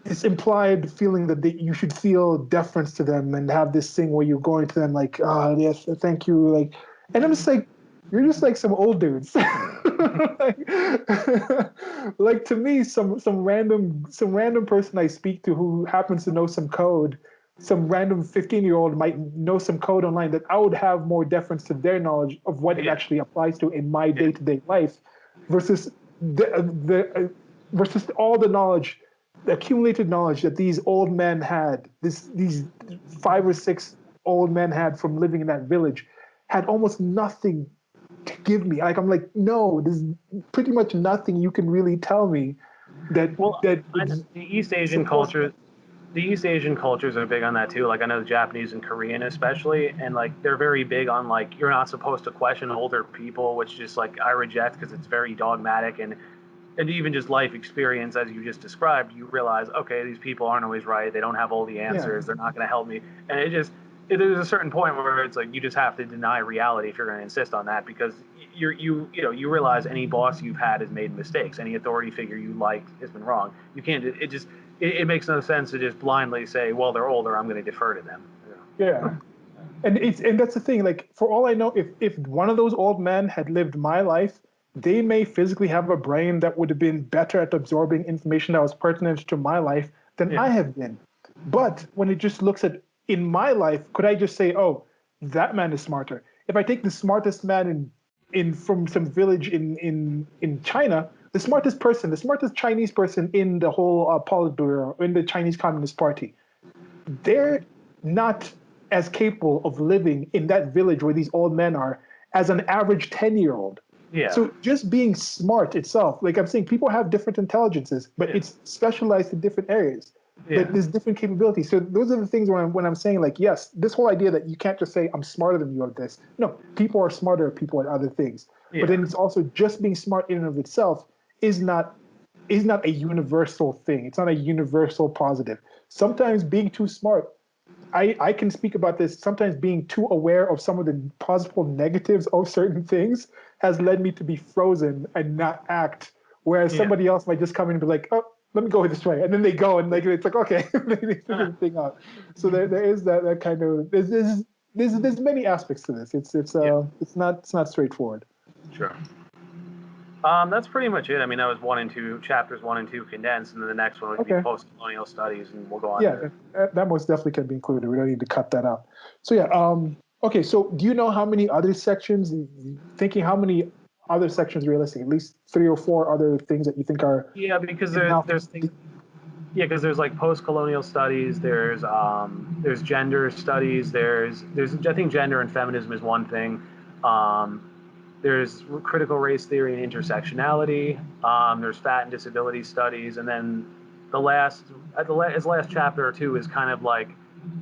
it's implied feeling that you should feel deference to them and have this thing where you're going to them like, oh, yes, thank you. Like, and I'm just like, you're just like some old dudes. like to me, some random person I speak to who happens to know some code, some random 15-year-old might know some code online that I would have more deference to their knowledge of what it actually applies to in my day-to-day life versus versus all the knowledge, the accumulated knowledge that these old men had, these 5 or 6 old men had from living in that village, had almost nothing to give me. Like I'm like, no, there's pretty much nothing you can really tell me that the East Asian culture. The East Asian cultures are big on that too. Like I know the Japanese and Korean especially, and like they're very big on like you're not supposed to question older people, which just like I reject because it's very dogmatic and even just life experience as you just described. You realize, okay, these people aren't always right. They don't have all the answers. They're not going to help me, and there's a certain point where it's like you just have to deny reality if you're going to insist on that because you realize any boss you've had has made mistakes. Any authority figure you like has been wrong. You can't. It makes no sense to just blindly say, well, they're older, I'm going to defer to them. Yeah. And that's the thing. Like for all I know, if one of those old men had lived my life, they may physically have a brain that would have been better at absorbing information that was pertinent to my life than I have been. But when it just looks at in my life, could I just say, oh, that man is smarter? If I take the smartest man in from some village in China, the smartest Chinese person in the whole Politburo, in the Chinese Communist Party, they're not as capable of living in that village where these old men are as an average 10-year-old. Yeah. So just being smart itself, like I'm saying, people have different intelligences, but it's specialized in different areas. But there's different capabilities. So those are the things when I'm saying like, yes, this whole idea that you can't just say I'm smarter than you at this. No, people are smarter people at other things. But then it's also just being smart in and of itself is not a universal thing. It's not a universal positive. Sometimes being too smart, I can speak about this. Sometimes being too aware of some of the possible negatives of certain things has led me to be frozen and not act. Whereas somebody else might just come in and be like, oh, let me go this way. And then they go and like it's like, okay, they figure the thing out. So there is that kind of there's many aspects to this. It's not straightforward. Sure. That's pretty much it. I mean, that was one and two, chapters one and two condensed, and then the next one would be Okay. post-colonial studies, and we'll go on Yeah, to. that most definitely can be included. We don't need to cut that out. So yeah, okay. So do you know how many other sections? Thinking how many other sections realistic? At least 3 or 4 other things that you think are Yeah, because enough. there's things. Yeah, because there's like post-colonial studies. There's gender studies. There's I think gender and feminism is one thing. Um, there's critical race theory and intersectionality. There's fat and disability studies, and then the last his last chapter or two is kind of like,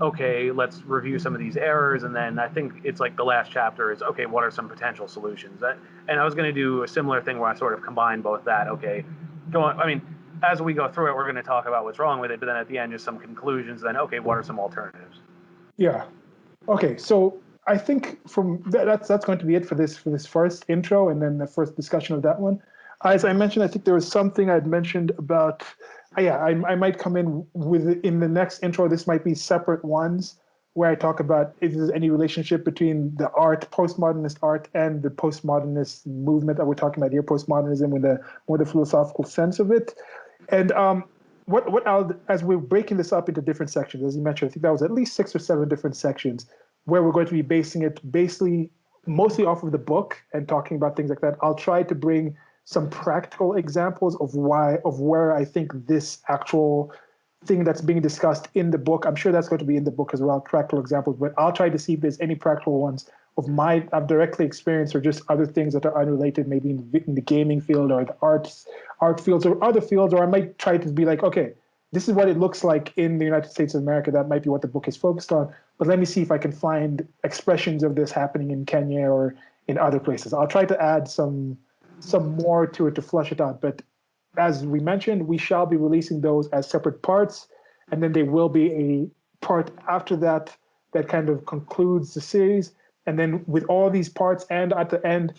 okay, let's review some of these errors, and then I think it's like the last chapter is, okay, what are some potential solutions? And I was going to do a similar thing where I sort of combine both that. Okay, I mean, as we go through it, we're going to talk about what's wrong with it, but then at the end, just some conclusions. Then, okay, what are some alternatives? Yeah. Okay. So I think from that's going to be it for this first intro, and then the first discussion of that one. As I mentioned, I think there was something I'd mentioned about. Yeah, I might come in with in the next intro. This might be separate ones where I talk about if there's any relationship between the art, postmodernist art, and the postmodernist movement that we're talking about here, postmodernism, with the more the philosophical sense of it. And what I'll, as we're breaking this up into different sections, as you mentioned, I think that was at least 6 or 7 different sections where we're going to be basing it basically mostly off of the book and talking about things like that. I'll try to bring some practical examples of where I think this actual thing that's being discussed in the book. I'm sure that's going to be in the book as well, practical examples, but I'll try to see if there's any practical ones I've directly experienced, or just other things that are unrelated, maybe in the gaming field or the art fields or other fields, or I might try to be like, okay, this is what it looks like in the United States of America. That might be what the book is focused on, but let me see if I can find expressions of this happening in Kenya or in other places. I'll try to add some more to it to flush it out, but as we mentioned, we shall be releasing those as separate parts, and then there will be a part after that that kind of concludes the series. And then with all these parts, and at the end,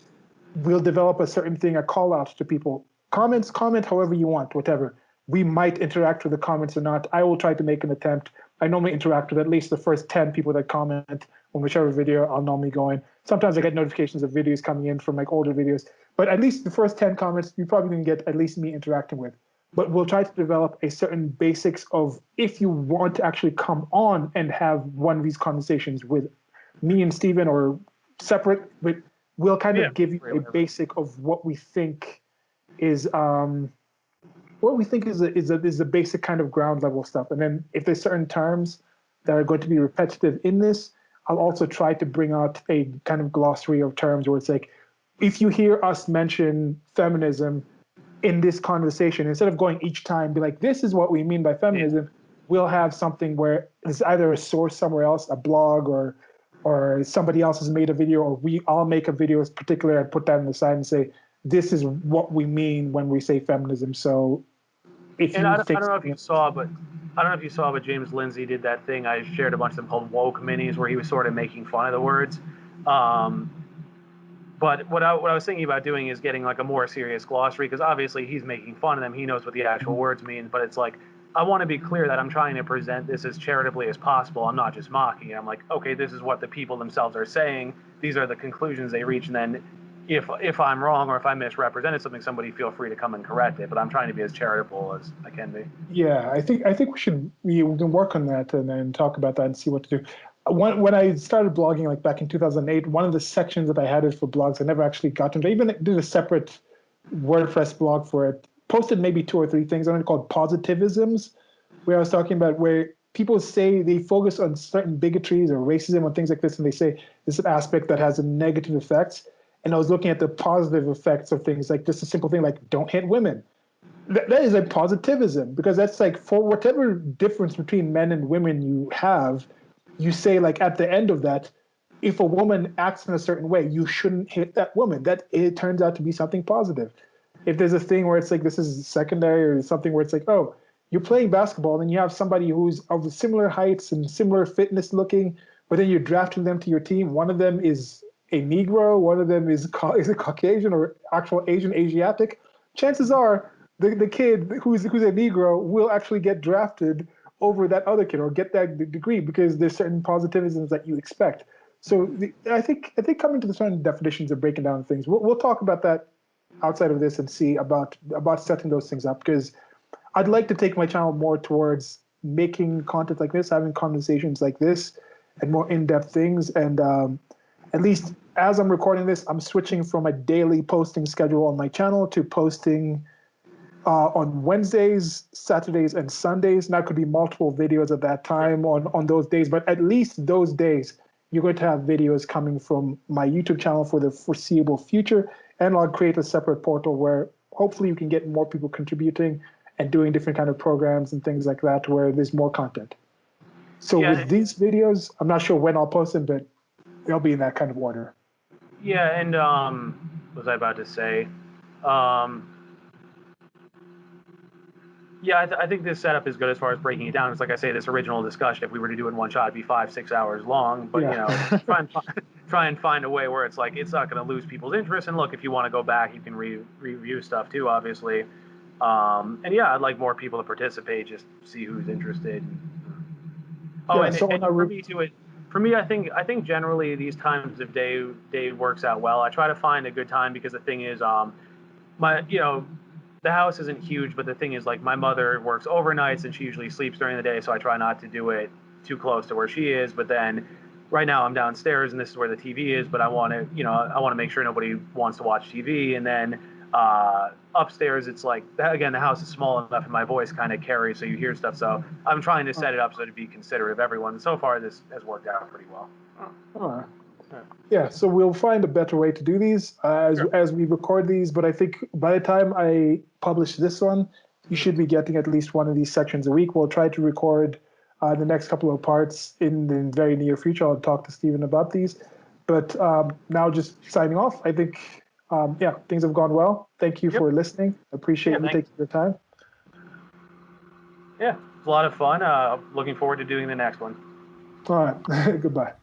we'll develop a certain thing, a call out to people. Comment however you want, whatever. We might interact with the comments or not. I will try to make an attempt. I normally interact with at least the first 10 people that comment on whichever video I'll normally go in. Sometimes I get notifications of videos coming in from like older videos, but at least the first 10 comments, you probably can get at least me interacting with. But we'll try to develop a certain basics of if you want to actually come on and have one of these conversations with me and Steven or separate, but we'll kind Yeah, of give you a basic of is what we think is the basic kind of ground level stuff. And then if there's certain terms that are going to be repetitive in this, I'll also try to bring out a kind of glossary of terms where it's like, if you hear us mention feminism in this conversation, instead of going each time, be like, this is what we mean by feminism, we'll have something where it's either a source somewhere else, a blog, or somebody else has made a video, or I'll make a video in particular and put that on the side and say, this is what we mean when we say feminism. So if And you I think don't know if you saw, but I don't know if you saw, but James Lindsay did that thing. I shared a bunch of them called woke minis, where he was sort of making fun of the words. Um, but what I was thinking about doing is getting like a more serious glossary, because obviously he's making fun of them. He knows what the actual words mean, but it's like, I want to be clear that I'm trying to present this as charitably as possible. I'm not just mocking it. I'm like, okay, this is what the people themselves are saying. These are the conclusions they reach, and then if I'm wrong or if I misrepresented something, somebody feel free to come and correct it. But I'm trying to be as charitable as I can be. Yeah, I think we can work on that and then talk about that and see what to do. When I started blogging like back in 2008, one of the sections that I had it for blogs, I never actually got into. I even did a separate WordPress blog for it. Posted maybe 2 or 3 things. I think called positivisms, where I was talking about where people say they focus on certain bigotries or racism and things like this, and they say this is an aspect that has a negative effects. And I was looking at the positive effects of things like just a simple thing like don't hit women. That is a positivism, because that's like for whatever difference between men and women you have, you say like at the end of that, if a woman acts in a certain way, you shouldn't hit that woman. That it turns out to be something positive. If there's a thing where it's like this is secondary, or something where it's like, oh, you're playing basketball and you have somebody who's of similar heights and similar fitness looking, but then you're drafting them to your team. One of them is a Negro, one of them is a Caucasian or actual Asiatic. Chances are the kid who's a Negro will actually get drafted over that other kid or get that degree, because there's certain positivisms that you expect. So I think coming to the certain definitions of breaking down things, we'll talk about that outside of this and see about setting those things up, because I'd like to take my channel more towards making content like this, having conversations like this, and more in-depth things. And at least as I'm recording this, I'm switching from a daily posting schedule on my channel to posting on Wednesdays, Saturdays, and Sundays. And that could be multiple videos at that time on those days. But at least those days, you're going to have videos coming from my YouTube channel for the foreseeable future. And I'll create a separate portal where hopefully you can get more people contributing and doing different kind of programs and things like that where there's more content. So with these videos, I'm not sure when I'll post them, but they'll be in that kind of order. Yeah, and what was I about to say? Yeah, I think this setup is good as far as breaking it down. It's like I say, this original discussion, if we were to do it in one shot, it'd be 5-6 hours long. But, try and find a way where it's like, it's not going to lose people's interest. And look, if you want to go back, you can review stuff too, obviously. And yeah, I'd like more people to participate, just see who's interested. Oh, and for me, I think generally these times of day works out well. I try to find a good time because the thing is, the house isn't huge, but the thing is, like, my mother works overnights and she usually sleeps during the day, so I try not to do it too close to where she is. But then right now I'm downstairs and this is where the TV is, but I want to make sure nobody wants to watch TV. And then upstairs, it's like, again, the house is small enough and my voice kind of carries, so you hear stuff. So I'm trying to set it up so to be considerate of everyone. And so far, this has worked out pretty well. All right. Yeah, so we'll find a better way to do these as we record these. But I think by the time I publish this one, you should be getting at least one of these sections a week. We'll try to record the next couple of parts in the very near future. I'll talk to Stephen about these. But now just signing off, I think, things have gone well. Thank you for listening. I appreciate you taking your time. Yeah, it's a lot of fun. Looking forward to doing the next one. All right. Goodbye.